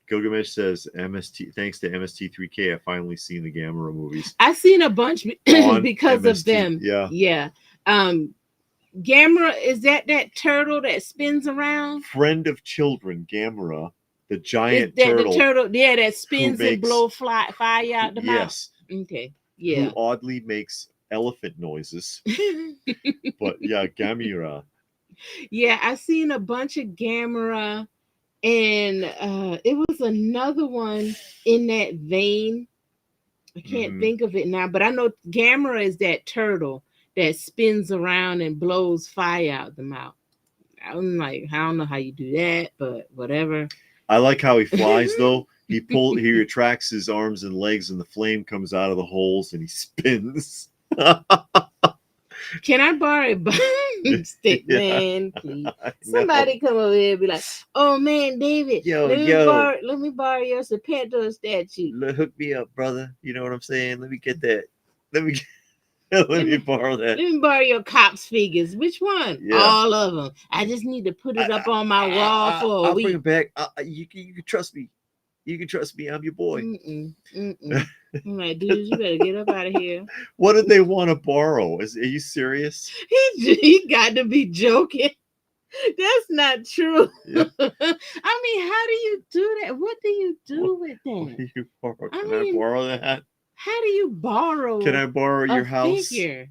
Gilgamesh says, "MST, thanks to MST3K, I finally seen the Gamera movies I seen a bunch on because of MST." them. Yeah, Yeah. Um, Gamera, is that turtle that spins around? friend of children, Gamera, the Is giant that the turtle turtle? Yeah, that who spins and makes blow fire out the mouth. yes, Okay. who Yeah. oddly makes elephant noises. But yeah, Gamera. Yeah, I seen a bunch of Gamera, and it was another one in that vein. I can't Mm-hmm. think of it now, but I know Gamera is that turtle that spins around and blows fire out the mouth. I'm like, I don't know how you do that, but whatever. I like how he flies though. He retracts his arms and legs, and the flame comes out of the holes, and he spins. Can I borrow a stick, Yeah, man? Please, I know. somebody come over here and be like, "Oh man, David, Yo, let me borrow your Serpentor statue. hook me up, brother. You know what I'm saying? Let me get that. Let me let Let me me borrow that. let me borrow your cops figures. Which one? Yeah, All of them. I just need to put it up on my wall for a I'll bring it week." back. You can trust me. You can trust me. I'm your boy. Mm-mm, mm-mm. I'm like, dude, you better get up out of here. What did they want to borrow? Are you serious? He got to be joking. That's not true. Yeah. I mean, how do you do that? What do you What, do with what that? do you borrow? I Can I mean, borrow that? how do you Can borrow I borrow a your house? figure?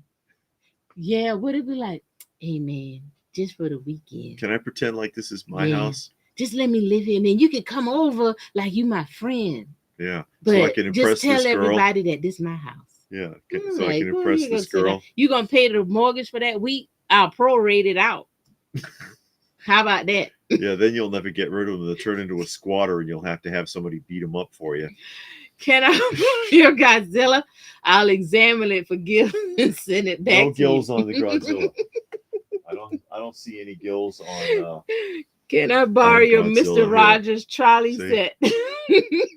Yeah, would it be like, hey man, just for the weekend. Can I pretend like this is my Yeah. house? Just let me live here, and then you can come over like you my friend. Yeah. But So I can impress just tell this girl. everybody that this my house. Yeah. I'm So I like, can who impress you gonna this say that? girl. You gonna pay the mortgage for that week? I'll prorate it out. How about that? Yeah, then you'll never get rid of them. They'll turn into a squatter and you'll have to have somebody beat them up for you. Can I your Godzilla? I'll examine it for gills and send it back. No gills on the Godzilla. I don't see any gills on Can I borrow your Godzilla Mr. here. Rogers trolley See? set?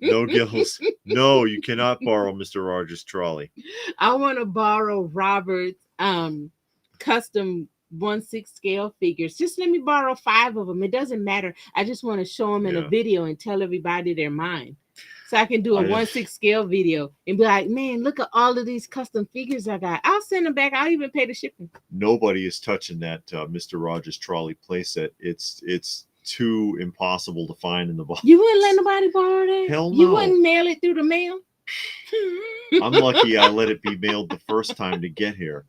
No gills. No, you cannot borrow Mr. Rogers' trolley. I want to borrow Robert's custom 1/6 scale figures. Just let me borrow 5 of them. It doesn't matter. I just want to show them in a Yeah. video and tell everybody they're mine. So I can do a I- 1/6 scale video and be like, man, look at all of these custom figures I got. I'll send them back. I'll even pay the shipping. Nobody is touching that Mr. Rogers trolley playset. It's too impossible to find in the box. You wouldn't let nobody borrow that? Hell You no. wouldn't mail it through the mail? I'm lucky I let it be mailed the first time to get here.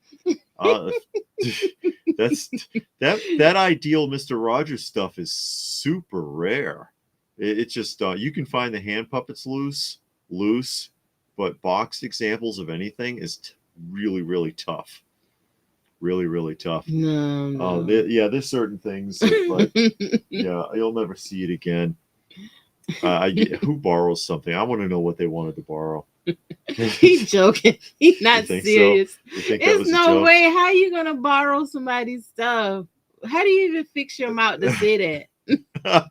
That's that ideal Mr. Rogers stuff is super rare. It's just you can find the hand puppets loose, but boxed examples of anything is really tough. Really tough. No. There's certain things that, like, yeah, you'll never see it again. Who borrows something? I want to know what they wanted to borrow. He's joking. He's not think serious. So? You think that There's was a no joke? way. How you gonna borrow somebody's stuff? How do you even fix your mouth to say that?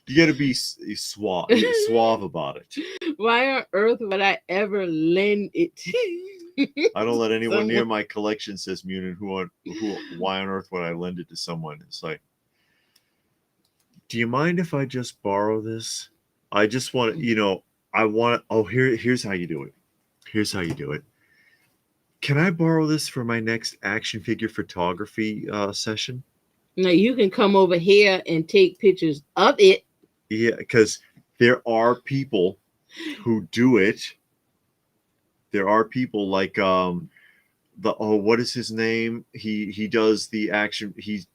You got to be suave about it. Why on earth would I ever lend it to I don't let anyone near someone? my collection, says Munin. Why on earth would I lend it to someone? It's like, do you mind if I just borrow this? I just want to, I want. Oh, here's how you do it. Here's how you do it. Can I borrow this for my next action figure photography session? No, you can come over here and take pictures of it. Yeah, because there are people who do it. There are people like what is his name? He does the action. He's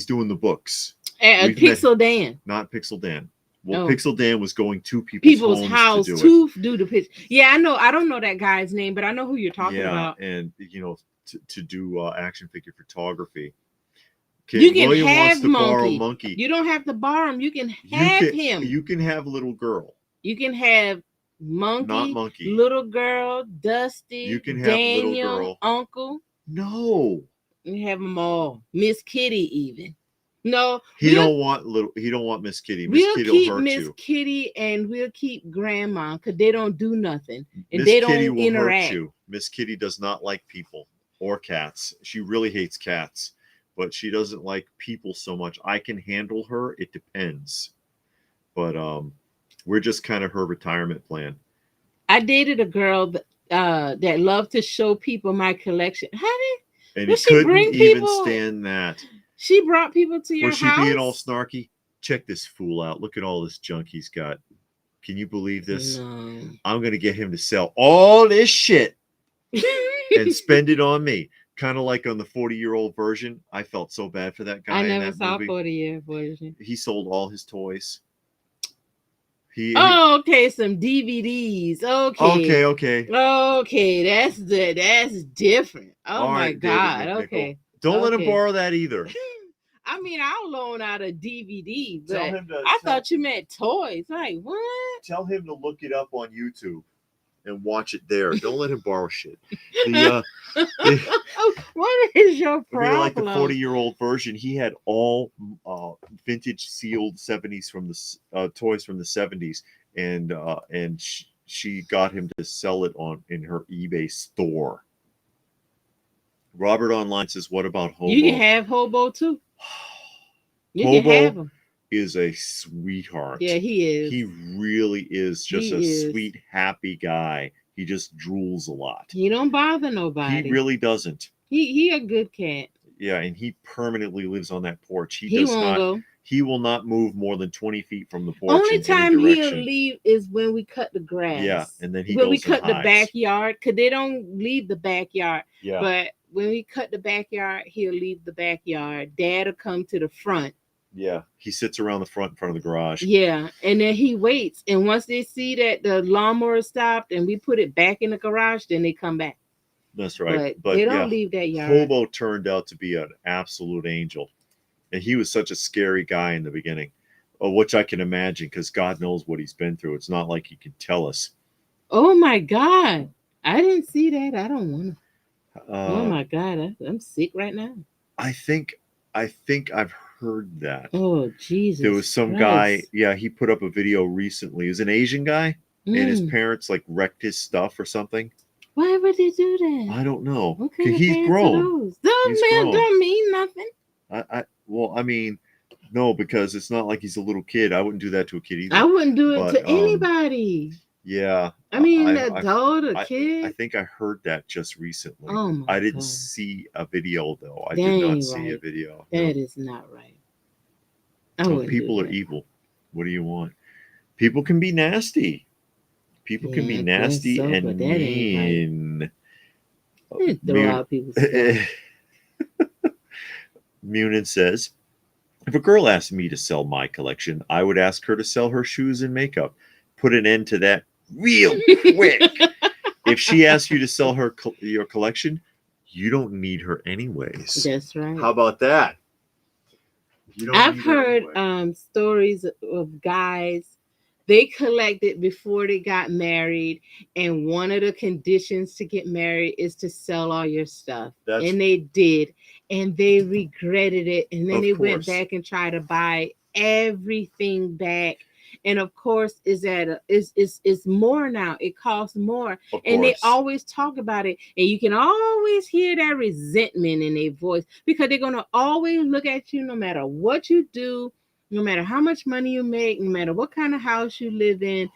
doing the books. And Pixel Dan. Not Pixel Dan. Well, Oh. Pixel Dan was going to people's house to to do the pitch. Yeah, I know. I don't know that guy's name, but I know who you're talking Yeah, about. and to do action figure photography. You can William wants have to borrow Monkey. Monkey. You don't have to borrow him. You can have him. You can have little girl. You can have Monkey, Not Monkey. little girl, Dusty. You can have Daniel, little girl. Uncle. No. You have them all. Miss Kitty even. No, He don't want Miss Kitty. Miss we'll Kitty keep will hurt Miss you. Kitty and we'll keep Grandma because they don't do nothing and Miss they Kitty don't will interact. hurt you. Miss Kitty does not like people or cats. She really hates cats, but she doesn't like people so much. I can handle her. It depends, but we're just kind of her retirement plan. I dated a girl that loved to show people my collection. Honey, And Will he she couldn't bring even people? stand that. she brought people to your Was she house. being all snarky? Check this fool out. Look at all this junk he's got. Can you believe this? No. I'm going to get him to sell all this shit and spend it on me. Kind of like on the 40-year-old version. I felt so bad for that guy I in never that saw movie. 40-year version. He sold all his toys. Oh, okay, some DVDs. Okay. Okay. That's different. Oh All my right, David God. McNichol. Okay. Don't let him Okay. borrow that either. I mean, I'll loan out a DVD, Tell but him to I thought you meant toys. Like, what? tell him to look it up on YouTube and watch it there. Don't let him borrow shit. What is your I mean, like the problem? 40-year-old version, he had all vintage sealed 70s from the toys from the 70s, and she got him to sell it in her eBay store. Robert Online says, "What about Hobo?" You can have Hobo too. You Hobo can have him. is a sweetheart. Yeah, he is. He really is just He a is. sweet, happy guy. He just drools a lot. He don't bother nobody. He really doesn't. He a good cat. Yeah, and he permanently lives on that porch. He He does won't not. go. He will not move more than 20 feet from the porch. Only in time any he'll direction. leave is when we cut the grass. Yeah, and then he when goes we and cut the hides. backyard, because they don't leave the backyard. Yeah. But when we cut the backyard, he'll leave the backyard. Dad'll come to the front. Yeah, he sits around the front in front of the garage. Yeah, and then he waits. And once they see that the lawnmower stopped and we put it back in the garage, then they come back. That's right. But they But don't yeah, leave that yard. Hobo turned out to be an absolute angel. And he was such a scary guy in the beginning, which I can imagine because God knows what he's been through. It's not like he can tell us. Oh my God. I didn't see that. I don't want to. Oh Uh, my God. I'm sick right now. I think I've heard that. Oh, Jesus There was some guy, Christ. yeah, he put up a video recently. It was an Asian guy, and his Mm. parents like wrecked his stuff or something. Why would they do that? I don't know. What kind of He's parents are grown. those? Those He's men grown. don't mean nothing. Well, I mean, no, because it's not like he's a little kid. I wouldn't do that to a kid either. I wouldn't do it But to anybody. yeah, I mean, I, adult, a I kid. think I heard that just recently. Oh my I didn't God. see a video though. I That did not ain't see a right. video. That No. is not right. I Well, wouldn't people do are that. evil. What do you want? People can be nasty. People can be Yeah, I guess nasty so, but and that ain't right. mean. Throw out people's stuff. Munin says, if a girl asked me to sell my collection, I would ask her to sell her shoes and makeup. Put an end to that real quick. If she asks you to sell her your collection, you don't need her anyways. That's right. How about that? You don't I've need her heard anyway. stories of guys. They collected before they got married, and one of the conditions to get married is to sell all your stuff. That's- And they did, and they regretted it, and then Of they went course. back and tried to buy everything back. And of course, it's more now. It costs more, Of and they course. always talk about it, and you can always hear that resentment in their voice because they're gonna always look at you no matter what you do, no matter how much money you make, no matter what kind of house you live in.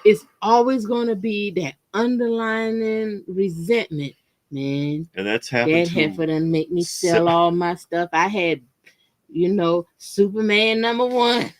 It's always gonna be that underlying resentment, man. And that's happened That to heifer done make me sell all my stuff. I had, Superman #1.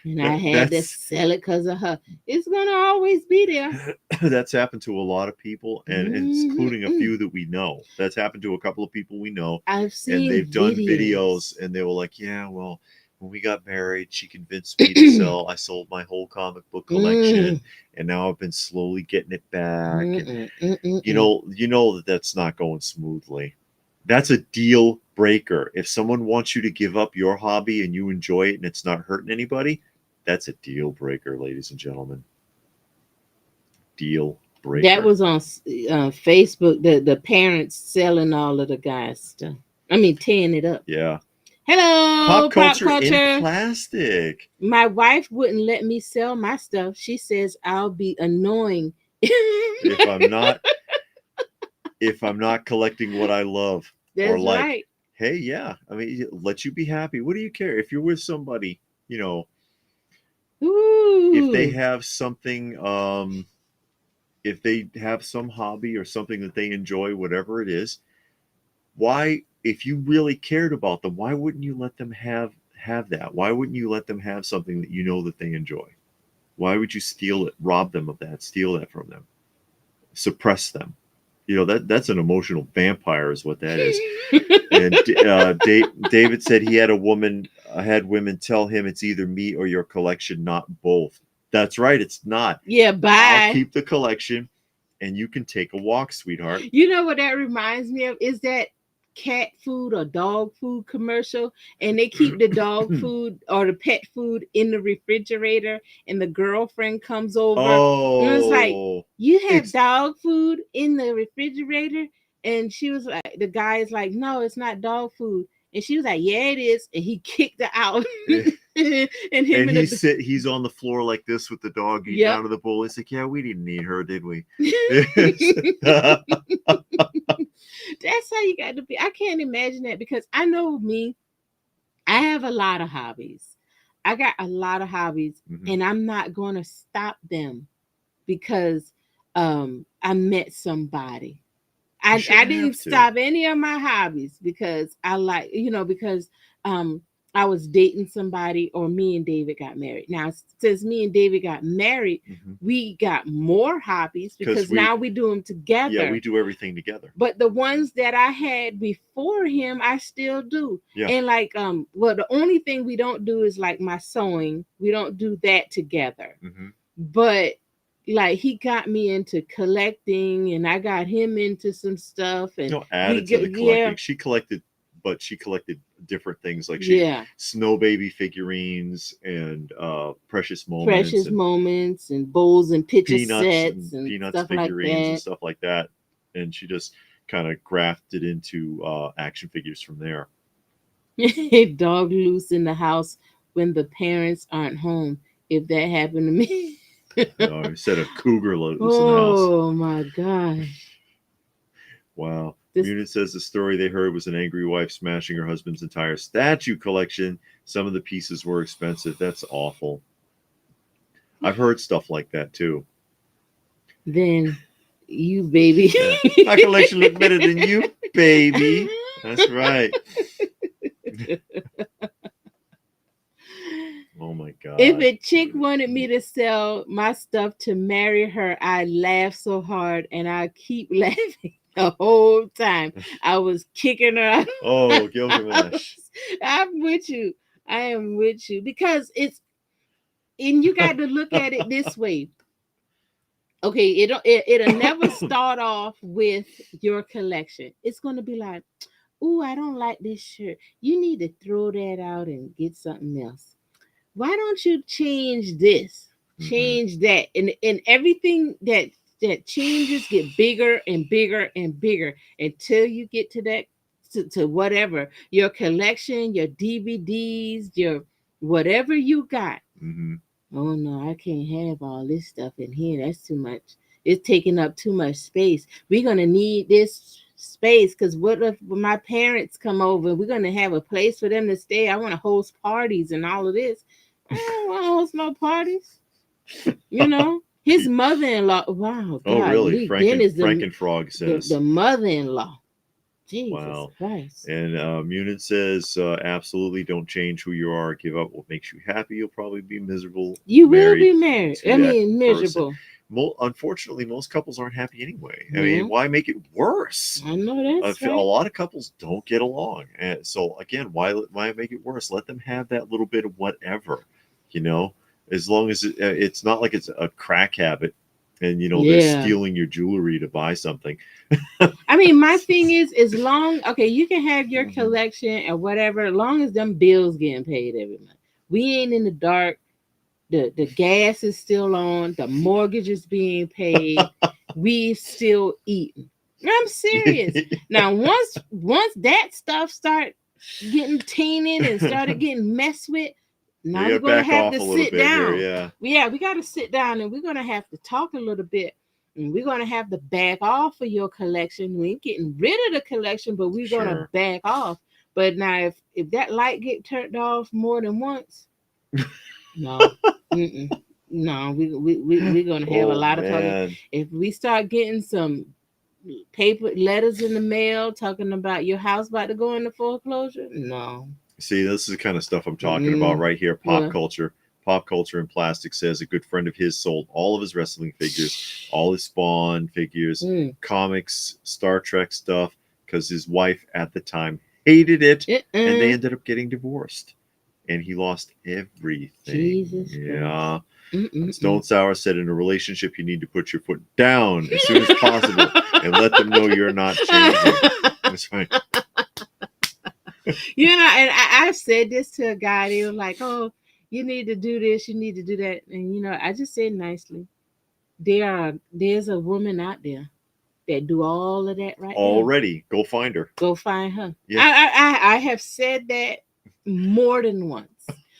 And I had to sell it because of her. It's gonna always be there. That's happened to a lot of people, and it's including a Mhm. few that we know. That's happened to a couple of people we know, I've and seen they've done videos. videos, and they were like, "Yeah, well, when we got married, she convinced me to sell. I sold my whole comic book collection, and now I've been slowly getting it back." And you know that that's not going smoothly. That's a deal breaker. If someone wants you to give up your hobby and you enjoy it and it's not hurting anybody, that's a deal breaker, ladies and gentlemen. Deal breaker. That was on Facebook. The parents selling all of the guys' stuff. I mean, tearing it up. Yeah. Hello, Pop culture in plastic. My wife wouldn't let me sell my stuff. She says I'll be annoying if I'm not collecting what I love. That's or like, right. Hey, yeah. I mean, let you be happy. What do you care? If you're with somebody, Ooh. if they have something, if they have some hobby or something that they enjoy, whatever it is, why, if you really cared about them, why wouldn't you let them have that? Why wouldn't you let them have something that you know that they enjoy? Why would you steal it, rob them of that, steal that from them, suppress them? That's an emotional vampire is what that is. And David said he had women tell him it's either me or your collection, not both. That's right, it's not. Yeah, bye. I'll keep the collection and you can take a walk, sweetheart. You know what that reminds me of? Is that cat food or dog food commercial, and they keep the dog food or the pet food in the refrigerator, and the girlfriend comes over and it's like, you have dog food in the refrigerator? And she was like, the guy is like, no, it's not dog food. And she was like, yeah, it is. And he kicked her out. and he's on the floor like this with the dog eating out of the bowl. He's like, yeah, we didn't need her, did we? That's how you got to be. I can't imagine that because I know me. I have a lot of hobbies. I got a lot of hobbies, and I'm not going to stop them because I met somebody. I didn't stop any of my hobbies because I like, because I was dating somebody or me and David got married. Now, since me and David got married, Mhm. we got more hobbies 'Cause because now we do them Yeah, we together. do everything together. But the ones that I had before him, I still do. Yeah. And like, well, the only thing we don't do is like my sewing. We don't do that together. Mhm. But like he got me into collecting and I got him into some stuff and we Added to get the collecting. yeah, She collected different things like yeah. Snow Baby figurines and Precious Moments Precious and moments and bowls and picture sets and Peanuts stuff like figurines and that. stuff like that. And she just kind of grafted into action figures from there. Dog loose in the house when the parents aren't home. If that happened to me. Instead of cougar loose in the house. Oh my gosh. Wow. This Munin says the story they heard was an angry wife smashing her husband's entire statue collection. Some of the pieces were expensive. That's awful. I've heard stuff like that too. then you baby. Yeah. My collection looked better than you, baby. That's right. Oh my God. If a chick wanted me to sell my stuff to marry her, I'd laugh so hard and I'd keep laughing the whole time. I was kicking her out. Oh, Gilgamesh. I'm with you. I am with you because and you got to look at it this way. Okay, it'll never start off with your collection. It's gonna be like, "Ooh, I don't like this shirt. You need to throw that out and get something else. Why don't you change this, change that?" And everything that changes get bigger and bigger and bigger until you get to that to whatever your collection, your DVDs, your whatever you got. Mm-hmm. Oh no, I can't have all this stuff in here. That's too much. It's taking up too much space. We're gonna need this space because what if my parents come over? We're gonna have a place for them to stay. I want to host parties and all of this. I don't want to host no parties. You know, his mother-in-law. Wow, Oh, God, really? Lee Dennis, Frankenfrog the says. mother-in-law. Jesus Wow. Christ. And Munin says, absolutely don't change who you are. Give up what makes you happy. You'll probably be miserable. You will Married be married. to I that mean, person. miserable. Unfortunately, most couples aren't happy anyway. I Yeah, mean, why make it worse? I know that's A right. lot of couples don't get along. And so, again, why make it worse? Let them have that little bit of whatever, you know, as long as it's not like it's a crack habit and, they're Yeah. stealing your jewelry to buy something. I mean, my thing is, as long okay, you can have your Mhm. collection or whatever, as long as them bills getting paid every month. We ain't in the dark. The gas is still on. The mortgage is being paid. We still eating. I'm serious. Now, once that stuff start getting tainted and started getting messed with, You now got we're to gonna back have off to a little sit bit here. down. Yeah. Yeah, we got to sit down and we're gonna have to talk a little bit. And we're gonna have to back off of your collection. We ain't getting rid of the collection, but we're gonna Sure. back off. But now, if that light get turned off more than once, no, mm-mm. No, we're gonna have a Oh, lot of talking. man. If we start getting some paper letters in the mail talking about your house about to go into foreclosure, no. See, this is the kind of stuff I'm talking about Mm, right here. Pop well, culture. Pop culture and plastic says a good friend of his sold all of his wrestling figures, all his Spawn figures, mm, comics, Star Trek stuff, because his wife at the time hated it, and they uh-uh. ended up getting divorced. And he lost everything. Jesus Yeah. Christ. Stone Sour said, in a relationship, you need to put your foot down as soon as possible and let them know you're not changing. That's right. And I've said this to a guy. They were like, "Oh, you need to do this, you need to do that," and I just said nicely, there's a woman out there that do all of that right now. Already, go find her. Go find her. Yeah. I have said that more than once.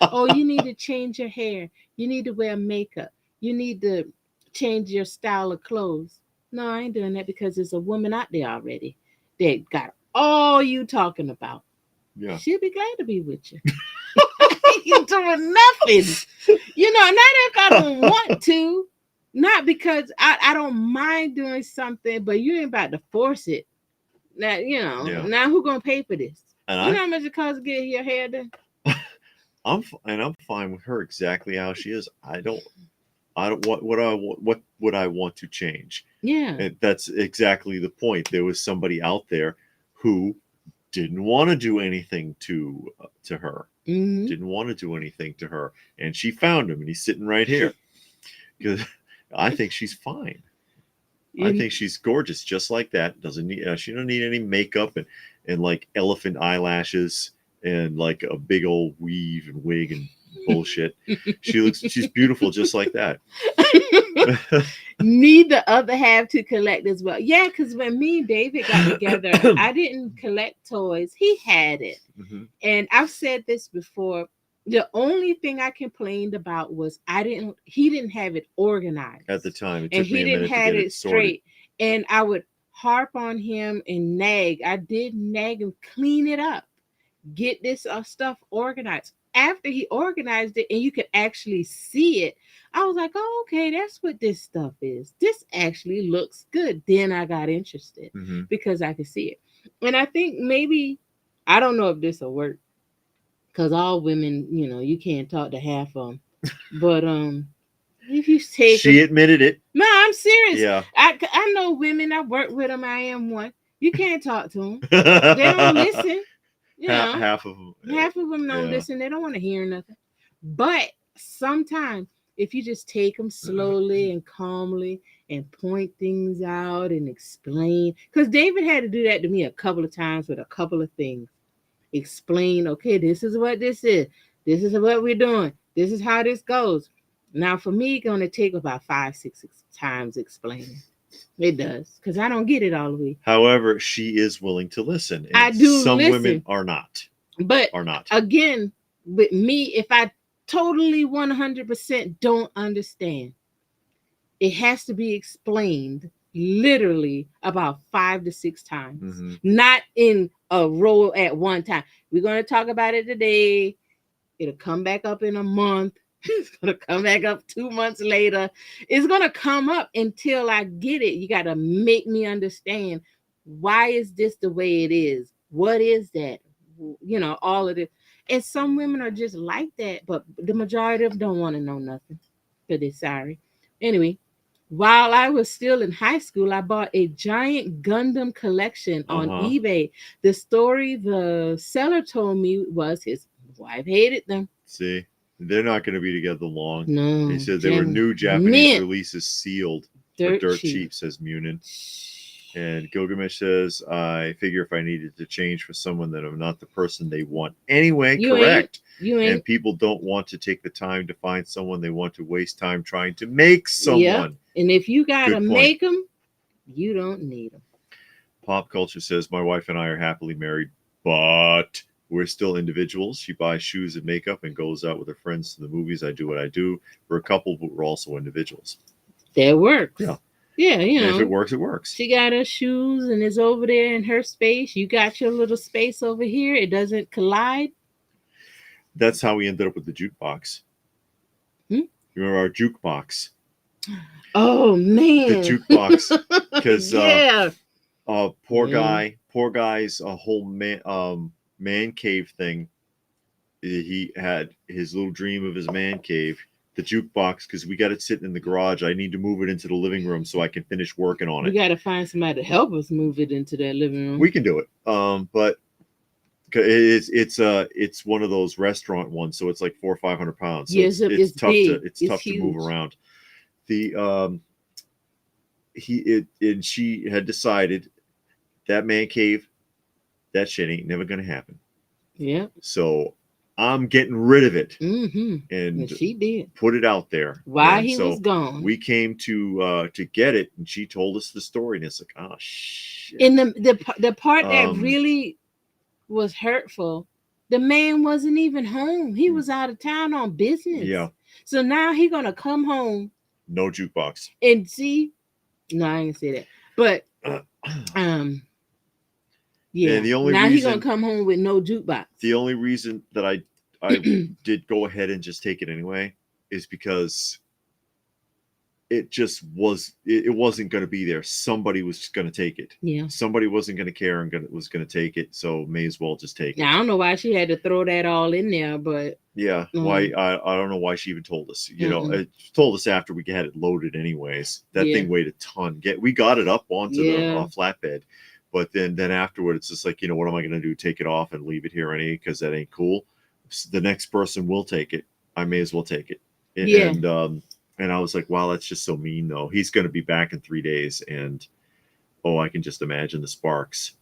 Oh, you need to change your hair. You need to wear makeup. You need to change your style of clothes. No, I ain't doing that because there's a woman out there already that got all you talking about. Yeah. She'll be glad to be with you. You're doing nothing. Not if I don't want to. Not because I don't mind doing something, but you ain't about to force it. Now, Yeah. now who gonna pay for this? And You know how much it costs to get your hair done? I'm fine with her exactly how she is. I don't what would I want to change? Yeah. And that's exactly the point. There was somebody out there who didn't want to do anything to her. Hmm. Didn't want to do anything to her, and she found him, and he's sitting right here. Because I think she's fine. I You, think she's gorgeous, just like that. Doesn't need she don't need any makeup and like elephant eyelashes and like a big old weave and wig and bullshit. She's beautiful just like that. need the other half to collect as well. Yeah, because when me and David got together, I didn't collect toys. He had it. Mhm. And I've said this before. The only thing I complained about was he didn't have it organized. At the time, it And took me he a didn't minute to have get it it sorted. straight. And I would harp on him and nag. I did nag and clean it up. Get this stuff organized. After he organized it and you could actually see it, I was like, oh, okay, that's what this stuff is. This actually looks good. Then I got interested Hmm. because I could see it. And I think maybe, I don't know if this will work because all women, you can't talk to half of them. But if you take She them, admitted it. no, I'm serious. Yeah. I know women. I work with them. I am one. You can't talk to them. They don't listen. You know, Half of them. half of them don't Yeah. listen. They don't want to hear nothing. But sometimes, if you just take them slowly and calmly and point things out and explain, because David had to do that to me a couple of times with a couple of things. Explain, okay, this is what this is. This is what we're doing. This is how this goes. Now, for me, it's going to take about 5, 6 times explaining. It does, because I don't get it all the way. However, she is willing to listen, I and do some women listen, are not. but Are not. again, with me, if I totally 100% don't understand, it has to be explained literally about 5 to 6 times, not in a row at one time. We're going to talk about it today. It'll come back up in a month. It's going to come back up 2 months later. It's going to come up until I get it. You got to make me understand, why is this the way it is? What is that? All of it. And some women are just like that, but the majority of them don't want to know nothing because they're sorry. Anyway, while I was still in high school, I bought a giant Gundam collection on eBay. The story the seller told me was his wife hated them. See, they're not going to be together long. No. They said there were new Japanese releases sealed for dirt cheap. cheap, says Munin. And Gilgamesh says, I figure if I needed to change for someone that I'm not the person they want anyway, correct. You ain't. And people don't want to take the time to find someone. They want to waste time trying to make someone. Yep. And if you got to make them, you don't need them. Pop Culture says, my wife and I are happily married, but we're still individuals. She buys shoes and makeup and goes out with her friends to the movies. I do what I do. We're a couple, but we're also individuals. That works. Yeah. Yeah, And if it works, it works. She got her shoes and is over there in her space. You got your little space over here. It doesn't collide. That's how we ended up with the jukebox. You remember our jukebox? Oh man, the jukebox. Because yeah, poor guy's a whole man cave thing. He had his little dream of his man cave. The jukebox, because we got it sitting in the garage. I need to move it into the living room so I can finish working on it. We got to find somebody to help us move it into that living room. We can do it, but it's one of those restaurant ones, so it's like 400 or 500 pounds. So yes, it's tough big. It's tough huge. to move around. She had decided that man cave, that shit ain't never gonna happen. Yeah. So I'm getting rid of it, and she did put it out there while he was gone. We came to get it, and she told us the story, and it's like, oh shit. And the part that really was hurtful, the man wasn't even home. He was out of town on business. Yeah. So now he gonna come home. No jukebox. And see, no, I didn't say that, but yeah. And the only now reason, he's gonna come home with no jukebox. The only reason that I did go ahead and just take it anyway is because it just it wasn't going to be there. Somebody was going to take it. Yeah. Somebody wasn't going to care and was going to take it, so may as well just take it. Now, I don't know why she had to throw that all in there, but Yeah, why I don't know why she even told us. You know, Mm-mm. it told us after we had it loaded anyways. That Yeah. thing weighed a ton. We got it up onto the Yeah. flatbed, but then afterward it's just like, you know, what am I going to do? Take it off and leave it here anyway because that ain't cool. The next person will take it. I may as well take it. Yeah. And I was like, wow, that's just so mean though. He's going to be back in 3 days, and oh, I can just imagine the sparks.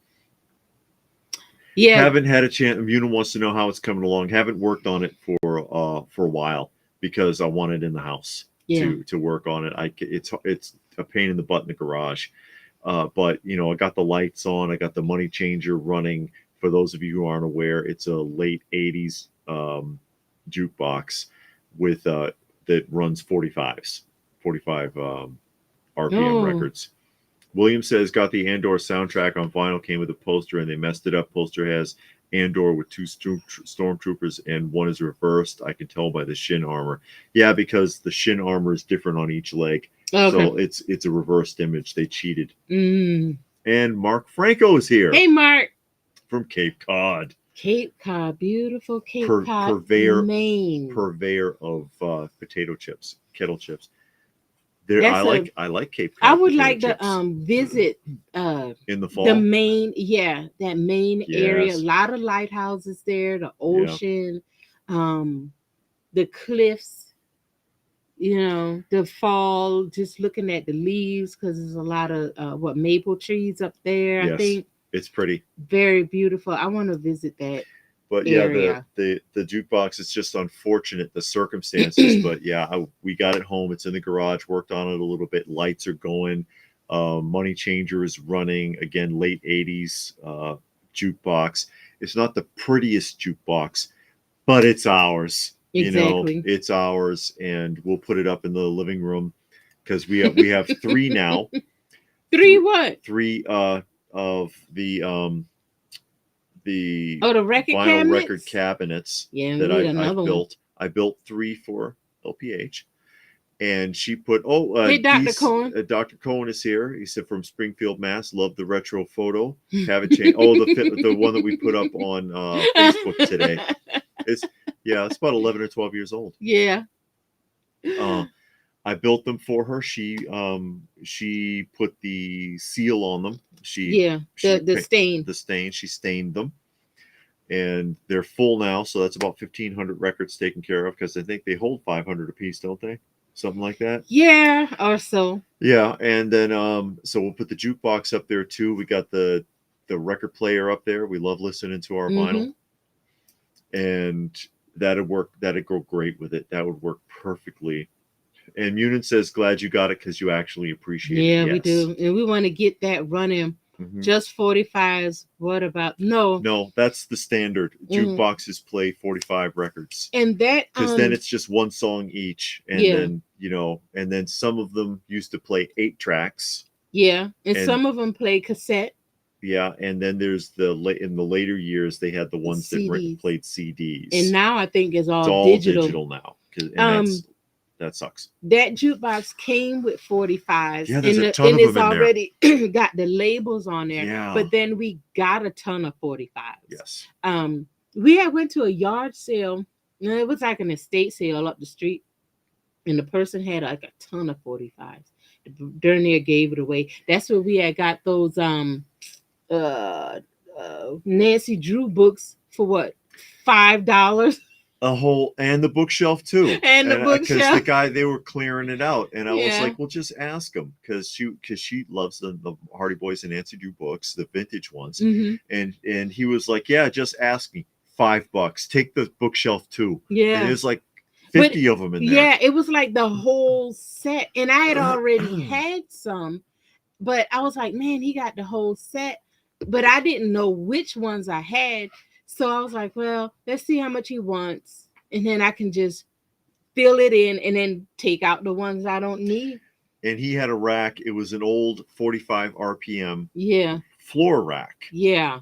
Yeah. Haven't had a chance. Muna wants to know how it's coming along. Haven't worked on it for a while because I want it in the house Yeah. to work on it. It's a pain in the butt in the garage, but you know, I got the lights on. I got the money changer running. For those of you who aren't aware, it's a late '80s jukebox with that runs 45 RPM Oh. records. William says got the Andor soundtrack on vinyl, came with a poster, and they messed it up. Poster has Andor with two stormtroopers, and one is reversed. I can tell by the shin armor. Yeah, because the shin armor is different on each leg, Okay. so it's a reversed image. They cheated. Mm. And Mark Franco is here. Hey, Mark. From Cape Cod. Cape Cod, beautiful Cape Cod, Maine. Purveyor of potato chips, kettle chips. I like Cape Cod. I would like chips. to visit in the fall. The Maine, that Maine area. A lot of lighthouses there, the ocean, the cliffs, you know, the fall, just looking at the leaves because there's a lot of maple trees up there. Yes, I think it's pretty. Very beautiful. I want to visit that. But area. the jukebox, it's just unfortunate the circumstances. But yeah, we got it home. It's in the garage. Worked on it a little bit. Lights are going. Money changer is running again. Late '80s jukebox. It's not the prettiest jukebox, but it's ours. Exactly. You know, it's ours, and we'll put it up in the living room because we have three now. Three what? Three of the record vinyl cabinets? record cabinets that I built. I built 3 for LPH, and she put hey, Dr. Cohen. Dr. Cohen is here. He said from Springfield, Mass. Love the retro photo. Haven't changed. The one that we put up on Facebook today. It's about 11 or 12 years old. Yeah. I built them for her. She put the seal on them. The stain. The stain. She stained them, and they're full now. So that's about 1,500 records taken care of because I think they hold 500 apiece, don't they? Something like that. Yeah, or so. Yeah, and then so we'll put the jukebox up there too. We got the record player up there. We love listening to our vinyl, and that'd work. That'd go great with it. That would work perfectly. And Munin says, glad you got it because you actually appreciate it. Yeah, we do. And we want to get that running. Just 45s. What about no, that's the standard. Jukeboxes play 45 records, and that because then it's just one song each, and then some of them used to play 8 tracks, and some of them play cassette, and then there's in the later years they had the ones that played CDs, and now I think it's all digital now, and that sucks. That jukebox came with 45s. Yeah, there's a ton of them in already got the labels on there. Yeah. But then we got a ton of 45s. Yes. We went to a yard sale. It was like an estate sale up the street. And the person had like a ton of 45s. Dernier gave it away. That's where we had got those Nancy Drew books for what? $5. A whole, and the bookshelf too, and the bookshelf, because the guy, they were clearing it out, and I was like, well, just ask him, because she loves the Hardy Boys and Nancy Drew books, the vintage ones, and he was like, yeah, just ask me. $5, take the bookshelf too. And there's like 50 of them in there. Yeah, it was like the whole set, and I had already had some, but I was like, man, he got the whole set, but I didn't know which ones I had. So I was like, well, let's see how much he wants. And then I can just fill it in and then take out the ones I don't need. And he had a rack. It was an old 45 RPM floor rack. Yeah.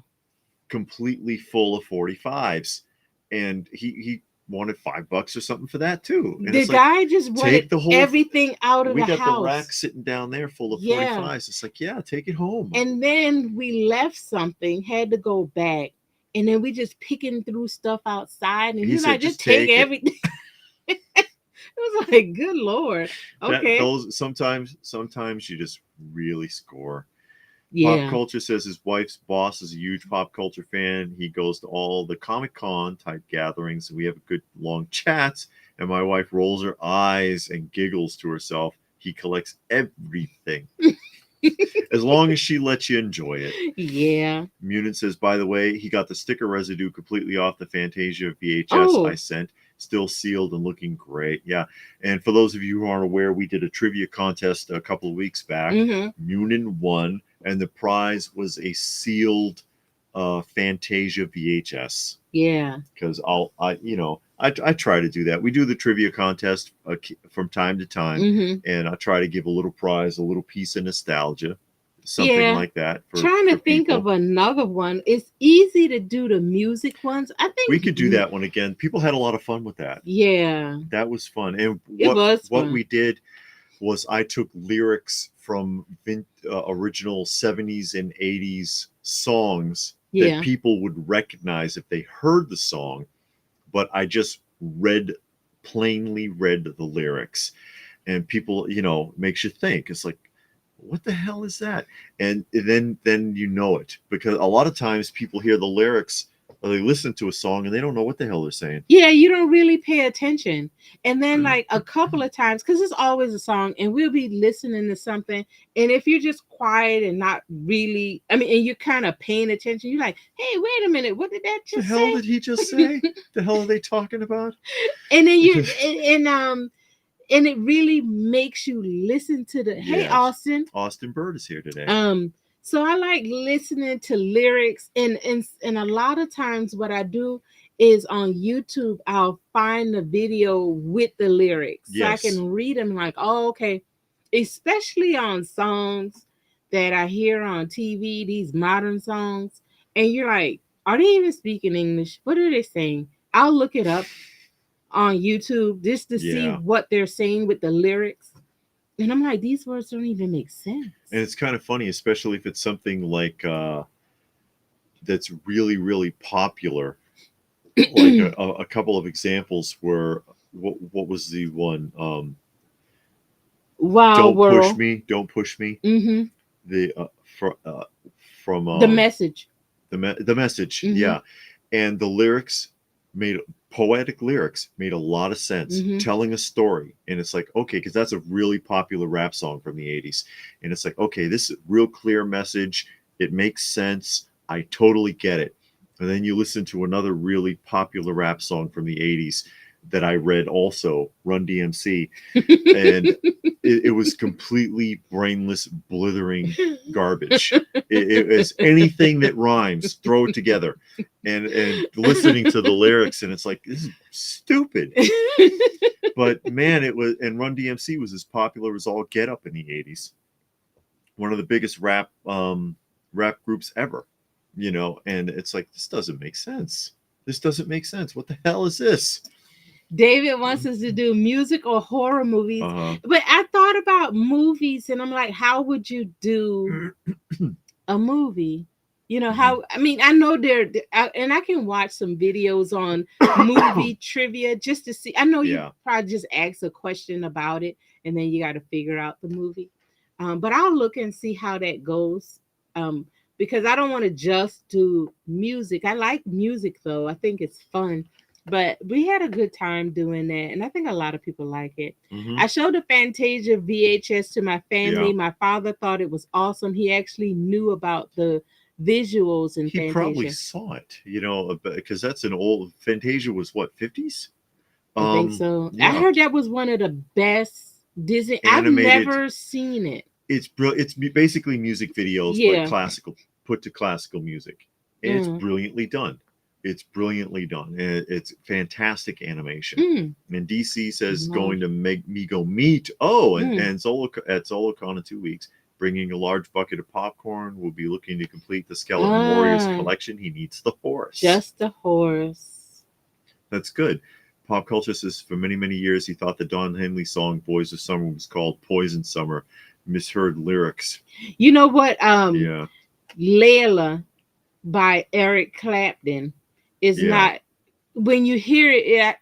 Completely full of 45s. And he wanted $5 or something for that too. And The it's like, guy just wanted take the whole. everything out of We the got the rack house. sitting down there full of Yeah. 45s. It's like, yeah, take it home. And then we left something, had to go back. And then we just picking through stuff outside. And He he's said, like, just just take take it. everything. It was like, good Lord. That Okay. those sometimes you just really score. Pop Yeah. Culture says his wife's boss is a huge pop culture fan. He goes to all the Comic-Con type gatherings, and we have a good long chats. And my wife rolls her eyes and giggles to herself. He collects everything. As long as she lets you enjoy it. Yeah. Munin says, by the way, he got the sticker residue completely off the Fantasia VHS I Oh. sent. Still sealed and looking great. Yeah. And for those of you who aren't aware, we did a trivia contest a couple of weeks back. Mm-hmm. Munin won, and the prize was a sealed Fantasia VHS. Yeah. Because I try to do that. We do the trivia contest from time to time, Mm-hmm. and I try to give a little prize, a little piece of nostalgia, something Yeah. like that Trying to for think people. of another one. It's easy to do the music ones. I think We could do that one again. People had a lot of fun with that. Yeah. That was fun. And It was what fun. we did was I took lyrics from original 70s and 80s songs that Yeah. people would recognize if they heard the song, but I just plainly read the lyrics. And people, makes you think. It's like, what the hell is that? And then you know it, because a lot of times people hear the lyrics or they listen to a song and they don't know what the hell they're saying. Yeah, you don't really pay attention. And then like a couple of times, because it's always a song, and we'll be listening to something, and if you're just quiet and not really, I mean, and you're kind of paying attention, you're like, hey, wait a minute, what did that The just hell say? did he just say? The hell are they talking about? And then and it really makes you listen to the hey Yes. Austin. Austin Bird is here today. So I like listening to lyrics, and a lot of times what I do is on YouTube I'll find the video with the lyrics, so I Yes. can read them like, oh, okay. Especially on songs that I hear on TV, these modern songs, and you're like, are they even speaking English? What are they saying? I'll look it up on YouTube just to see Yeah. what they're saying with the lyrics. And I'm like, these words don't even make sense. And it's kind of funny, especially if it's something like that's really, really popular. Like a couple of examples were, what was the one? Wow, Don't world. push me, don't push me. Mm-hmm. The from The message. the message, Mm-hmm. yeah. And the lyrics made poetic lyrics made a lot of sense, Mm-hmm. telling a story. And it's like, okay, because that's a really popular rap song from the 80s. And it's like, okay, this is a real clear message. It makes sense. I totally get it. And then you listen to another really popular rap song from the 80s that I read also, Run DMC. And it was completely brainless, blithering garbage. It was anything that rhymes, throw it together. And listening to the lyrics, and it's like, this is stupid. But man, it was, and Run DMC was as popular as all get up in the 80s. One of the biggest rap groups ever, and it's like, this doesn't make sense. This doesn't make sense. What the hell is this? David wants us to do music or horror movies. But I thought about movies, and I'm like, how would you do a movie? How, I mean, I know and I can watch some videos on movie trivia just to see. I know you probably just ask a question about it, and then you got to figure out the movie. But I'll look and see how that goes. Because I don't want to just do music. I like music though. I think it's fun. But we had a good time doing that, and I think a lot of people like it. Mm-hmm. I showed the Fantasia VHS to my family. Yeah. My father thought it was awesome. He actually knew about the visuals in Fantasia. He probably saw it, because that's an old Fantasia was what, 50s? I think so. Yeah. I heard that was one of the best Disney. Animated. I've never seen it. It's basically music videos, but classical, put to classical music. And it's brilliantly done. It's brilliantly done. And it's fantastic animation. And DC says going to make me go meet. Oh, and at ZoloCon in 2 weeks, bringing a large bucket of popcorn. We'll be looking to complete the Skeleton Warriors collection. He needs the horse. Just the horse. That's good. Pop Culture says for many, many years he thought the Don Henley song Boys of Summer was called Poison Summer. Misheard lyrics. You know what? Yeah. Layla by Eric Clapton is Yeah. not, when you hear it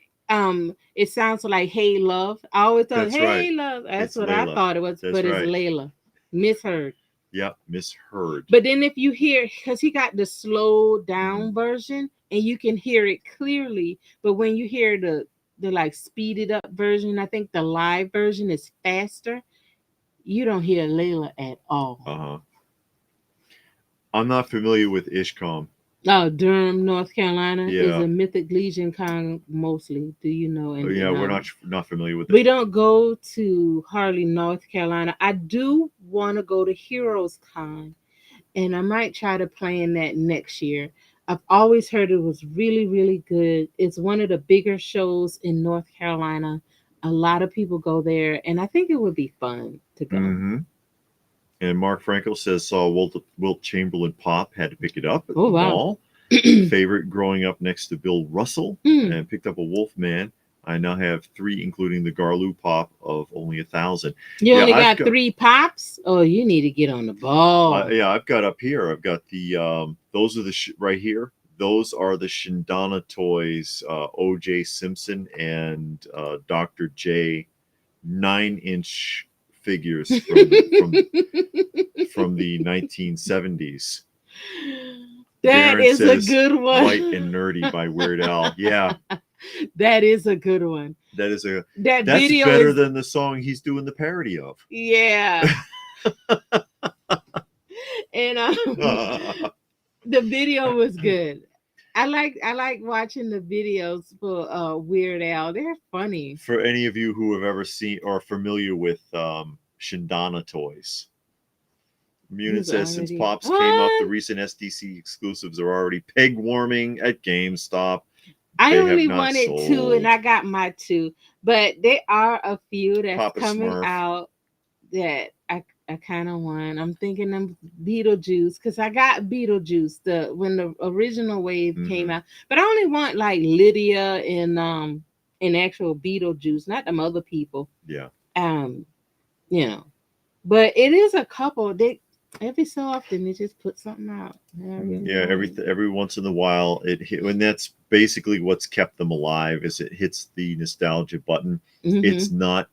sounds like Hey Love. I always thought That's right. Hey Love. That's It's what I Layla. thought it was, That's but it's right. Layla. Misheard. Yeah, misheard. But then if you hear, because he got the slow down Mhm. version and you can hear it clearly, but when you hear the like speeded up version, I think the live version is faster. You don't hear Layla at all. Uh-huh. I'm not familiar with Ishcom. Oh, Durham, North Carolina is Yeah. a Mythic Legion con mostly. Do you know? Oh, And yeah, we're not familiar with we it. don't go to Harley, North Carolina. I do want to go to Heroes Con, and I might try to plan that next year. I've always heard it was really, really good. It's one of the bigger shows in North Carolina. A lot of people go there, and I think it would be fun to go. Mm-hmm. And Mark Frankel says saw Wilt Chamberlain pop, had to pick it up at Oh the wow! mall. Favorite growing up next to Bill Russell, Mm. and picked up a Wolfman. I now have 3, including the Garloo pop of only 1,000. You Yeah, only I've got got 3 pops? Oh, you need to get on the ball. yeah, I've got up here. I've got the those are the right here. Those are the Shindana toys, O.J. Simpson and Dr. J 9-inch figures from the 1970s. That Darren is a says good one. White and Nerdy by Weird Al. Yeah, That is a good one. that's Video better is, than the song he's doing the parody of. yeah. And the video was good. I like watching the videos for Weird Al. They're funny. For any of you who have ever seen or familiar with Shindana toys. Munin Who's says since already Pops came up, the what? recent SDC exclusives are already peg warming at GameStop. I They have only not wanted 2 and sold. I got my 2. But there are a few that's Papa coming Smurf. out that I kind of want. I'm thinking of Beetlejuice because I got Beetlejuice when the original wave came Mhm. out. But I only want like Lydia and actual Beetlejuice, not them other people. Yeah. Um, you know. But it is a couple. They every so often they just put something out. And I really Yeah, want it. every once in a while it hit, and that's basically what's kept them alive is it hits the nostalgia button. It's Mhm. not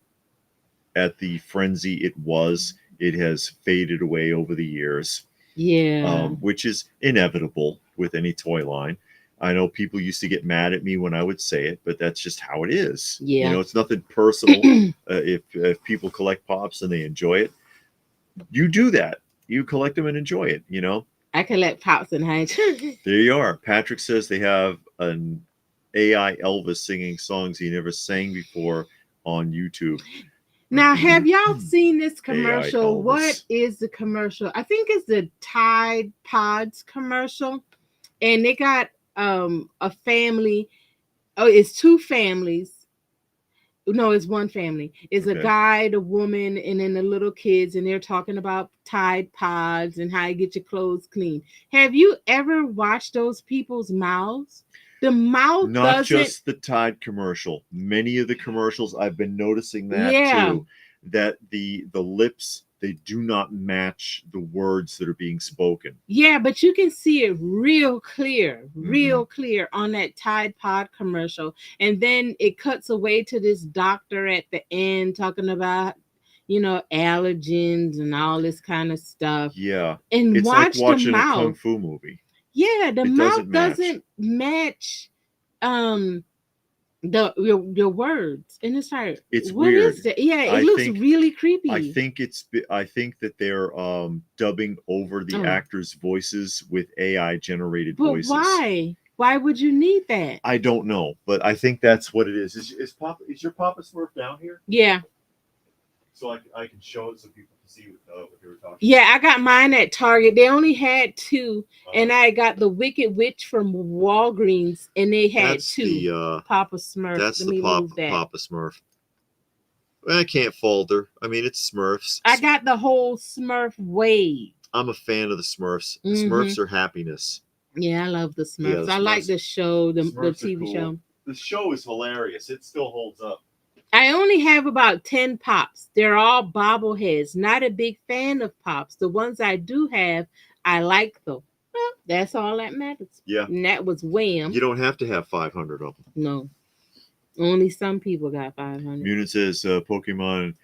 at the frenzy it was. It has faded away over the years, Yeah. which is inevitable with any toy line. I know people used to get mad at me when I would say it, but that's just how it is. You Yeah. know, it's nothing personal. If people collect pops and they enjoy it, you do that. You collect them and enjoy it. You know, I collect pops and hydrants. there you are. Patrick says they have an AI Elvis singing songs he never sang before on YouTube. Now, have y'all seen this AI commercial? What Elvis. is the commercial? I think it's the Tide Pods commercial. And they got a family. Oh, it's 2 families. No, it's one family. It's a Okay. guy, the woman, and then the little kids, and they're talking about Tide Pods and how you get your clothes clean. Have you ever watched those people's mouths? The mouth Not doesn't. just the Tide commercial. Many of the commercials I've been noticing that Yeah. too. That the lips they do not match the words that are being spoken. Yeah, but you can see it real Mhm. clear on that Tide Pod commercial. And then it cuts away to this doctor at the end talking about, allergens and all this kind of stuff. Yeah, And it's like watch the watching a kung mouth. fu movie. Yeah, the It mouth doesn't match. doesn't match um your words. And it's like, It's what is weird. that? Yeah, it I looks think really I creepy. think I think that they're dubbing over the Oh, actors' voices with AI generated but voices. why? Why would you need that? I don't know, but I think that's what it is. Is your Papa Smurf down here? Yeah. So I can show it so people can see what they were talking Yeah, I got mine at Target. They only had 2, about. and I got the Wicked Witch from Walgreens, and they had That's 2. Papa Smurf. that's Let the me move that. Papa Smurf. I can't fault her. I mean, it's Smurfs. I got the whole Smurf wave. I'm a fan of the Smurfs. Mhm. Smurfs are happiness. Yeah, I love the Yeah, Smurfs. the I like Smurfs. the show, the Smurfs are TV cool. show. The show is hilarious. It still holds up. I only have about 10 pops. They're all bobbleheads. Not a big fan of pops. The ones I do have, I like though. Well, that's all that matters. Yeah. And that was Wham. You don't have to have 500 of them. No. Only some people got 500. Munin says Pokemon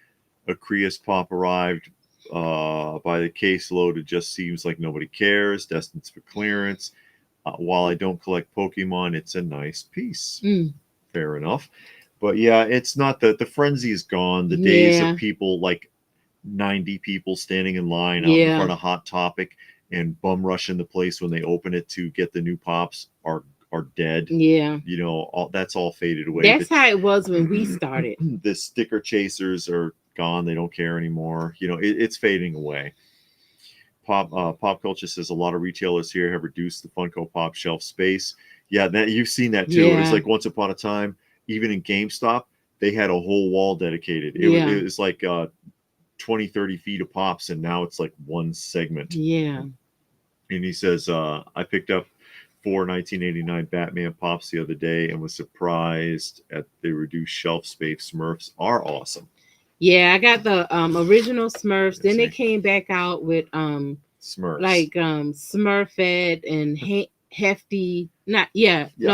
Acreus Pop arrived by the caseload. It just seems like nobody cares. Destined for clearance. While I don't collect Pokemon, it's a nice piece. Fair enough. But yeah, it's not the frenzy is gone. The days of people like 90 people standing in line out in front of Hot Topic and bum rushing the place when they open it to get the new pops are dead. Yeah. You know, that's all faded away. That's how it was when we started. The sticker chasers are gone. They don't care anymore. You know, it's fading away. Pop culture says a lot of retailers here have reduced the Funko Pop shelf space. Yeah, that you've seen that too. Yeah. It's like once upon a time, even in GameStop, they had a whole wall dedicated. It was like 20, 30 feet of pops, and now it's like one segment. Yeah. And he says, I picked up 4 1989 Batman pops the other day and was surprised at the reduced shelf space. Smurfs are awesome. Yeah, I got the original Smurfs. Then they came back out with Smurfs. Like Smurfette and Hefty. No,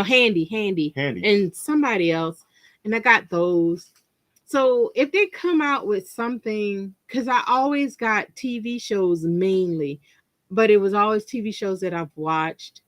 Handy. And somebody else. And I got those. So if they come out with something, because I always got TV shows mainly, but it was always TV shows that I've watched.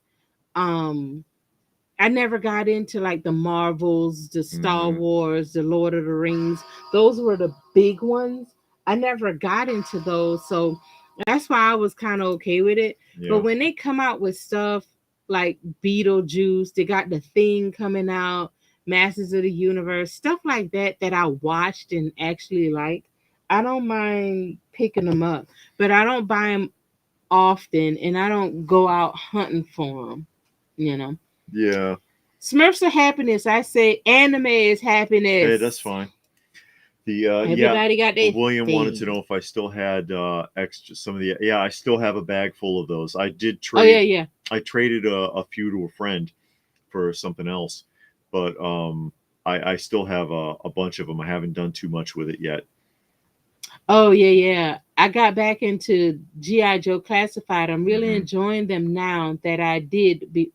I never got into like the Marvels, the Star Wars, the Lord of the Rings. Those were the big ones. I never got into those. So that's why I was kind of okay with it. Yeah. But when they come out with stuff like Beetlejuice, they got The Thing coming out, Masters of the Universe, stuff like that I watched and actually liked, I don't mind picking them up. But I don't buy them often, and I don't go out hunting for them, you know. Yeah. Smurfs are happiness. I say anime is happiness. Hey, that's fine. Everybody got their William thing. wanted to know if I still had extra some of the. Yeah, I still have a bag full of those. I did trade. Oh yeah. I traded a few to a friend for something else, but I still have a bunch of them. I haven't done too much with it yet. Oh yeah. I got back into G.I. Joe Classified. I'm really enjoying them now that I did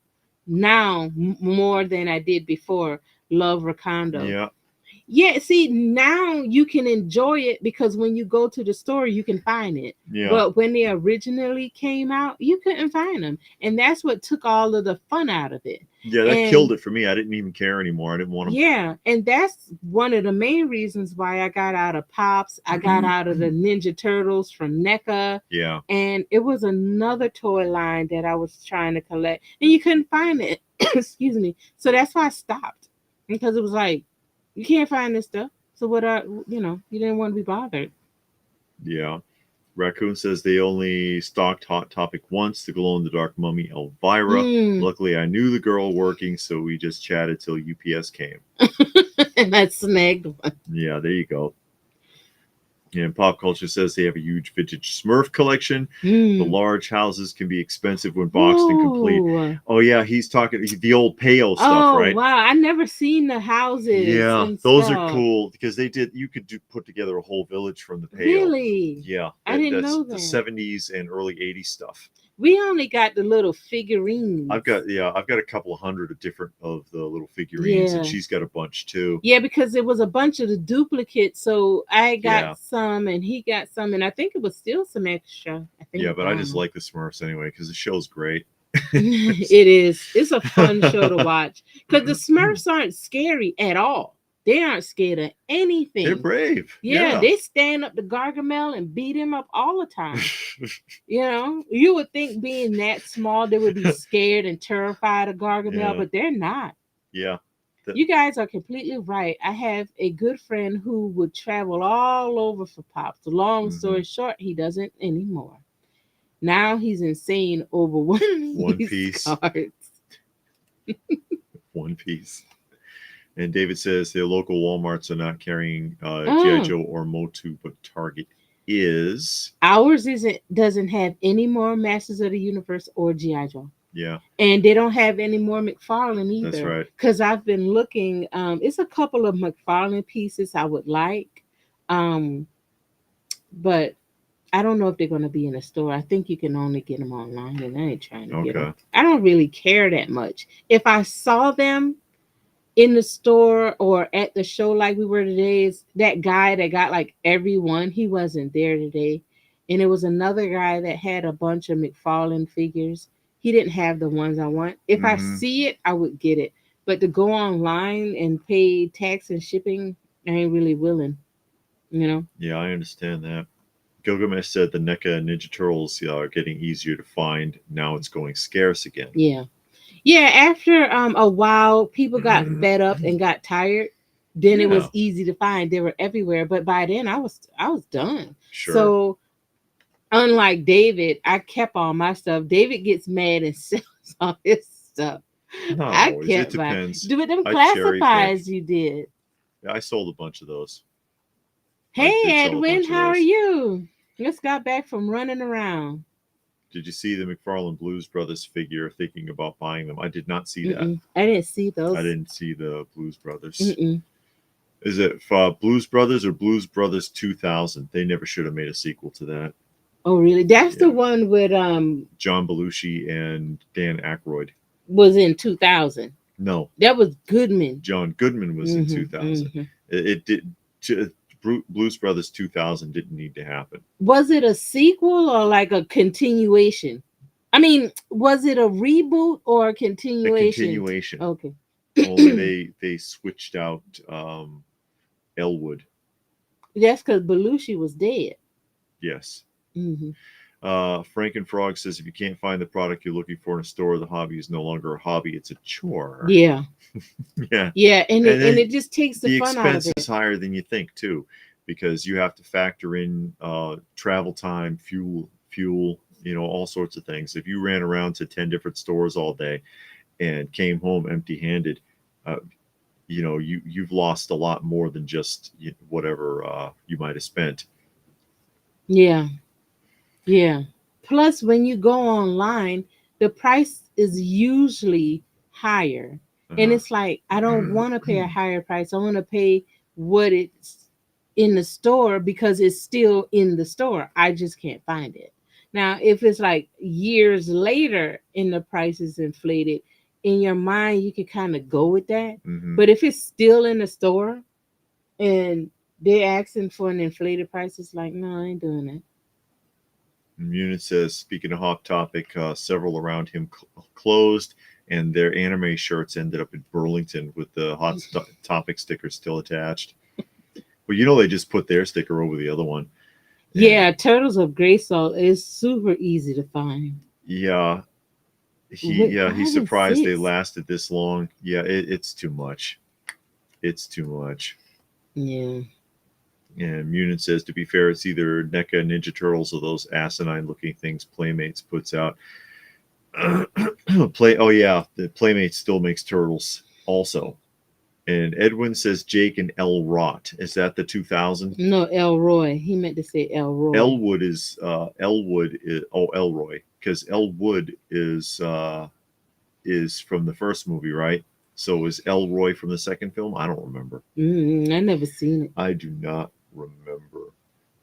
now more than I did before. Love Rakondo. Yeah. Yeah, see, now you can enjoy it because when you go to the store, you can find it. Yeah. But when they originally came out, you couldn't find them. And that's what took all of the fun out of it. Yeah, that killed it for me. I didn't even care anymore. I didn't want them. Yeah, and that's one of the main reasons why I got out of Pops. I got out of the Ninja Turtles from NECA. Yeah. And it was another toy line that I was trying to collect. And you couldn't find it. Excuse me. So that's why I stopped. Because it was like, you can't find this stuff. So what you didn't want to be bothered. Yeah. Raccoon says they only stocked Hot Topic once, the glow-in-the-dark mummy Elvira. Luckily, I knew the girl working, so we just chatted till UPS came. And I snagged one. Yeah, there you go. And Pop Culture says they have a huge vintage Smurf collection. The large houses can be expensive when boxed and complete. Oh, yeah, he's talking the old P.O. stuff, right? Oh, wow. I never seen the houses. Yeah, those are cool because you could put together a whole village from the P.O. Really? Yeah. I didn't know that. The 70s and early 80s stuff. We only got the little figurines. I've got a couple of hundred of the little figurines, and she's got a bunch too. Yeah, because it was a bunch of the duplicates, so I got some, and he got some, and I think it was still some extra. But I just like the Smurfs anyway because the show's great. It is. It's a fun show to watch because the Smurfs aren't scary at all. They aren't scared of anything. They're brave. Yeah, they stand up to Gargamel and beat him up all the time. You would think being that small, they would be scared and terrified of Gargamel, but they're not. Yeah. You guys are completely right. I have a good friend who would travel all over for Pops. Long story short, he doesn't anymore. Now he's insane over One Piece cards. One Piece. And David says their local Walmarts are not carrying G.I. Joe or Motu, but Target is. Ours doesn't have any more Masters of the Universe or G.I. Joe. Yeah, And they don't have any more McFarlane that's either. right. Because I've been looking, it's a couple of McFarlane pieces I would like. Um, but I don't know if they're going to be in a store. I think you can only get them online, and I ain't trying to get them. Okay. I don't really care that much. If I saw them in the store or at the show like we were today, is that guy that got like everyone, he wasn't there today. And it was another guy that had a bunch of McFarlane figures. He didn't have the ones I want. If I Hmm. see it, I would get it. But to go online and pay tax and shipping, I ain't really willing, you know? Yeah, I understand that. Gilgamesh said the NECA Ninja Turtles are getting easier to find. Now it's going scarce again. Yeah. Yeah, after a while, people got fed up and got tired. Then it Yeah, was easy to find. They were everywhere. But by then, I was done. sure. So unlike David, I kept all my stuff. David gets mad and sells all his stuff. Not I always. It kept my depends. do it them I cherry pick. classifieds you did. Yeah, I sold a bunch of those. I Hey did sell a Edwin, bunch of how are those. you? Just got back from running around. Did you see the McFarlane Blues Brothers figure? Thinking about buying them. I did not see that. Mm-mm. I didn't see I those. didn't see the Blues Brothers. Mm-mm. Is it Blues Brothers or Blues Brothers 2000? They never should have made a sequel to that. Oh really? That's the Yeah, one with John Belushi and Dan Aykroyd. was in 2000. No, That was Goodman. John Goodman was in Hmm 2000. hmm It did. Blues Brothers 2000 didn't need to happen. Was it a sequel or like a continuation? I mean, was it a reboot or a A continuation? continuation. Okay. Only they switched out Elwood. That's because Belushi was dead. Yes. Hmm Frankenfrog says if you can't find the product you're looking for in a store, the hobby is no longer a hobby; it's a chore. Yeah, Yeah, yeah, and and it then just takes the the fun out of expense it. is higher than you think too, because you have to factor in travel time, fuel, all sorts of things. If you ran around to 10 different stores all day and came home empty-handed, uh, you've lost a lot more than just whatever you might have spent. Yeah, yeah. Plus, when you go online, the price is usually higher, and Uh-huh. it's like I don't want to pay a higher price. I want to pay what it's in the store because it's still in the store. I just can't find it. Now, if it's like years later and the price is inflated, in your mind, you can kind of go with that. Hmm. But if it's still in the store and they're asking for an inflated price, it's like, no, I ain't doing that. Munich says, speaking of Hot Topic, several around him closed, and their anime shirts ended up in Burlington with the Topic sticker still attached. But they just put their sticker over the other one. And Yeah, Turtles of Grayskull is super easy to find. yeah, Wait, he's 5 and 6. surprised they lasted this long. Yeah, it's too much. It's too much. Yeah. And Munin says, to be fair, it's either NECA Ninja Turtles or those asinine looking things Playmates puts out. Oh yeah, the Playmates still makes turtles also. And Edwin says Jake and El Rot. Is that the 2000? No, Elroy. He meant to say Elroy. Elwood is Elroy, because Elwood is from the first movie, right? So is Elroy from the second film? I don't remember. I never seen it. I do not remember.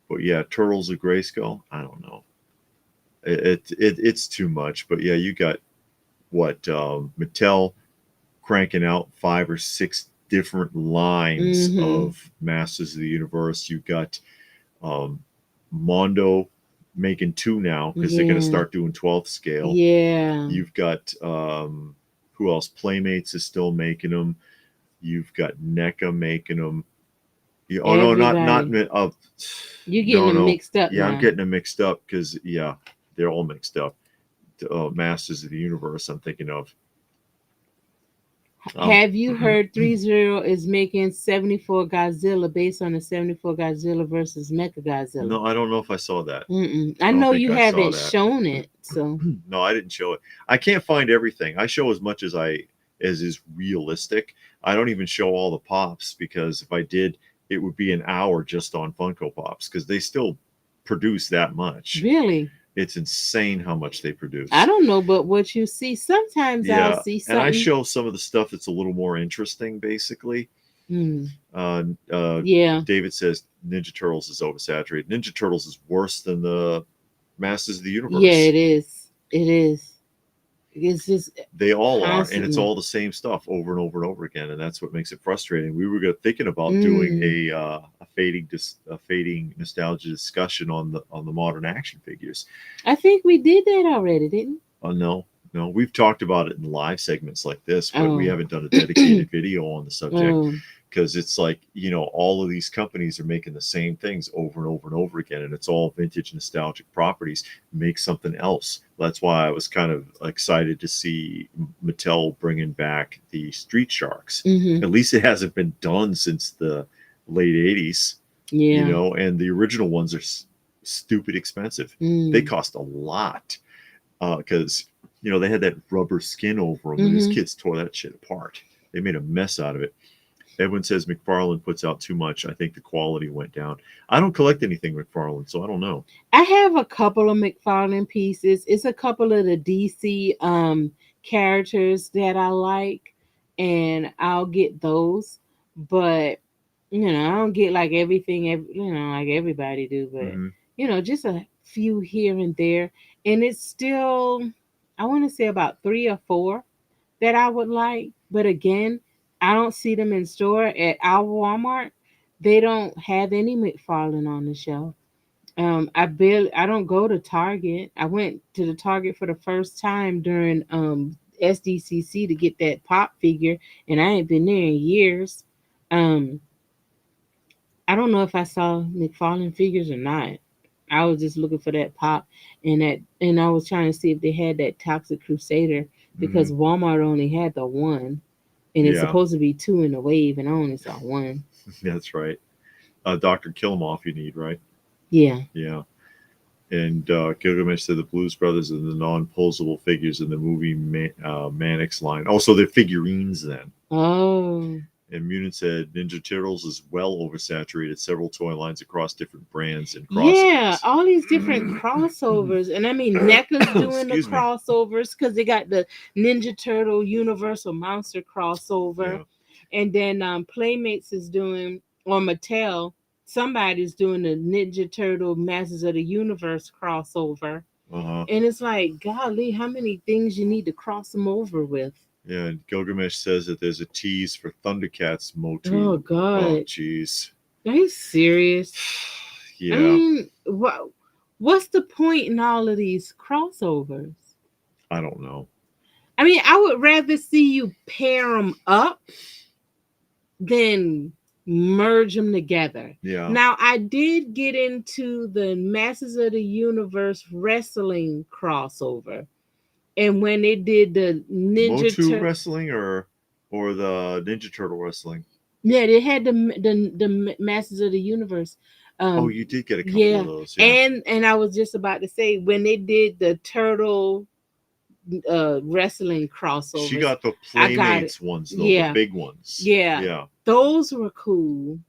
But yeah, Turtles of Grayskull. I don't know. It's too much. But yeah, you got what Mattel cranking out 5 or 6 different lines Hmm of Masters of the Universe. You got um, Mondo making 2 now because they're going to Yeah. start doing 12th scale. Yeah. You've got who else? Playmates is still making them. You've got NECA making them. Oh no, not Everybody. You're getting no, them no. mixed up Yeah, I'm now. getting them mixed up because yeah, they're all mixed up. Masters of the Universe. I'm thinking of. Um, Have you heard 30 is making 74 Godzilla based on the 74 Godzilla versus Mecha Godzilla? no, I don't know if I saw that. I I don't know think you I saw haven't that. shown it, so No, I didn't show it. I can't find everything. I show as much as is realistic. I don't even show all the pops because if I did, it would be an hour just on Funko Pops because they still produce that much. really. It's insane how much they I produce. don't know, but what you see, sometimes I'll Yeah, see and I something. show some of the stuff that's a little more interesting, basically. Hmm. Uh, uh, Yeah, David says Ninja Turtles is oversaturated. Ninja Turtles is worse than the Masters of the yeah, Universe. it is. It is. It's just They all are, and it's constantly. all the same stuff over and over and over again, and that's what makes it frustrating. We were thinking about doing Mm. a fading nostalgia discussion on the modern action figures. I think we did that already, didn't Oh no, no, we've talked about it in live segments like this, we? but we Oh. haven't done a dedicated video on the subject Oh. because it's like, all of these companies are making the same things over and over and over again, and it's all vintage nostalgic properties. Make something else. That's why I was kind of excited to see Mattel bringing back the Street Sharks. Mm-hmm. At least it hasn't been done since the late 80s, Yeah. and the original ones are stupid expensive. They Mm. cost a lot because they had that rubber skin over them, and these Mm-hmm. kids tore that shit apart. They made a mess out of it. Edwin says McFarlane puts out too much. I think the quality went down. I don't collect anything McFarlane, so I don't know. I have a couple of McFarlane pieces. It's a couple of the DC characters that I like, and I'll get those. But I don't get like everything. Like everybody do. But Hmm. just a few here and there, and it's still, I want to say about three or four that I would like. But again, I don't see them in store at our Walmart. They don't have any McFarlane on the shelf. I don't go to Target. I went to the Target for the first time during SDCC to get that pop figure, and I ain't been there in years. Um, I don't know if I saw McFarlane figures or not. I was just looking for that pop, and I was trying to see if they had that Toxic Crusader Hmm. because Walmart only had the one, and it's Yeah, supposed to be two in the wave, and I only saw one. that's right. Dr. Kilmoff you need, right? Yeah. Yeah. And Gilgamesh said the Blues Brothers are the non-posable figures in the movie Mannix line. Oh, so they're figurines then. Oh. And Munin said Ninja Turtles is well oversaturated. Several toy lines across different brands and Yeah, crossovers. all these different crossovers. And I mean, NECA's doing the Excuse me. crossovers because they got the Ninja Turtle Universal Monster crossover. Yeah. And then Playmates is doing, or Mattel, somebody's doing the Ninja Turtle Masters of the Universe crossover. Uh huh. And it's like, golly, how many things you need to cross them over with? Yeah. And Gilgamesh says that there's a tease for Thundercats Oh, Motu. Oh, God. jeez. Are you serious? I Yeah. mean, what's the point in all of these crossovers? I don't know. I mean, I would rather see you pair them up than merge them together. Yeah. Now, I did get into the Masters of the Universe wrestling crossover, and when they did the Ninja Motu Turtle, wrestling or the Ninja Turtle wrestling. yeah, they had the Masters of the Universe. Oh, Um, you did get a couple of yeah, those. Yeah. and I was just about to say when they did the turtle wrestling She crossovers. got the I got it. Playmates ones though, the Yeah, big ones. yeah, Yeah. those were cool.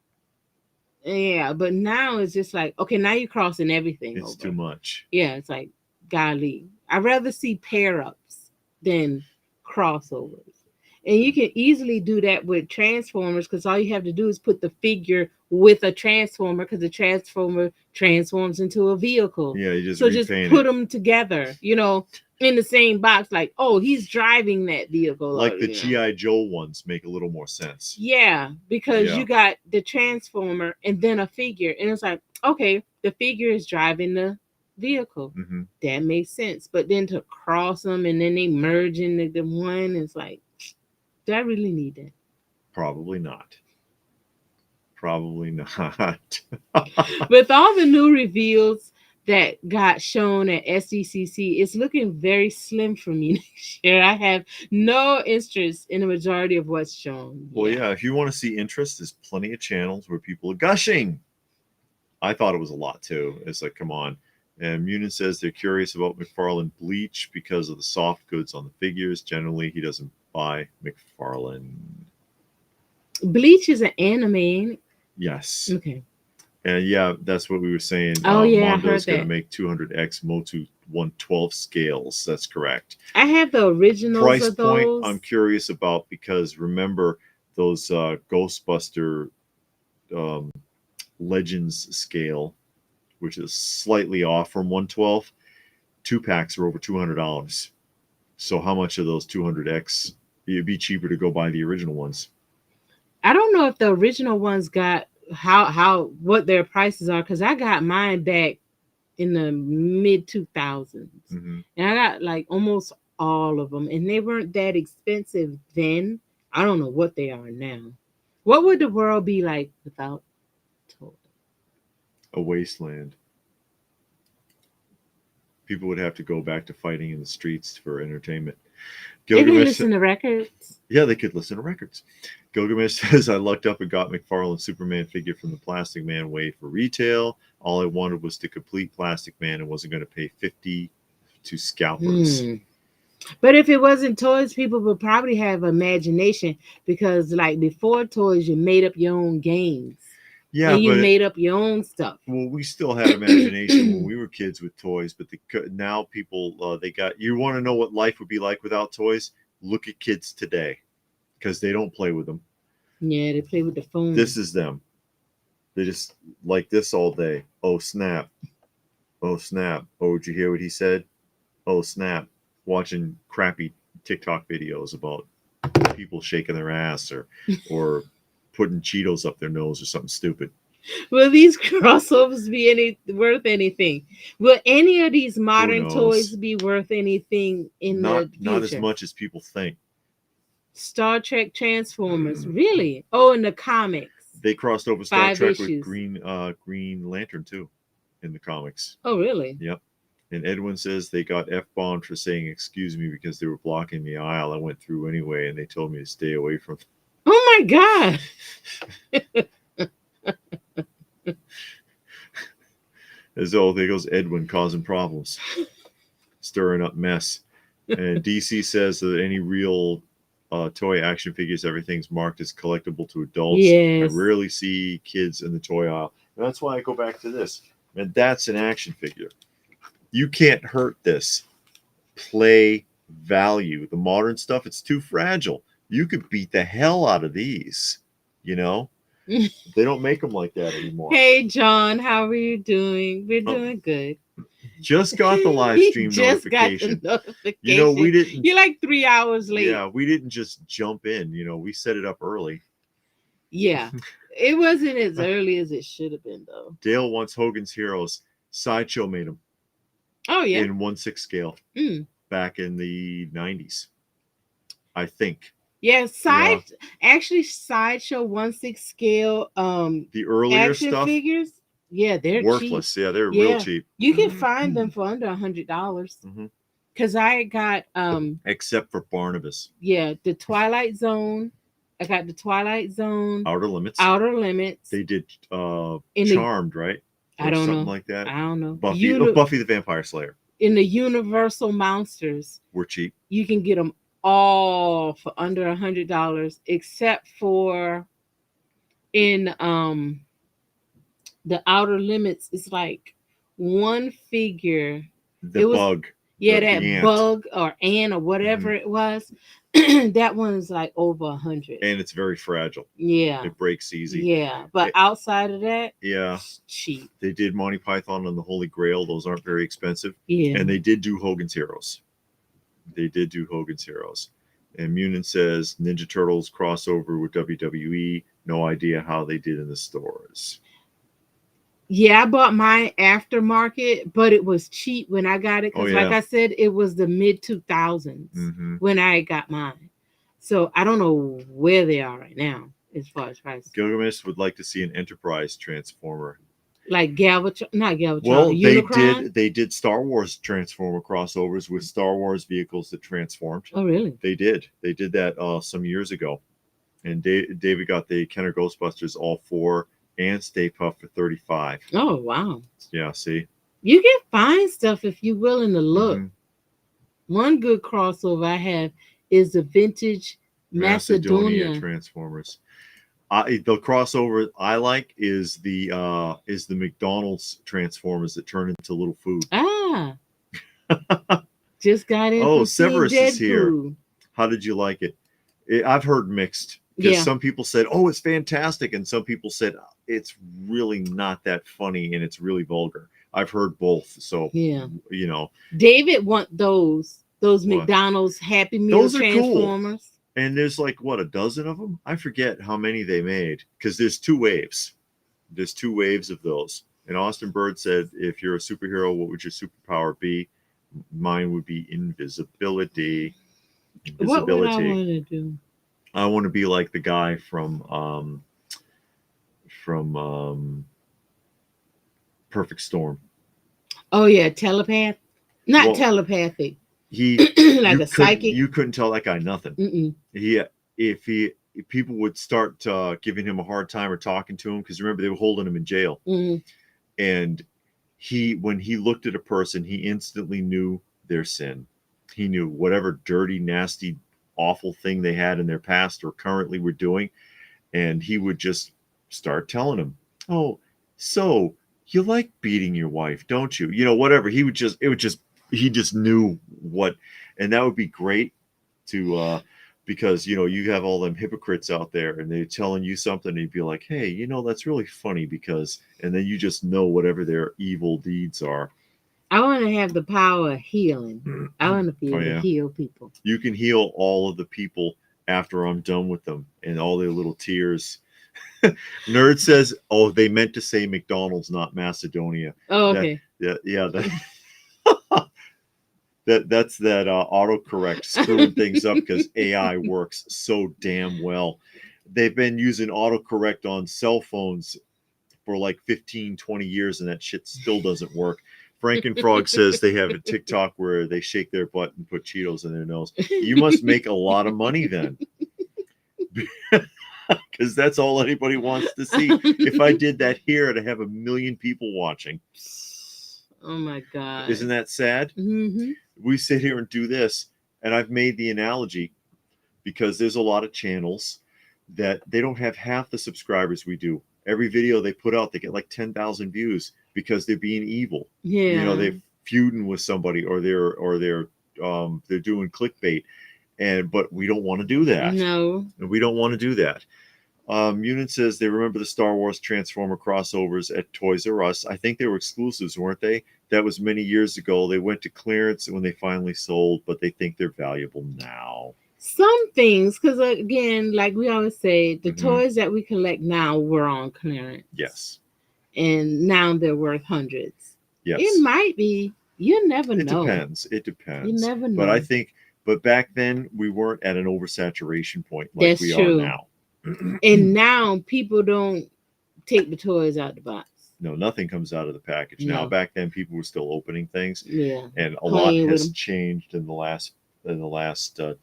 Yeah, but now it's just like, okay, now you're crossing everything It's too over. much. Yeah, it's like, golly, I'd rather see pair ups than crossovers. And you can easily do that with Transformers because all you have to do is put the figure with a Transformer because the Transformer transforms into a vehicle. Yeah, you just So just repaint put it. them together, in the same box. Like, oh, he's driving that vehicle, or Like the GI Joe ones make a little more sense. yeah, because Yeah. you got the Transformer and then a figure, and it's like, okay, the figure is driving the vehicle. Hmm. That makes sense. But then to cross them and then they merge into the one, it's like, do I really need that? Probably not. Probably not. With all the new reveals that got shown at SDCC, it's looking very slim for me next year. I have no interest in the majority of what's shown. Well, Yeah. yeah, if you want to see interest, there's plenty of channels where people are gushing. I thought it was a lot too. It's like, come on. And Munin says they're curious about McFarlane Bleach because of the soft goods on the figures. Generally, he doesn't buy McFarlane. Bleach is an anime, ain't it? Yes. Okay. And yeah, that's what we were saying. Oh yeah, I heard Mondo's going to that. make 200x Motu 112 scales. That's correct. I have the originals Price of point, those. I'm curious about because remember those Ghostbuster um, Legends scale, which is slightly off from 112. Two packs are over $200. So how much of those 200x? It'd be cheaper to go buy the original ones. I don't know if the original ones got how what their prices are because I got mine back in the mid 2000s, Mm-hmm. and I got like almost all of them, and they weren't that expensive then. I don't know what they are now. What would the world be like without toys? A wasteland. People would have to go back to fighting in the streets for entertainment. They could Gilgamesh, listen to records. yeah, they could listen to records. Gilgamesh says, I lucked up and got McFarlane's Superman figure from the Plastic Man way for retail. All I wanted was to complete Plastic Man and wasn't going to pay 50 to scalpers. Hmm. But if it wasn't toys, people would probably have imagination because, like before toys, you made up your own games Yeah, and you but made up your own stuff. well, we still had imagination when we were kids with toys, but now people they got. You want to know what life would be like without toys? Look at kids today because they don't play with them. Yeah, they play with the phone. This is them. They just like this all day. Oh snap! Oh snap! Oh, did you hear what he said? Oh snap! Watching crappy TikTok videos about people shaking their ass or putting Cheetos up their nose or something stupid. Will these crossovers be worth anything? Will any of these Who modern toys knows? be worth anything in the Not as future? much as people think. Star Trek Transformers, really? Oh, in the comics, They crossed over Star 5 Trek with issues. Green Lantern too, in the comics. Oh, really? Yep. And Edwin says they got F-bombed for saying excuse me because they were blocking the aisle. I went through anyway, and they told me to stay away from. Oh my God! As oh, there goes Edwin causing problems, stirring up mess. And DC says that any real toy action figures, everything's marked as collectible to adults. Yes. I rarely see kids in the toy aisle. And that's why I go back to this. And that's an action figure. You can't hurt this. Play value. The modern stuff, it's too fragile. You could beat the hell out of these. You know? They don't make them like that anymore. Hey, John, how are you doing? We're Oh. doing good. Just got the live stream just notification. got the notification. You know, we didn't. You're like 3 hours late. Yeah, we didn't just jump in. You know, we set it up early. Yeah. It wasn't as early as it should have been, though. Dale wants Hogan's Heroes. Sideshow made them. Oh, yeah. In 1/6 scale. Back in the 90s. I think. Yeah, actually Sideshow 1/6 scale the earlier action stuff figures. Yeah, they're worthless. cheap. Yeah, they're real cheap. You can find them for under $100. Because I got except for Barnabas. Yeah, the Twilight Zone. I got the Twilight Zone. Outer Limits. They did Charmed, right? I don't something know. like that. I don't know. Buffy the Vampire Slayer. In the Universal Monsters. Were cheap. You can get them all for under $100, except for in the Outer Limits. It's like one figure. Bug. Yeah, that bug or ant or whatever it was. That one's like over 100. And it's very fragile. Yeah. It breaks easy. Yeah. But outside of that, it's cheap. They did Monty Python and the Holy Grail. Those aren't very expensive. Yeah. And they did do Hogan's Heroes. And Munin says Ninja Turtles crossover with WWE. No idea how they did in the stores. Yeah, I bought mine aftermarket, but it was cheap when I got it. Because like I said, it was the mid 2000s when I got mine. So I don't know where they are right now as far as prices. Gilgamesh would like to see an Enterprise Transformer. Like Galvatron, not Galvatron. Well, they did Star Wars Transformer crossovers with Star Wars vehicles that transformed. Oh, really? They did that some years ago. And David got the Kenner Ghostbusters all 4 and Stay Puft for $35. Oh, wow. Yeah, see? You can find stuff if you're willing to look. One good crossover I have is the vintage Macedonia Transformers. The crossover I like is the McDonald's Transformers that turn into little food. Ah, just got in Oh, from seeing Severus is here. Deadpool. How did you like it? I've heard mixed because Yeah, some people said, "Oh, it's fantastic," and some people said it's really not that funny and it's really vulgar. I've heard both, so yeah. you know David want those what. McDonald's Happy Meal Those are cool. Transformers. And there's like what, a dozen of them? I forget how many they made because there's two waves. There's two waves of those. And Austin Bird said, "If you're a superhero, what would your superpower be?" Mine would be invisibility. What would I Invisibility. want to do? I want to be like the guy from Perfect Storm. Oh yeah, telepath. Not Well, telepathic, he like a psychic. you couldn't tell that guy nothing. Mm-mm. He if people would start giving him a hard time or talking to him because remember they were holding him in jail, Mm. and when he looked at a person, he instantly knew their sin. He knew whatever dirty, nasty, awful thing they had in their past or currently were doing, and he would just start telling them, "Oh, so you like beating your wife, don't you? You know, whatever." He just knew what, and that would be great to because you have all them hypocrites out there and they're telling you something and you'd be like, "Hey, that's really funny because," and then you just know whatever their evil deeds are. I want to have the power of healing. I want to be Oh able to yeah, heal people. you can heal all of the people after I'm done with them and all their little tears. Nerd says, "Oh, they meant to say McDonald's, not Macedonia." Oh, That okay. yeah, that's that autocorrect screwing things up because AI works so damn well. They've been using autocorrect on cell phones for like 15, 20 years, and that shit still doesn't work. Frankenfrog says they have a TikTok where they shake their butt and put Cheetos in their nose. You must make a lot of money then. Because that's all anybody wants to see. If I did that here, I'd have 1 million people watching. Oh my Isn't god. that sad? Hmm. We sit here and do this, and I've made the analogy because there's a lot of channels that they don't have half the subscribers we do. Every video they put out, they get like 10,000 views because they're being evil. Yeah. They're feuding with somebody, or they're doing clickbait, but we don't want to do that. No. And we don't want to do that. Munin says they remember the Star Wars Transformer crossovers at Toys R Us. I think they were exclusives, weren't they? That was many years ago. They went to clearance when they finally sold, but they think they're valuable now. Some things, because again, like we always say, the Mhm. toys that we collect now were on clearance. Yes. And now they're worth hundreds. Yes. It might be. You never It know. depends. It You depends. never know. But I think, but back then we weren't at an oversaturation point like That's we are true. now. And now people don't take the toys out the box. No, nothing comes out of the package now. No. Back then, people were still opening things, Yeah. and a lot Playing with has them. changed in the last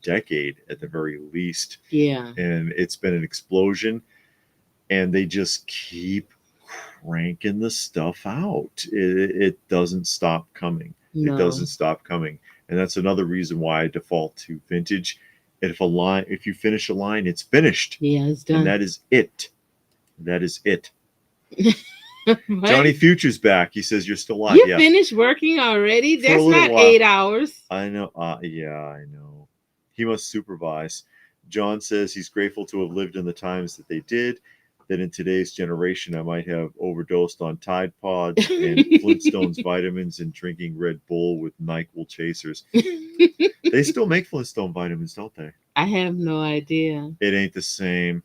decade at the very least. Yeah. And it's been an explosion, and they just keep cranking the stuff out. It doesn't stop coming. It No. doesn't stop coming, and that's another reason why I default to vintage. If you finish a line, it's finished, Yeah, it's and done. that is it. That is it. What? Johnny Future's back. He says you're still live. You Yeah, finished working already? For a That's little not while. 8 hours. I know. Yeah, I know. He must supervise. John says he's grateful to have lived in the times that they did. That in today's generation, I might have overdosed on Tide Pods and Flintstones vitamins and drinking Red Bull with NyQuil chasers. They still make Flintstone vitamins, don't they? I have no idea. It ain't the same.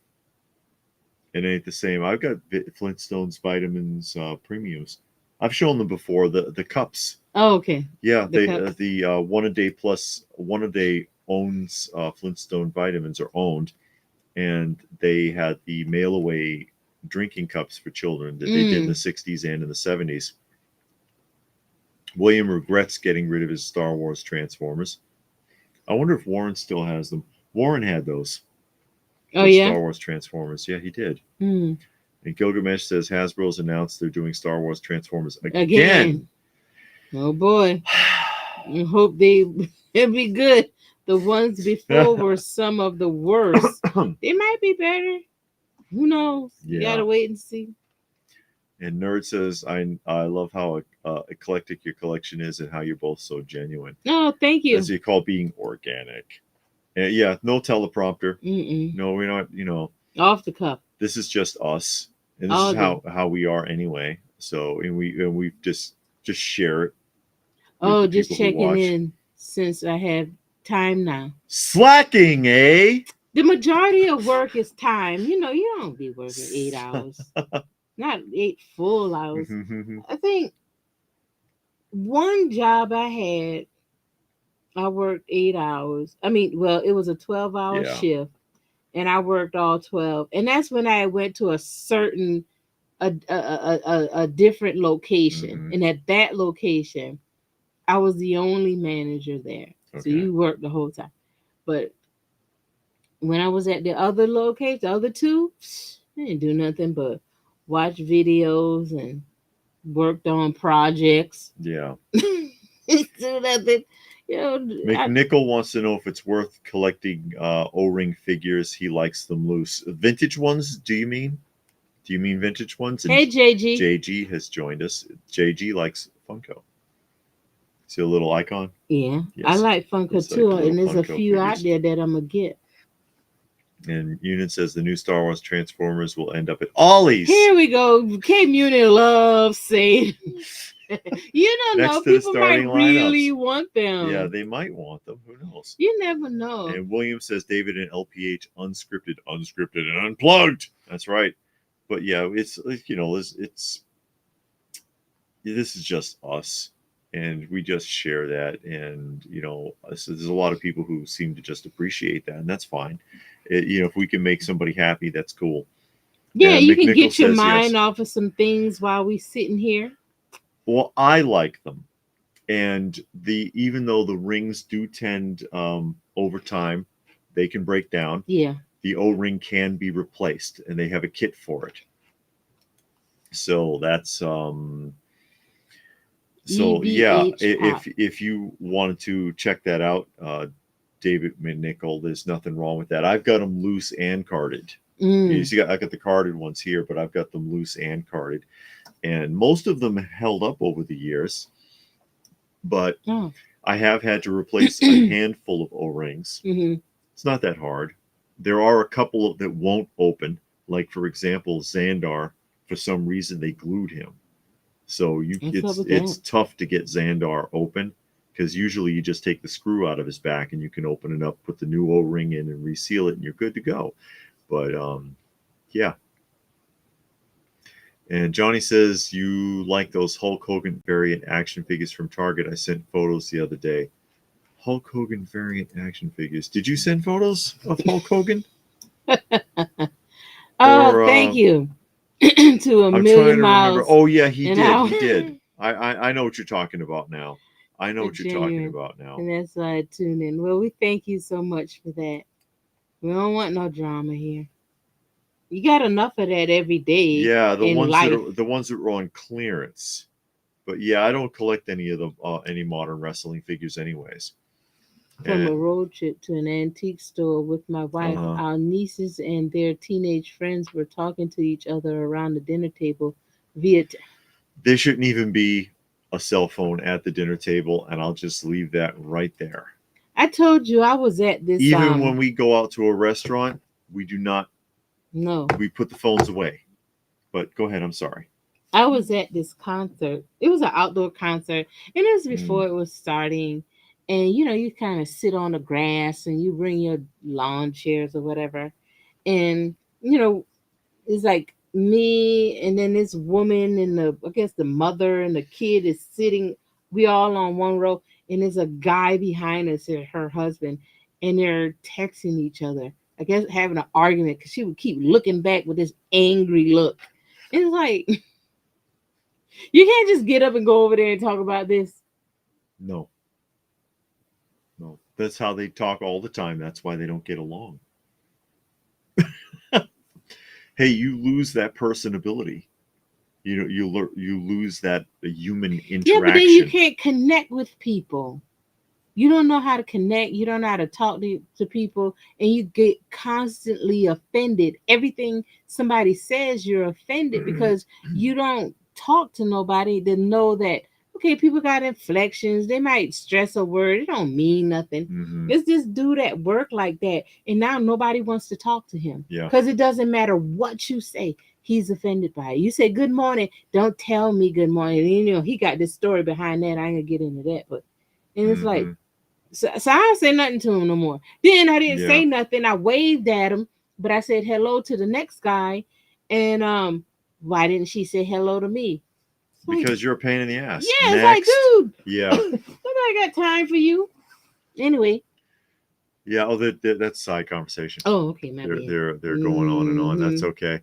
It ain't the same. I've got Flintstones vitamins premiums. I've shown them before. The cups. Oh, okay. Yeah, The they cups. the 1 a day plus 1 a day owns Flintstone vitamins are owned, and they had the mail away drinking cups for children that they did in the 60s and in the 70s. William regrets getting rid of his Star Wars Transformers. I wonder if Warren still has them. Warren had those. Oh, those yeah? Star Wars Transformers. Yeah, he did. Hmm. And Gilgamesh says Hasbro's announced they're doing Star Wars Transformers again. Again. Oh, boy. I hope it'll be good. The ones before were some of the worst. They might be better. Who knows? You Yeah. gotta wait and see. And Nerd says, I love how eclectic your collection is and how you're both so genuine. Oh, thank you. As you call being organic. And yeah, no teleprompter. Mm-mm. No, we're not, Off the cuff. this is just us. And this All is day. how we are anyway. So and we just share it with Oh, the just people who checking watch. in since I have time now. Slacking, eh? The majority of work is time. You don't be working 8 hours. Not 8 full hours. I think one job I had, I worked 8 hours. I mean, well, it was a 12-hour Yeah. shift, and I worked all 12. And that's when I went to a certain, a different location. Mhm. And at that location, I was the only manager there. So Okay. you worked the whole time. But when I was at the other location, the other two, I didn't do nothing but watch videos and worked on projects. Yeah. Do nothing. I, McNichol wants to know if it's worth collecting O-ring figures. He likes them loose. Vintage ones, do you mean? Do you mean vintage ones? And hey, JG. JG has joined us. JG likes Funko. See a little icon? Yeah, I Yes. like Funko Looks like too, little and there's a Funko few out figures. there that I'm gonna get. And Unit says the new Star Wars Transformers will end up at Ollie's. Here we go. K Muni loves saying, you don't Next know, to the people might starting really lineups. want them. Yeah, they might want them. Who knows? You never know. And William says David and LPH unscripted, and unplugged. That's right. But yeah, it's this is just us, and we just share that. And so there's a lot of people who seem to just appreciate that, and that's fine. If we can make somebody happy, that's cool. Yeah, you can McNichol get your says mind yes. off of some things while we sitting here. Well, I like them, and even though the rings do tend over time, they can break down. Yeah. The O-ring can be replaced, and they have a kit for it. So that's so yeah. EVH Pop. If you wanted to check that out, David McNichol, there's nothing wrong with that. I've got them loose and carded. You see, I got the carded ones here, but I've got them loose and carded, and most of them held up over the years. But I have had to replace a handful of O-rings. Mm-hmm. It's not that hard. There are a couple that won't open, like for example, Xandar. For some reason, they glued him, so it's tough to get Xandar open, because usually you just take the screw out of his back and you can open it up, put the new O-ring in, and reseal it, and you're good to go. But yeah. And Johnny says you like those Hulk Hogan variant action figures from Target. I sent photos the other day. Hulk Hogan variant action figures. Did you send photos of Hulk Hogan? Oh, thank you. To a I'm million trying to miles. remember. Oh yeah, he did. Now. He did. I know what you're talking about now. I know what you're talking Genuine. about now. And that's why I tuned in. Well, we thank you so much for that. We don't want no drama here. You got enough of that every day. Yeah, the in ones life. that are on clearance. But yeah, I don't collect any of the any modern wrestling figures, anyways. From a road trip to an antique store with my wife, our nieces and their teenage friends were talking to each other around the dinner table via. There shouldn't even be a cell phone at the dinner table, and I'll just leave that right there. I told you I was at this. Even when we go out to a restaurant, we do not. No. We put the phones away. But go ahead. I'm sorry. I was at this concert. It was an outdoor concert, and it was before it was starting. And you kind of sit on the grass and you bring your lawn chairs or whatever. And it's like me and then this woman and I guess the mother and the kid is sitting. We all on one row, and there's a guy behind us, her husband, and they're texting each other. I guess having an argument because she would keep looking back with this angry look. And it's like, you can't just get up and go over there and talk about this. No. That's how they talk all the time. That's why they don't get along. Hey, you lose that personability. You lose that human interaction. Yeah, but then you can't connect with people. You don't know how to connect. You don't know how to talk to people, and you get constantly offended. Everything somebody says, you're offended because you don't talk to nobody to know that. Okay, people got inflections. They might stress a word. It don't mean nothing. Mm-hmm. It's this dude at work like that, and now nobody wants to talk to him Yeah. because it doesn't matter what you say. He's offended by it. You say good morning. Don't tell me good morning. And, he got this story behind that. I ain't gonna get into that, but and it's like Mm-hmm. so I don't say nothing to him no more. Then I didn't Yeah. say nothing. I waved at him, but I said hello to the next guy. And why didn't she say hello to me? It's like, Because you're a pain in the ass. yeah, it's like, Next. dude, Yeah. nobody got time for you. Anyway. Yeah. Oh, that's side conversation. Oh, okay, my bad. They're going on and on. That's Mhm. okay.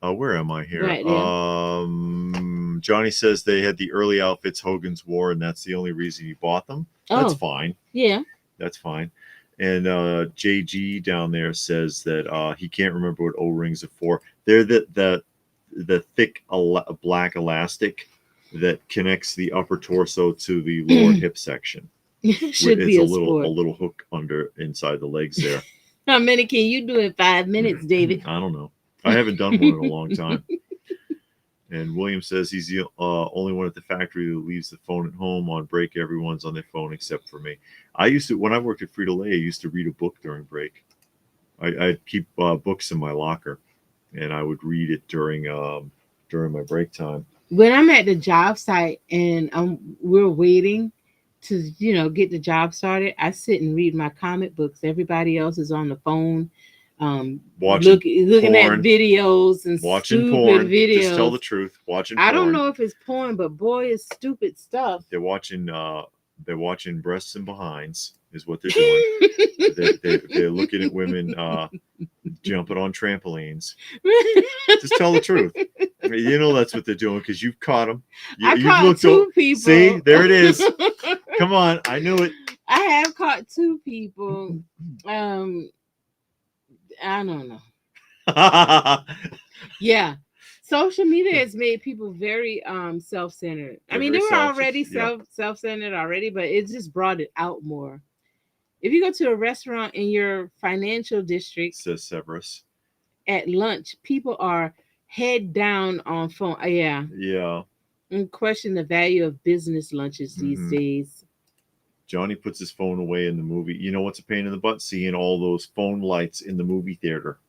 Where am I here? Right there. Johnny says they had the early outfits Hogan's wore, and that's the only reason you bought them. That's Oh, fine. yeah. That's fine. And JG down there says that he can't remember what O-rings are for. They're the thick black elastic that connects the upper torso to the lower hip section. Should It's be a a sport. little hook under inside the legs there. How many can you do in 5 minutes, David? I don't know. I haven't done one in a long time. And William says he's the only one at the factory who leaves the phone at home on break. Everyone's on their phone except for me. I used to, when I worked at Frito-Lay, I used to read a book during break. I'd keep books in my locker, and I would read it during my break time. When I'm at the job site and we're waiting to get the job started, I sit and read my comic books. Everybody else is on the phone, Watching looking at porn. videos and Watching stupid porn. videos. Just tell the truth. Watching I porn. don't know if it's porn, but boy, it's stupid stuff. They're watching breasts and behinds is what they're doing. they're looking at women jumping on trampolines. Just tell the truth. You know that's what they're doing because you've caught them. I You've caught looked two people. See, there it is. Come on, I knew it. I have caught two people. I don't know. Yeah. Social media has made people very self-centered. I mean, they were already self-centered already, but it just brought it out more. If you go to a restaurant in your financial district, says Severus, at lunch, people are head down on phone. Yeah. And question the value of business lunches these days. Johnny puts his phone away in the movie. You know what's a pain in the butt? Seeing all those phone lights in the movie theater.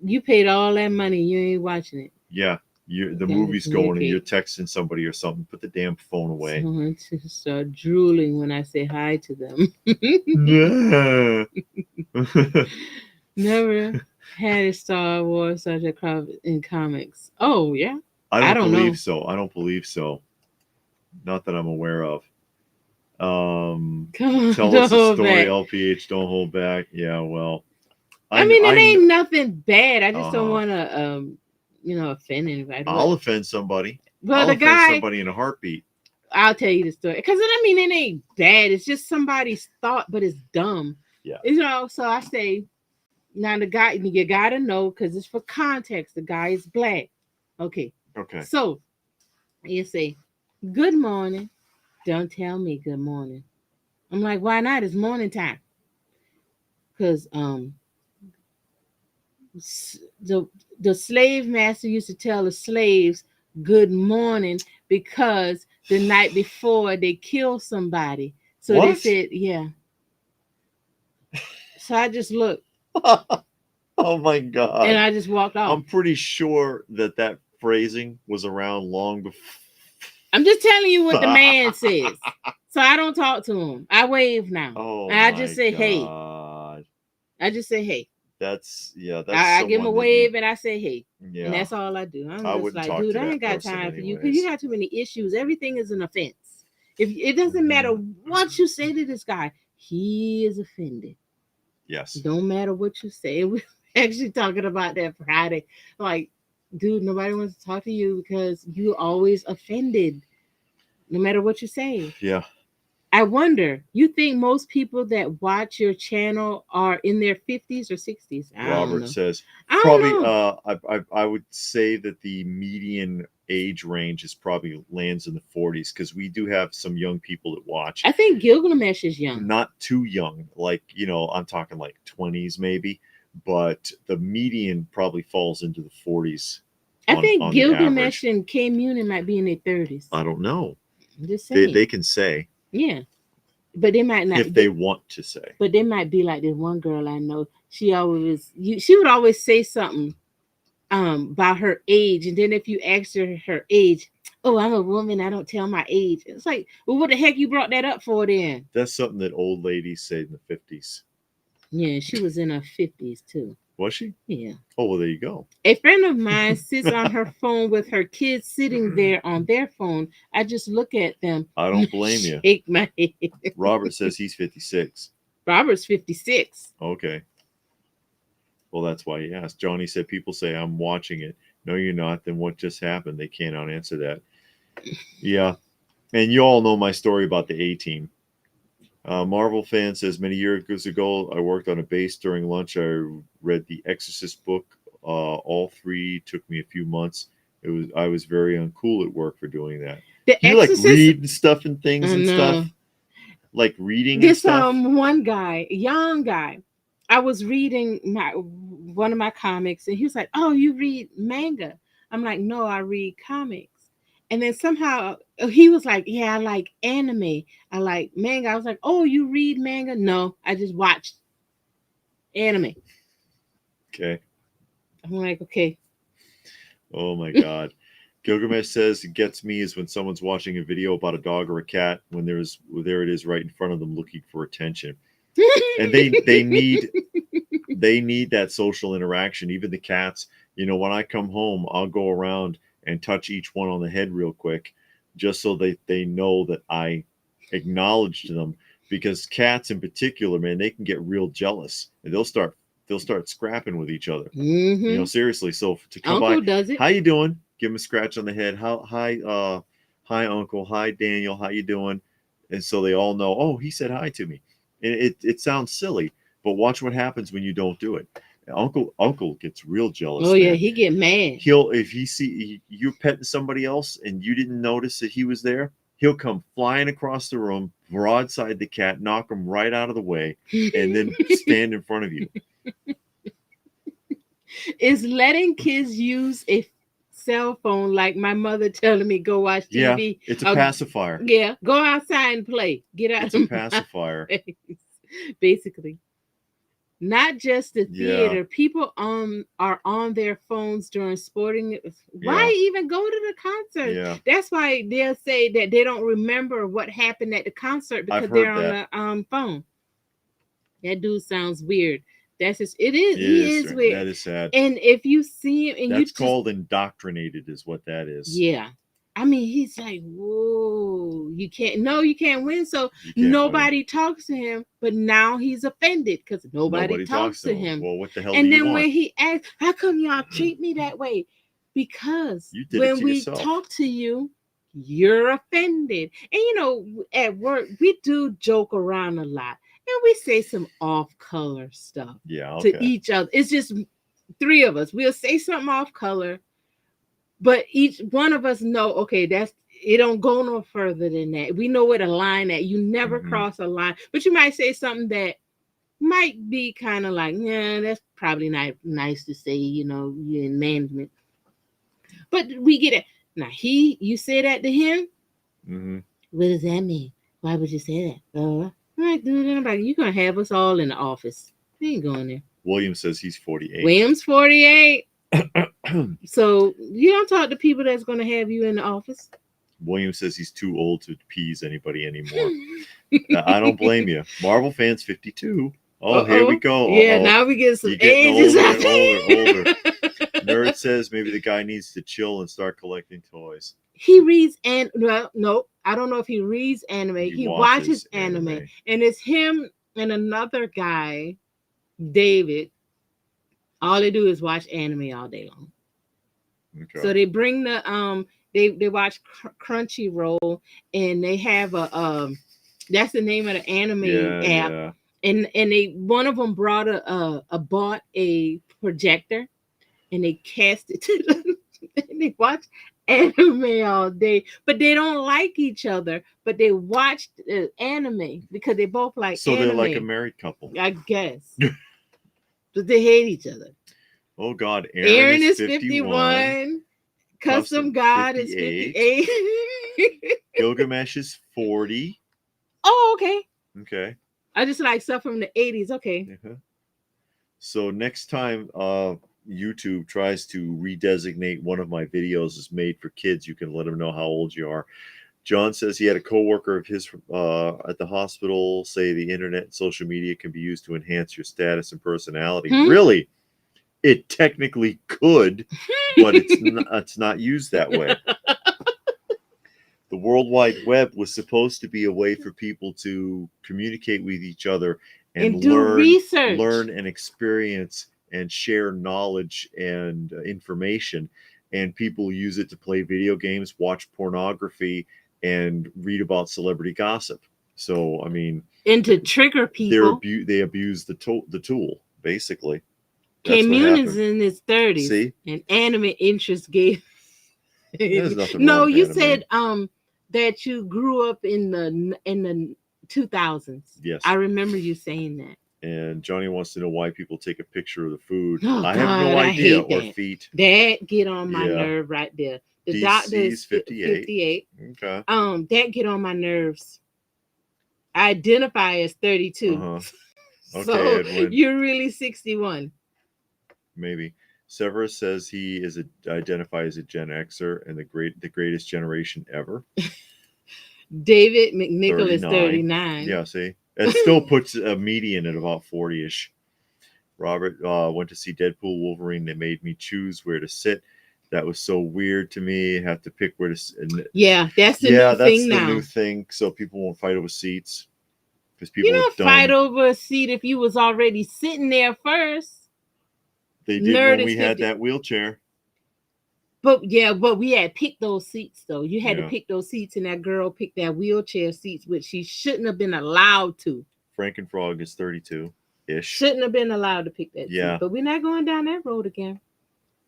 You paid all that money, you ain't watching it. Yeah. The movie's going and you're texting somebody or something. Put the damn phone away. Someone to start drooling when I say hi to them. Never had a Star Wars such a crowd in comics. Oh yeah. I don't believe so. I don't believe so. Not that I'm aware of. Come on, tell us a story, LPH. Don't hold back. Yeah, well. I mean, it ain't nothing bad. I just don't want to, offend anybody. I'll offend somebody. Well, I'll offend somebody in a heartbody. I'll tell you the story because I mean, it ain't bad. It's just somebody's thought, but it's dumb. Yeah. So I say, now the guy, you gotta know because it's for context. The guy is black. Okay. So you say, "Good morning." Don't tell me good morning. I'm like, why not? It's morning time. Because the slave master used to tell the slaves good morning because the night before they killed somebody. So they said, yeah. So I just looked. Oh my God. And I just walked off. I'm pretty sure that phrasing was around long before. I'm just telling you what the man says. So I don't talk to him. I wave now. Oh, and I just say, God. hey. I just say, hey. That's I give him a wave and I say, hey. Yeah. And that's all I do. I'm just like, talk dude, to I ain't got person time anyways. for you because you got too many issues. Everything is an offense. If it doesn't matter what you say to this guy, he is offended. Yes. Don't matter what you say. We're actually talking about that Friday. Like, dude, nobody wants to talk to you because you always offended. No matter what you say. Yeah. I wonder, you think most people that watch your channel are in their 50s or 60s? Robert says I probably I would say that the median age range is probably lands in the 40s because we do have some young people that watch. I think Gilgamesh is young. Not too young, like I'm talking like 20s maybe, but the median probably falls into the 40s. I think on the Gilgamesh average. and K Munin might be in their 30s. I don't know. I'm just saying. They can say Yeah. But they might not. if they want to say. But they might be like this one girl I know. She would always say something about her age, and then if you asked her age, oh, I'm a woman, I don't tell my age. It's like, well, what the heck you brought that up for then? That's something that old ladies say in the 50s. Yeah, she was in her 50s too. Was she? Yeah. Oh, well, there you go. A friend of mine sits on her phone with her kids sitting there on their phone. I just look at them. I don't blame you. Shake my head. Robert says he's 56. Robert's 56. Okay. Well, that's why he asked. Johnny said, people say I'm watching it. No, you're not. Then what just happened? They cannot answer that. Yeah. And you all know my story about the A-Team. Marvel fan says, many years ago, I worked on a base during lunch. I read the Exorcist book. All three took me a few months. I was very uncool at work for doing that. The You Exorcist, like read stuff and things and stuff? Like reading and this stuff? one guy, young guy, I was reading one of my comics, and he was like, "Oh, you read manga?" I'm like, "No, I read comics." And then somehow he was like, "Yeah, I like anime. I like manga." I was like, "Oh, you read manga?" No, I just watched anime. Okay. I'm like, "Okay." Oh my God. Gilgamesh says it gets me is when someone's watching a video about a dog or a cat when there it is right in front of them looking for attention. And they need that social interaction. Even the cats, when I come home, I'll go around and touch each one on the head real quick just so they know that I acknowledged them, because cats in particular, man, they can get real jealous and they'll start scrapping with each other. Mm-hmm. Seriously. So to come Uncle by, does it. how you doing? Give him a scratch on the head. Hi Uncle, hi Daniel, how you doing? And so they all know, oh, he said hi to me. And it sounds silly, but watch what happens when you don't do it. Uncle gets real jealous. Oh yeah, man. he get mad. If he see you petting somebody else and you didn't notice that he was there, he'll come flying across the room, broadside the cat, knock him right out of the way, and then stand in front of you. Is letting kids use a cell phone like my mother telling me go watch TV? Yeah, it's a pacifier. Yeah, go outside and play. Get out It's of a pacifier. Basically. Not just the theater. Yeah. People are on their phones during sporting. Why even go to the concert? Yeah. That's why they'll say that they don't remember what happened at the concert because they're on the phone. That dude sounds weird. That's just it is. He is weird. That is sad. And if you see him, and that's you called indoctrinated, is what that is. Yeah. I mean, he's like, whoa, you can't win. So nobody talks to him, but now he's offended because nobody talks to him. Well, what the hell and do you then want? when he asks, how come y'all treat me that way? Because when we yourself. Talk to you, you're offended. And at work, we do joke around a lot. And we say some off-color stuff to each other. It's just three of us. We'll say something off-color. But each one of us know, okay, it don't go no further than that. We know where the line at. You never cross a line. But you might say something that might be kind of like, yeah, that's probably not nice to say, you're in management. But we get it. Now, you say that to him? Mm-hmm. What does that mean? Why would you say that? I'm like, dude, you're going to have us all in the office. We ain't going there. William says he's 48. William's 48. So you don't talk to people that's going to have you in the office. William says he's too old to appease anybody anymore. I don't blame you. Marvel fans 52. Oh, here we go. Yeah, now we get some ages. Older. Nerd says maybe the guy needs to chill and start collecting toys. He reads no, I don't know if he reads anime. He watches anime. And it's him and another guy, David. All they do is watch anime all day long. Okay. So they bring the they watch Crunchyroll, and they have a that's the name of the anime app. Yeah. And one of them brought bought a projector, and they cast it to them, and they watch anime all day, but they don't like each other, but they watch anime because they both like So they're like a anime, married couple. I guess. But they hate each other. Oh God, Aaron Aaron is is 51. 51. Custom Custom God is 58. 58. Gilgamesh is 40. Oh, okay. Okay. I just like stuff from the 80s. Okay. Uh-huh. So next time YouTube tries to redesignate one of my videos as made for kids, you can let them know how old you are. John says he had a coworker of his at the hospital say the internet and social media can be used to enhance your status and personality. Really? It technically could, but it's not used that way. The World Wide Web was supposed to be a way for people to communicate with each other and do research. learn and experience and share knowledge and information. And people use it to play video games, watch pornography, and read about celebrity gossip. So, I mean, and to trigger people. They abuse the tool, basically. Camus is in his 30s. See? And anime interest gave. There's nothing No, wrong with you anime. said that you grew up in the 2000s. Yes. I remember you saying that. And Johnny wants to know why people take a picture of the food. Oh, I have no God, idea. I hate Or that. feet. That get on my Yeah. nerve right there. The DC doctor is is 58. 58. Okay. That get on my nerves. I identify as 32. Uh-huh. Okay, So Edwin. you're really 61. Maybe. Severus says he is identified as a Gen Xer and the greatest generation ever. David McNichol is 39. 39. Yeah, see? It still puts a median at about 40-ish. Robert went to see Deadpool Wolverine. They made me choose where to sit. That was so weird to me. Have to pick where to sit. Yeah, that's the new thing now. New thing, so people won't fight over seats. Because people you don't fight over a seat if you was already sitting there first. They did Nerd when we is had 50. that wheelchair. But we had picked those seats though. You had to pick those seats, and that girl picked that wheelchair seats, which she shouldn't have been allowed to. Frankenfrog is 32-ish. Shouldn't have been allowed to pick that Yeah. seat. But we're not going down that road again.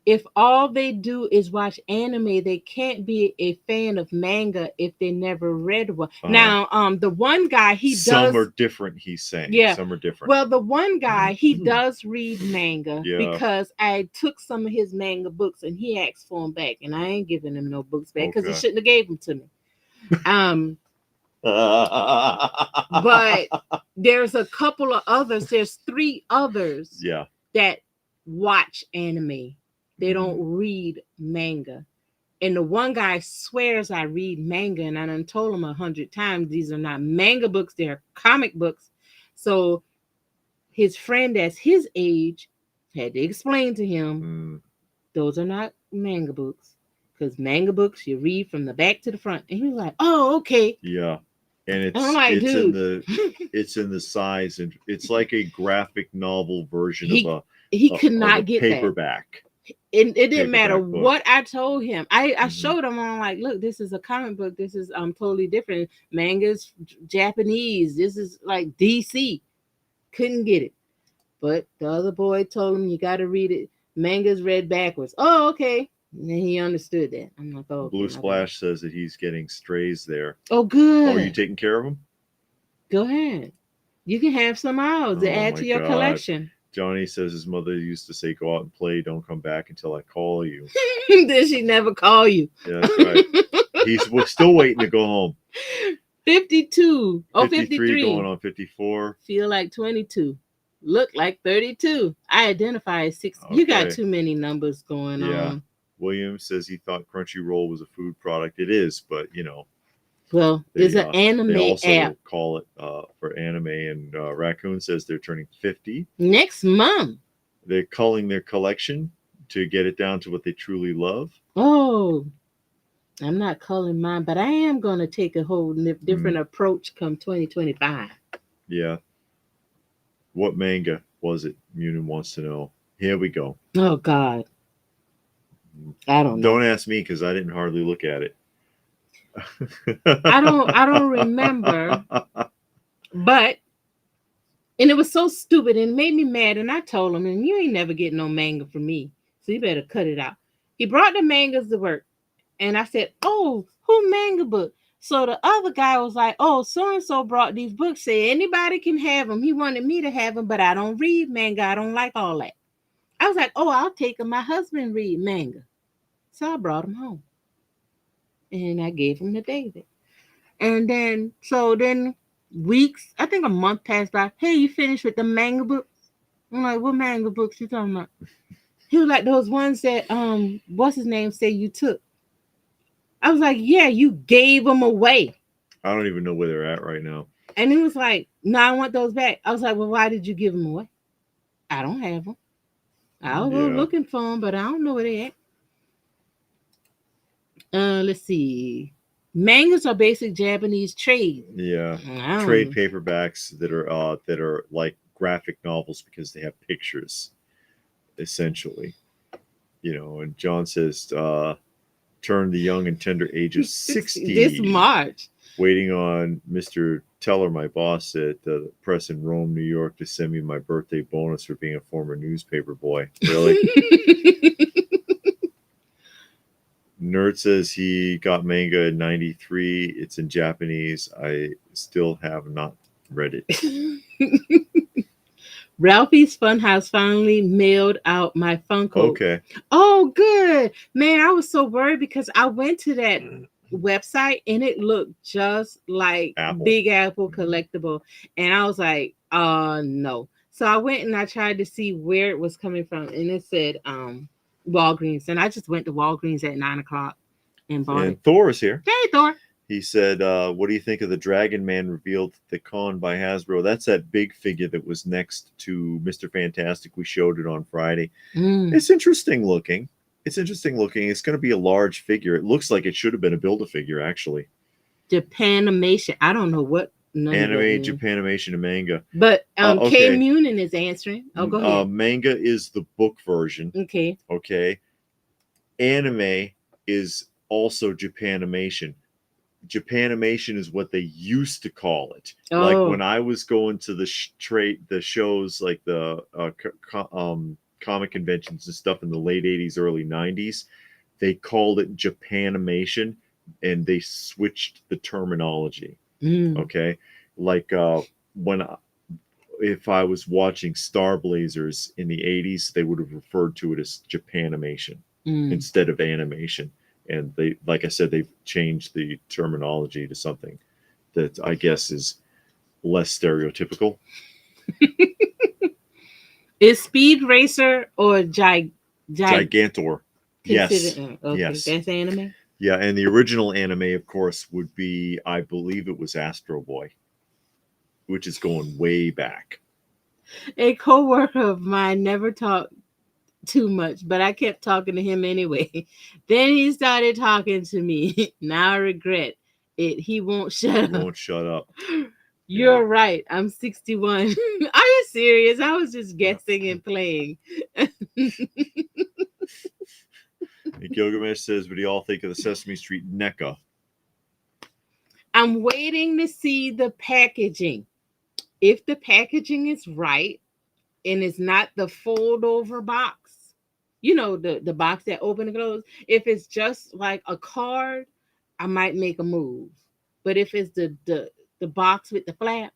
If all they do is watch anime, they can't be a fan of manga if they never read one. Now, the one guy some are different. He's saying, some are different. Well, the one guy he does read manga because I took some of his manga books and he asked for them back, and I ain't giving him no books back because he shouldn't have gave them to me. But there's a couple of others. There's 3 others. That watch anime. They don't read manga. And the one guy swears I read manga, and I done told him 100 times these are not manga books, they're comic books. So his friend that's his age had to explain to him those are not manga books. Because manga books you read from the back to the front. And he was like, oh, okay. Yeah. And it's it's in the size, and it's like a graphic novel version of a get paperback. That. It didn't matter what I told him. I showed him. I'm like, look, this is a comic book. This is totally different. Manga's Japanese. This is like DC. Couldn't get it. But the other boy told him you got to read it. Manga's read backwards. Oh, okay. And then he understood that. I'm like, oh. Blue Splash says that he's getting strays there. Oh, good. Oh, are you taking care of them? Go ahead. You can have some owls to add to your collection. Johnny says his mother used to say, go out and play. Don't come back until I call you. Did she never call you? Yeah, that's right. We're still waiting to go home. 52. Oh, 53. Going on 54. Feel like 22. Look like 32. I identify as 6. Okay. You got too many numbers going on. William says he thought Crunchyroll was a food product. It is, but well, it's an anime they also app. Call it for anime. And Raccoon says they're turning 50 next month. They're culling their collection to get it down to what they truly love. Oh, I'm not culling mine, but I am going to take a whole different approach come 2025. Yeah. What manga was it? Munin wants to know. Here we go. Oh, God. I don't know. Don't ask me because I didn't hardly look at it. I don't remember. But and it was so stupid and it made me mad. And I told him, and you ain't never getting no manga from me. So you better cut it out. He brought the mangas to work. And I said, "Oh, who manga book?" So the other guy was like, "Oh, so and so brought these books. Say anybody can have them." He wanted me to have them, but I don't read manga. I don't like all that. I was like, "Oh, I'll take them. My husband read manga." So I brought them home and I gave them to David. And then weeks, I think a month passed by. "Hey, you finished with the manga book?" I'm like, "What manga books you talking about?" He was like, "Those ones that what's his name say you took." I was like, "Yeah, you gave them away." I don't even know where they're at right now. And he was like, "No, I want those back." I was like, "Well, why did you give them away?" "I don't have them. I'll go Yeah. looking for them, but I don't know where they at." Let's see. Mangas are basic Japanese trade. Yeah. I Trade don't. paperbacks that are like graphic novels because they have pictures, essentially. And John says, turn the young and tender age of 60 this 60, March. waiting on Mr. Teller, my boss at the press in Rome, New York, to send me my birthday bonus for being a former newspaper boy. Really? Nerd says he got manga in 93. It's in Japanese. I still have not read it. Ralphie's Funhouse finally mailed out my Funko. Okay. Oh, good. Man, I was so worried because I went to that website and it looked just like Apple. Big Apple collectible. And I was like, no. So I went and I tried to see where it was coming from. And it said Walgreens. And I just went to Walgreens at 9 o'clock and bought it. Thor is here. Hey, Thor. He said, what do you think of the Dragon Man revealed at the con by Hasbro? That's that big figure that was next to Mr. Fantastic. We showed it on Friday. It's interesting looking. It's going to be a large figure. It looks like it should have been a Build-A-Figure, actually. Japanimation. I don't know what Anime, Japanimation, and manga. But okay. K Munin is answering. Oh, go ahead. Manga is the book version. Okay. Okay. Anime is also Japanimation. Japanimation is what they used to call it. Oh. Like when I was going to the shows, like the comic conventions and stuff in the late 80s, early 90s, they called it Japanimation, and they switched the terminology. Okay, like if I was watching Star Blazers in the 80s, they would have referred to it as Japanimation instead of animation. And they, like I said, they've changed the terminology to something that I guess is less stereotypical. Is Speed Racer or Gigantor? Yes. Okay, yes. That's anime. Yeah, and the original anime, of course, would be, I believe it was Astro Boy, which is going way back. A coworker of mine never talked too much, but I kept talking to him anyway. Then he started talking to me. Now I regret it. He won't shut up. Won't shut up. You're right. I'm 61. Are you serious? I was just guessing and playing. Gilgamesh says, what do y'all think of the Sesame Street NECA? I'm waiting to see the packaging. If the packaging is right and it's not the fold over box, the box that open and close. If it's just like a card, I might make a move. But if it's the box with the flap,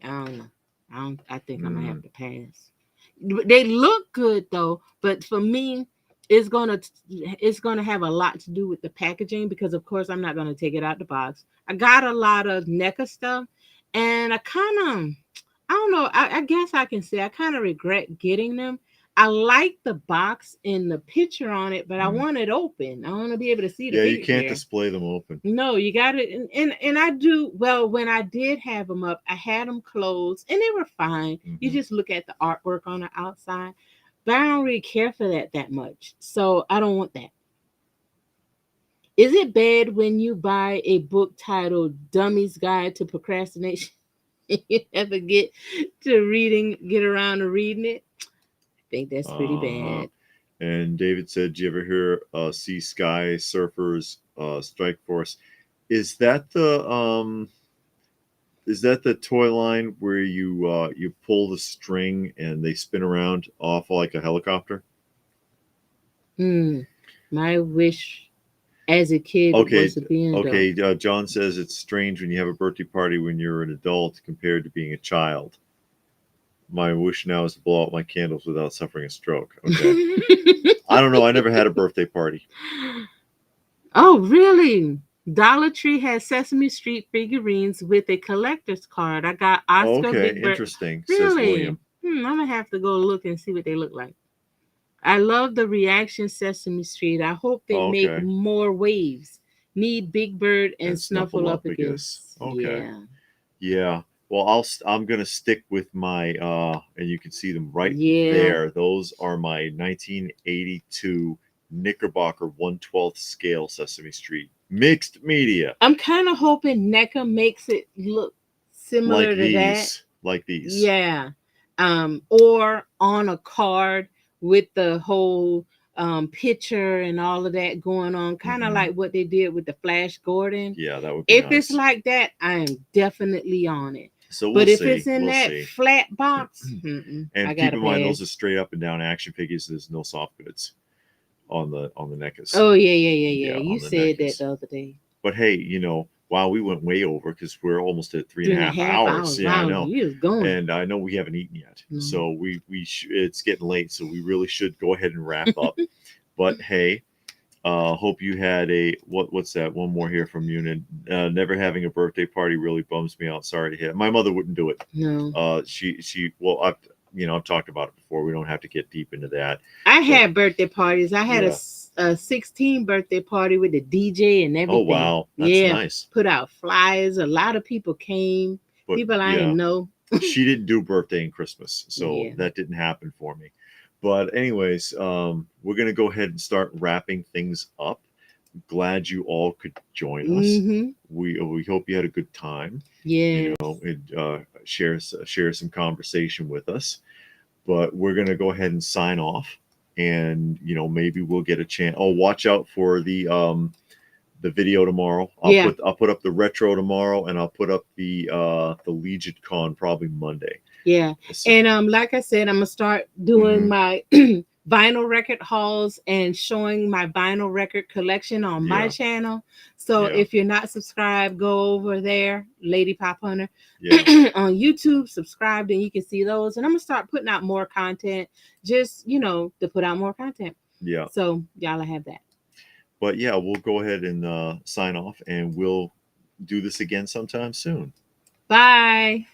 I don't know. I think I'm gonna have to pass. They look good though, but for me, it's gonna have a lot to do with the packaging because of course I'm not gonna take it out the box. I got a lot of NECA stuff, and I don't know. I guess I can say I kind of regret getting them. I like the box and the picture on it, but I want it open. I want to be able to see the picture. Yeah, you can't display them open. No, you got it. And I do, well, when I did have them up, I had them closed and they were fine. You just look at the artwork on the outside, but I don't really care for that much. So I don't want that. Is it bad when you buy a book titled Dummy's Guide to Procrastination? You never get around to reading it? I think that's pretty bad. And David said, "Do you ever hear Sea Sky Surfers Strike Force? Is that the toy line where you pull the string and they spin around off like a helicopter?" My wish as a kid Okay, was being an adult. okay. John says it's strange when you have a birthday party when you're an adult compared to being a child. My wish now is to blow out my candles without suffering a stroke. Okay. I don't know. I never had a birthday party. Oh, really? Dollar Tree has Sesame Street figurines with a collector's card. I got Oh, Oscar okay. Big Bird. Interesting, says Really? William. I'm gonna have to go look and see what they look like. I love the reaction Sesame Street. I hope they Oh, make okay. more waves. Need Big Bird and And Snuffleupagus. Snuffleupagus. Okay. Yeah. Yeah. Well, I'm gonna stick with my and you can see them right Yeah. there. Those are my 1982 Knickerbocker 1/12 scale Sesame Street mixed media, I'm kind of hoping NECA makes it look like similar to that. these, like these. Yeah. Or on a card with the whole picture and all of that going on, kind of Hmm. like what they did with the Flash Gordon. Yeah, that would be If it's nice. like that, I am definitely on it. So we'll But if it's see. in We'll that see. flat box, I And keep gotta in mind those are pass. straight up and down action figures. There's no soft goods on the NECAs. Oh yeah, yeah, yeah, yeah. Yeah, You on the said that NECAs. the other day. But hey, wow, we went way over because we're almost at three and Three a and a half half hours. hours. Yeah, I Wow, know. you was going. And I know we haven't eaten yet, No. so it's getting late, so we really should go ahead and wrap up. But hey, hope you had what's that? One more here from Munin. Never having a birthday party really bums me out. Sorry to hear. My mother wouldn't do it. No. She well, I've talked about it before. We don't have to get deep into that. I But had birthday parties. I had yeah. a 16 birthday party with the DJ and Oh everything. wow, that's Yeah, nice. put out flyers. A lot of people came. But People I yeah, didn't know. she didn't do birthday and Christmas, so Yeah. that didn't happen for me. But anyways, we're gonna go ahead and start wrapping things up. Glad you all could join us. Mm-hmm. We hope you had a good time. Yes. And share some conversation with us. But we're gonna go ahead and sign off, and maybe we'll get a chance. Oh, watch out for the video tomorrow. Yeah. I'll put up the retro tomorrow, and I'll put up the Legion Con probably Monday. Yeah. So, And like I said, I'm gonna start doing mhm. my vinyl record hauls and showing my vinyl record collection on my Yeah. channel. So Yeah. if you're not subscribed, go over there, Lady Pop Hunter, Yeah. on YouTube, subscribe, and you can see those. And I'm gonna start putting out more content, just to put out more content. Yeah. So y'all have that. But yeah, we'll go ahead and sign off, and we'll do this again sometime soon. Bye.